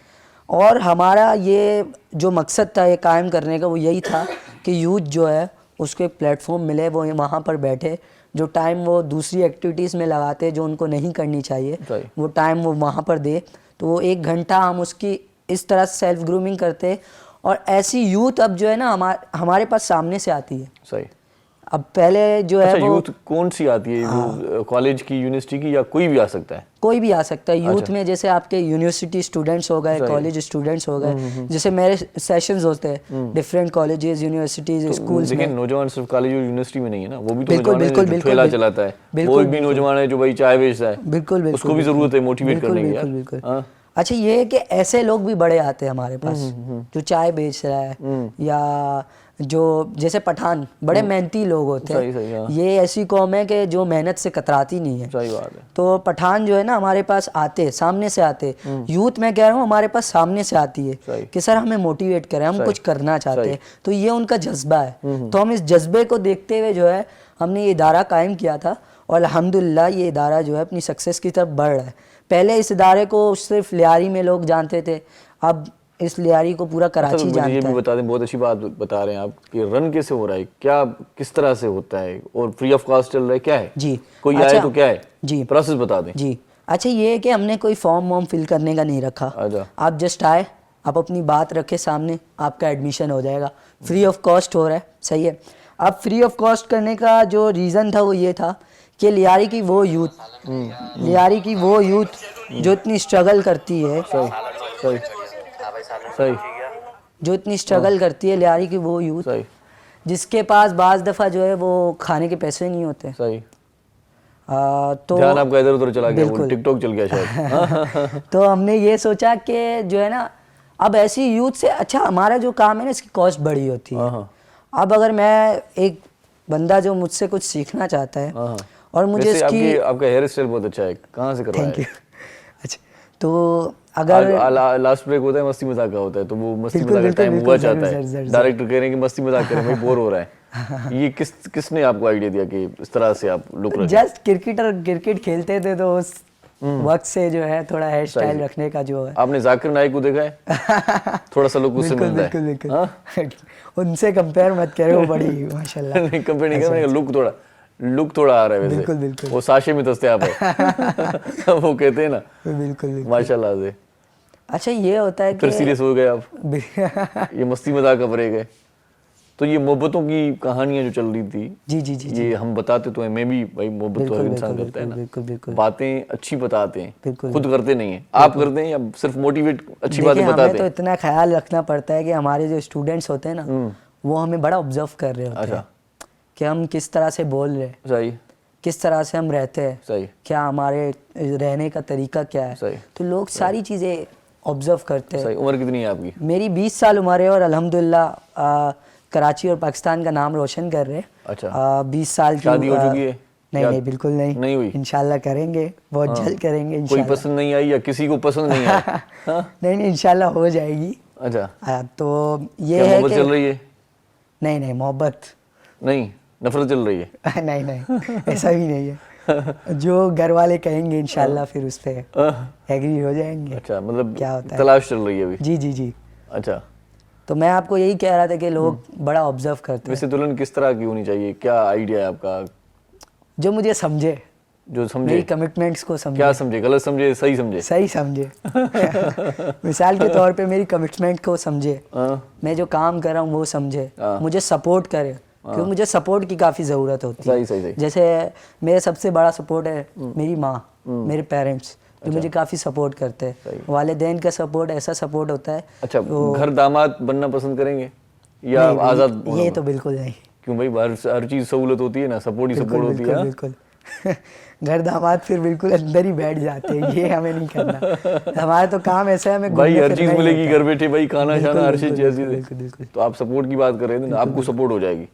और हमारा ये जो मकसद था ये कायम करने का वो यही था कि यूथ जो है उसको एक प्लेटफॉर्म मिले, वो वहाँ पर बैठे, जो टाइम वो दूसरी एक्टिविटीज़ में लगाते जो उनको नहीं करनी चाहिए वो टाइम वो वहाँ पर दे। तो वो 1 घंटा हम उसकी इस तरह से सेल्फ ग्रूमिंग करते और ऐसी यूथ अब जो है ना हमारे पास सामने से आती है। सही। अब पहले जो है वो यूथ कौन सी आती है? वो कॉलेज की, यूनिवर्सिटी की, या कोई भी आ सकता है? कोई भी आ सकता है। यूथ में जैसे आपके यूनिवर्सिटी स्टूडेंट्स हो गए, कॉलेज स्टूडेंट्स हो गए, जैसे मेरे सेशंस होते हैं डिफरेंट कॉलेजेस, यूनिवर्सिटीज, स्कूल्स में। लेकिन नौजवान सिर्फ कॉलेज और यूनिवर्सिटी में नहीं है ना, वो भी तो बिल्कुल, नौजवान बिल्कुल, है जो बिल्कुल, ठेला बिल्कुल, चलाता है, बिल्कुल, वो भी नौजवान है जो भाई चाय बेचता है। बिल्कुल बिल्कुल। उसको भी जरूरत है मोटिवेट करने की यार। बिल्कुल बिल्कुल। अच्छा ये है कि ऐसे लोग भी बड़े आते हैं हमारे पास जो चाय बेच रहा है या जो जैसे पठान बड़े मेहनती लोग होते सही, सही, हाँ। हैं, ये ऐसी कौम है कि जो मेहनत से कतराती नहीं है। सही बात है। तो पठान जो है ना हमारे पास आते, सामने से आते, यूथ मैं कह रहा हूँ हमारे पास सामने से आती है सही। कि सर हमें मोटिवेट करें, हम सही। कुछ करना चाहते सही। हैं। तो ये उनका जज्बा है। तो हम इस जज्बे को देखते हुए जो है हमने ये इदारा कायम किया था और अल्हम्दुलिल्लाह ये इदारा जो है अपनी सक्सेस की तरफ बढ़ रहा है। पहले इस इदारे को सिर्फ लियारी में लोग जानते थे, अब इस लियारी को पूरा कराची मुझे ये जानता भी है। बता दें, बहुत अच्छी बात बता रहे हैं आप कि रन कैसे हो रहा है, क्या किस तरह से होता है और फ्री ऑफ कॉस्ट चल रहा है, क्या है जी। कोई अच्छा, आए तो क्या है जी प्रोसेस बता दें। जी। अच्छा ये है कि हमने कोई फॉर्म वॉर्म फिल करने का नहीं रखा। अच्छा। आप जस्ट आए, आप अपनी बात रखे सामने, आपका एडमिशन हो जाएगा, फ्री ऑफ कॉस्ट हो रहा है। सही है। अब फ्री ऑफ कॉस्ट करने का जो रीज़न था वो ये था कि लियारी की वो यूथ जो इतनी स्ट्रगल करती है, सही सही सही जो इतनी स्ट्रगल करती है, लियारी की वो यूथ सही जिसके पास बाज़ दफ़ा जो है वो खाने के पैसे नहीं होते। सही। तो ध्यान आपका इधर उधर चला गया, वो बिल्कुल। टिकटॉक चल गया शायद। तो हमने ये सोचा कि जो है ना अब ऐसी यूथ से अच्छा हमारा जो काम है ना इसकी कॉस्ट बड़ी होती है। हाँ। अब अगर मैं एक बंदा जो मुझसे कुछ सीखना चाहता है हाँ। और मुझे वैसे इसकी आपका हेयर स्टाइल बहुत अच्छा है, कहाँ से करवाया थैंक यू। है? अच्छा तो अगर लास्ट ब्रेक होता है मस्ती मजाक का होता है, तो वो मस्ती बिल्कुल, मजाक का बिल्कुल, टाइम हुआ बिल्कुल, चाहता जरूर, है। जरूर, जरूर। डायरेक्टर कह रहे हैं कि मस्ती मजाक करें, भाई बोर हो रहा है। ये किसने आपको आइडिया दिया कि इस तरह से आप लुक रखें? जस्ट क्रिकेट खेलते थे तो उस वक्त से जो है थोड़ा हेयर स्टाइल रखने का जो है। आपने जाकिर नाइक को देखा है? थोड़ा सा लुक उससे बिल्कुल मिलता है। बिल्कुल हाँ? बिल्कुल। उनसे कंपेयर मत करो, वो बड़ी माशाल्लाह। नहीं कंपेयर नहीं कर रहा, लुक थोड़ा आ रहा है वैसे। बिल्कुल, बिल्कुल। वो साशे में दस्ते आप है। वो कहते हैं ना, बिल्कुल। माशाल्लाह से। अच्छा ये होता है फिर कि सीरियस हो गए आप, ये मस्ती मजाक का ब्रेक है। तो ये मोहब्बतों की कहानियां जो चल रही थी, जी। ये हम बताते तो हैं, मैं भी भाई मोहब्बत तो हर बिल्कुल, इंसान बिल्कुल, करता है ना। बिल्कुल। बातें अच्छी बताते हैं, बिल्कुल। खुद करते नहीं है। आप करते हैं या सिर्फ मोटिवेट अच्छी बातें देखिए, बताते हमें तो हैं? इतना ख्याल रखना पड़ता है कि हमारे जो स्टूडेंट्स होते हैं ना वो हमें बड़ा ऑब्जर्व कर रहे होते अच्छा। हैं कि हम किस तरह से बोल रहे हैं, सही किस तरह से हम रहते हैं, सही क्या हमारे रहने का तरीका क्या है। सही। तो लोग सारी चीज़ें ऑब्जर्व करते हैं। सही। उम्र कितनी है आपकी? मेरी 20 साल उम्र है और अल्हम्दुलिल्लाह कराची और पाकिस्तान का नाम रोशन कर रहे हैं। अच्छा। 20 साल की शादी हो चुकी है? नहीं बिल्कुल नहीं। नहीं हुई? इंशाल्लाह करेंगे, बहुत जल्द करेंगे कोई इंशाल्लाह। पसंद नहीं आई या किसी को पसंद नहीं आई? हाँ? नहीं इंशाल्लाह हो जाएगी। अच्छा। तो ये क्या है मोहब्बत कि चल रही है? नहीं मोहब्बत नहीं, नफरत चल रही है। नहीं ऐसा भी नहीं है। जो घर वाले कहेंगे इंशाल्लाह फिर उस पे एग्री हो जाएंगे। अच्छा, मतलब क्या होता है? तलाश चल रही है अभी? जी। अच्छा। तो मैं आपको यही कह रहा था कि लोग बड़ा ऑब्जर्व करते हैं। वैसे दुल्हन किस तरह की होनी चाहिए, क्या आइडिया है आपका? जो मुझे समझे, जो समझे। मेरी कमिटमेंट्स को समझे। क्या समझे? गलत समझे, सही समझे? सही समझे। मिसाल के तौर पे मेरी कमिटमेंट को समझे, हाँ। मैं जो काम कर रहा हूँ वो समझे, हाँ। मुझे सपोर्ट करे, क्योंकि मुझे सपोर्ट की काफ़ी ज़रूरत होती है। सही। जैसे मेरे सबसे बड़ा सपोर्ट है मेरी माँ, मेरे पेरेंट्स जो मुझे काफ़ी सपोर्ट करते हैं। वालिदैन का सपोर्ट ऐसा सपोर्ट होता है। अच्छा, घर दामाद बनना पसंद करेंगे या नहीं, आज़ाद? ये तो बिल्कुल नहीं। क्यों भाई, हर चीज़ सहूलत होती है ना, सपोर्ट ही सपोर्ट होती है। बिल्कुल। घर दामाद फिर बिल्कुल अंदर ही बैठ जाते हैं, ये हमें नहीं करना। हमारा तो काम ऐसा है, हमें भाई घूमने हर चीज फिरना ही मिलेगी होता है। घर बैठे, भाई खाना शाना हर चीज जैसी। बिल्कुल। तो आप सपोर्ट की बात कर रहे थे ना, आपको सपोर्ट हो जाएगी,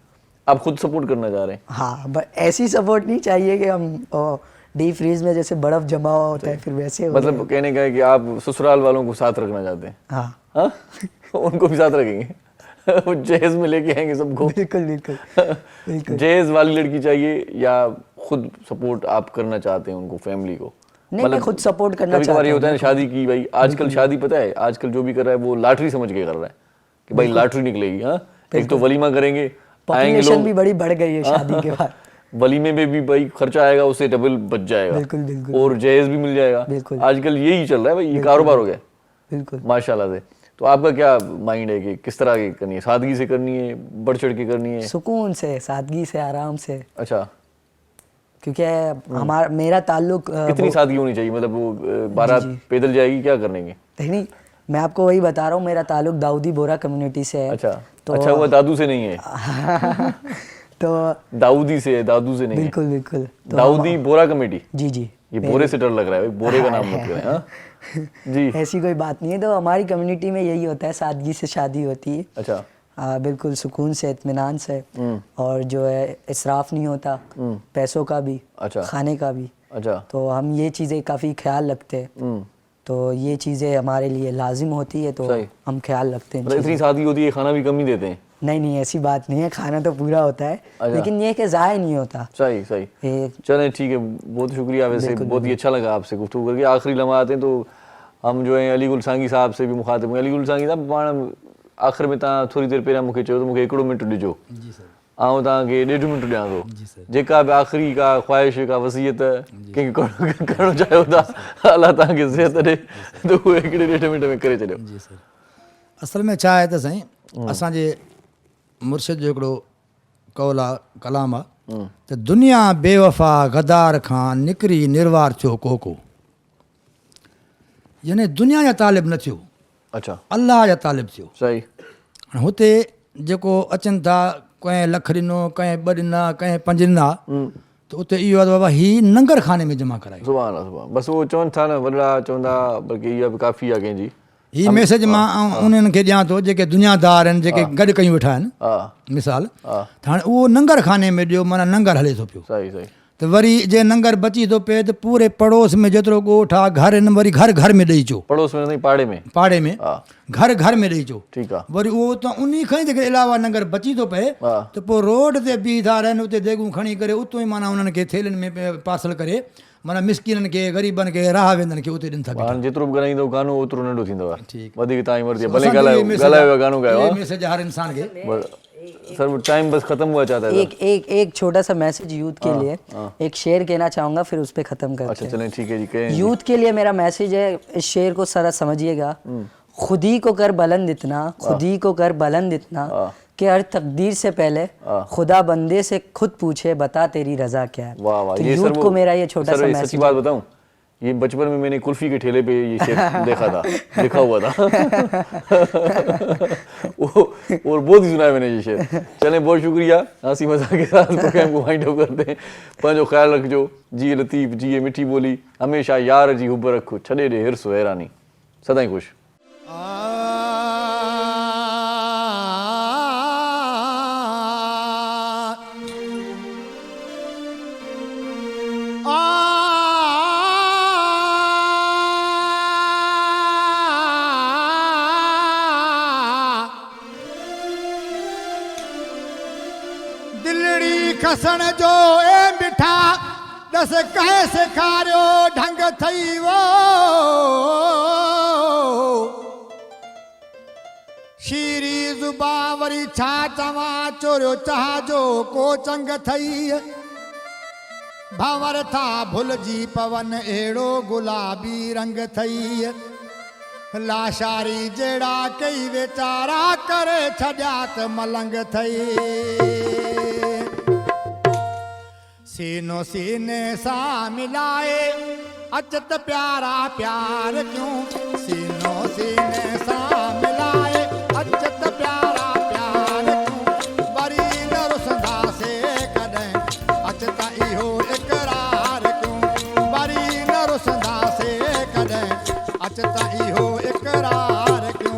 आप खुद सपोर्ट करना चाह रहे हैं। हाँ, ऐसी सपोर्ट नहीं चाहिए कि हम डीप फ्रीज में जैसे बर्फ जमा हुआ होता है फिर वैसे हो मतलब कहने का है कि आप ससुराल वालों को साथ रखना चाहते हैं। हाँ हाँ? उनको भी साथ रखेंगे? वो जहेज में लेके आएंगे सबको? बिल्कुल। जहेज वाली लड़की चाहिए या खुद सपोर्ट आप करना चाहते हैं उनको, फैमिली को? नहीं, मैं खुद सपोर्ट करना चाहता हूँ। कभी-कभार ये होता है ना शादी की, भाई आजकल शादी पता है आजकल जो भी कर रहा है वो लॉटरी समझ के कर रहा है कि भाई लॉटरी निकलेगी। हाँ, एक तो वलीमा करेंगे, आएंगे पॉपुलेशन लोग, भी बड़ी बढ़ गई है शादी के बाद। वलीमे में भी भाई खर्चा आएगा, उससे डबल बच जाएगा। बिल्कुल। और जहेज भी मिल जाएगा। बिल्कुल। आजकल यही चल रहा है भाई, ये कारोबार हो गया बिल्कुल माशाल्लाह से। तो आपका क्या माइंड है कि किस तरह की करनी है? सादगी से करनी है, बढ़ चढ़ के करनी है? सुकून से, सादगी से, आराम से। अच्छा, क्योंकि मेरा ताल्लुक कितनी सादगी होनी चाहिए? मतलब वो बारात पैदल जाएगी, क्या करने के? नहीं, मैं आपको वही बता रहा हूँ, मेरा ताल्लुक दाऊदी बोरा कम्युनिटी से है। अच्छा, अच्छा, वो दादू से नहीं है? तो दाऊदी से है, दादू से नहीं है? बिल्कुल। तो दाऊदी बोरा कमेटी? जी। ये बोरे से डर लग रहा है भाई, बोरे का नाम मत करें। हाँ जी, ऐसी कोई बात नहीं है। तो हमारी कम्युनिटी में यही होता है, सादगी से शादी होती है। अच्छा। बिल्कुल सुकून से, इत्मीनान से, और जो है इसराफ नहीं होता, पैसों का भी, अच्छा। खाने का भी। अच्छा। तो हम ये चीज़ें काफ़ी ख्याल रखते हैं, तो ये चीज़ें हमारे लिए लाजिम होती है, तो सही। हम ख्याल रखते हैं। मतलब इतनी शादी होती है, खाना भी कम ही देते हैं? नहीं नहीं, ऐसी बात नहीं है, खाना तो पूरा होता है, अच्छा। लेकिन ये कि ज़ाया नहीं होता। सही सही। चलें ठीक है, बहुत शुक्रिया, वैसे बहुत ही अच्छा लगा आपसे गुफ्तगू करके। आखिरी लम्हा आते हैं तो हम जो है अली गुल सांगी साहब से भी मुखातिब हैं। अली गुल सांगी साहब, पाण आख़िर में तव्हां थोरी देरि पहिरियां मूंखे चयो त मूंखे 1 मिंट ॾिजो, जी सर। आउं तव्हांखे 1.5 मिंट ॾियां थो। जेका बि आख़िरी का ख़्वाहिश का वसीयत कंहिंखे करणु चाहियो था, अलाह तव्हांखे सिहत ॾे, त उहो 1-1.5 मिंट में करे छॾियो। जी सर। असल में छा आहे त साईं, असांजे मुर्शिद जो हिकिड़ो कौल आहे, कलाम आहे त दुनिया बेवफ़ा गदार खां निकिरी निर्वार थियो कोको। यानी दुनिया जा तालिब न थियो, अच्छा, अलाह जा तालिब थियो। सही। हुते जेको अचनि था, कंहिं लख ॾिनो, कंहिं 2 ॾिना, कंहिं 5 ॾिना, त उते इहो आहे त बाबा ही लंगर खाने में जमा करायो। सुभान अल्लाह, सुभान। बसि उहो चवनि था न, वॾा चवंदा, बल्कि इहा बि काफ़ी आहे कंहिंजी। ही मैसेज मां उन्हनि खे ॾियां थो जेके दुनियादार आहिनि, जेके गॾु कयूं वेठा आहिनि, मिसाल त हाणे उहो लंगर खाने में ॾियो, माना लंगर हले थो पियो। सही सही। त वरी जे लंगर बची थो पए त पूरे पड़ोस में जेतिरो ॻोठ आहे, घर आहिनि, वरी घर घर में ॾेई अचो। पड़ोस में नहीं, पाड़े में। पाड़े में घर घर में ॾेई अचो। ठीकु आहे। वरी उहो त उन खां ई जेके अलावा लंगर बची थो पए, त पोइ रोड ते बीह था रहनि, उते देगूं खणी करे उतो ई माना उन्हनि खे थेलियुनि में पार्सल करे, माना मिसकिननि खे, ग़रीबनि खे, राह वेंदनि खे उते ॾियनि था। हाणे जेतिरो बि ॻाल्हाईंदो गानो ओतिरो नंढो थींदो आहे। ठीकु। वधीक तव्हांजी मर्ज़ी आहे, भले ॻाल्हायो गानो गायो। मैसेज हर इंसान खे। सर टाइम बस खत्म हुआ चाहता है। एक छोटा सा मैसेज यूथ के लिए, एक शेर कहना चाहूंगा, फिर उस पर ख़त्म करते हैं। अच्छा चलें, ठीक है जी, कहें। यूथ के लिए मेरा मैसेज है, इस शेर को सारा समझिएगा। खुद ही को कर बुलंद इतना, खुद ही को कर बुलंद इतना कि हर तकदीर से पहले खुदा बंदे से खुद पूछे, बता तेरी रजा क्या है। वाह वाह। तो ये यूथ को मेरा ये छोटा सा मैसेज। सच्ची बात बताऊं, ये बचपन में मैंने कुल्फी के ठेले पे ये शेर देखा था, लिखा हुआ था। और बहुत ही सुना है मैंने ये शेर। चलें, बहुत शुक्रिया। हंसी मजाक के साथ प्रोग्राम को वाइंड अप करते हैं। पंहिंजो ख्याल रखिजो, जिए लतीफ़, जिए मिठी बोली, हमेशा यार जी हुब रखो, छॾे ॾे हिर्स हैरानी, सदाईं ख़ुशि। दिलड़ी खसण जो ए मिठा दस कहे सेखारियो ढंग थई वो। शीरी ज़ुबा वरी छा चवां, चोरियो चाह जो को चंग थई। भंवर था भुलिजी पवन, अहिड़ो गुलाबी रंग थई। लाशारी जहिड़ा कई वीचारा करे छॾिया त मलंग थई। सीनो सीने सां मिलाए अचत प्यारा प्यार क्यों, सीनो सीने सां मिलाए अचत प्यारा प्यार क्यों। वरी न रुसंदासे कॾहिं अचत इहो इक़रार क्यों, वरी न रुसंदासे कॾहिं अचत इहो इक़रार क्यों।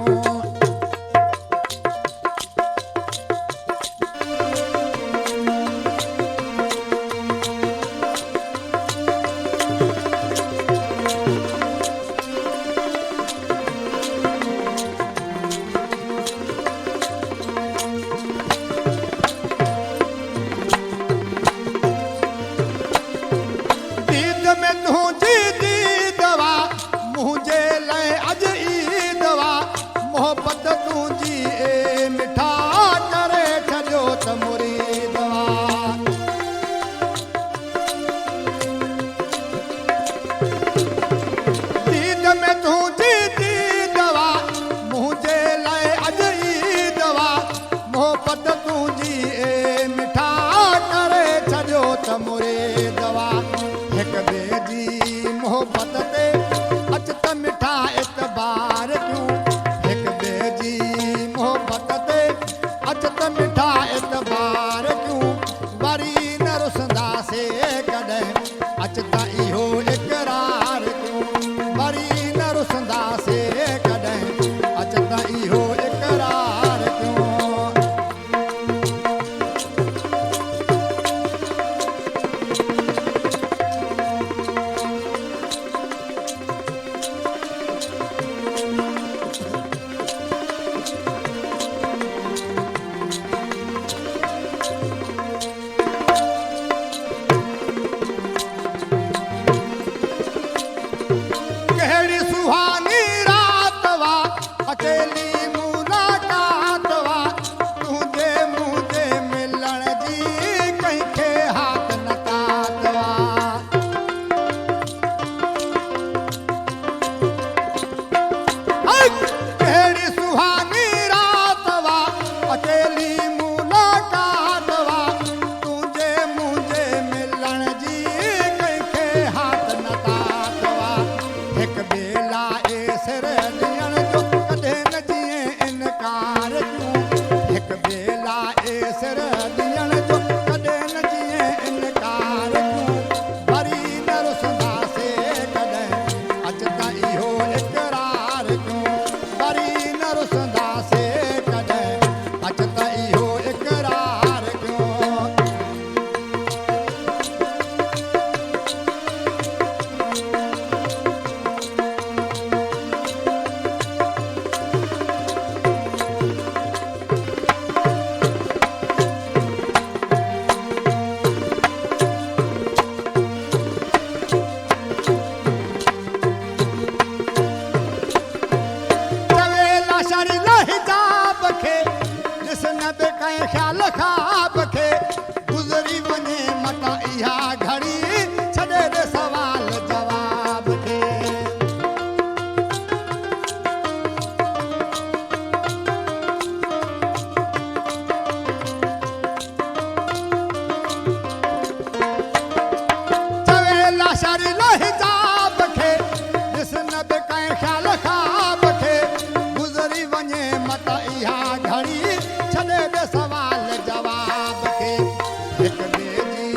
हिक ॿिए जी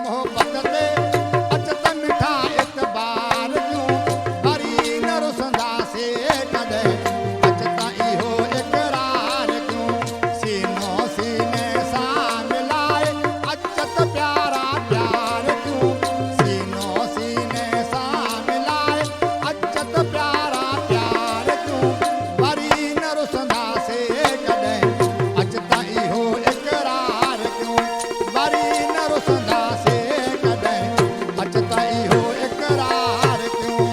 मोहबत ते अच त मिठा इतबार ॾियूं वरी न रुसंदासीं कॾहिं अच त इहो इक़रार कयूं सीनो सीने सां मिलाए अच त प्यारा प्यार कयूं सीनो सीने सां मिलाए अच त प्यारा प्यार कयूं वरी न रुसंदासीं कॾहिं अच त इहो इक़रार कयूं वरी न रुसंदासीं कॾहिं अच त इहो इक़रार कयूं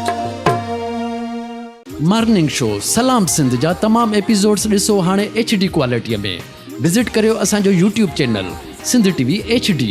मॉर्निंग शो सलाम सिंध जा तमाम एपिसोड्स ॾिसो हाणे HD क्वालिटीअ में विज़िट करियो असांजो YouTube channel Sindh TV HD।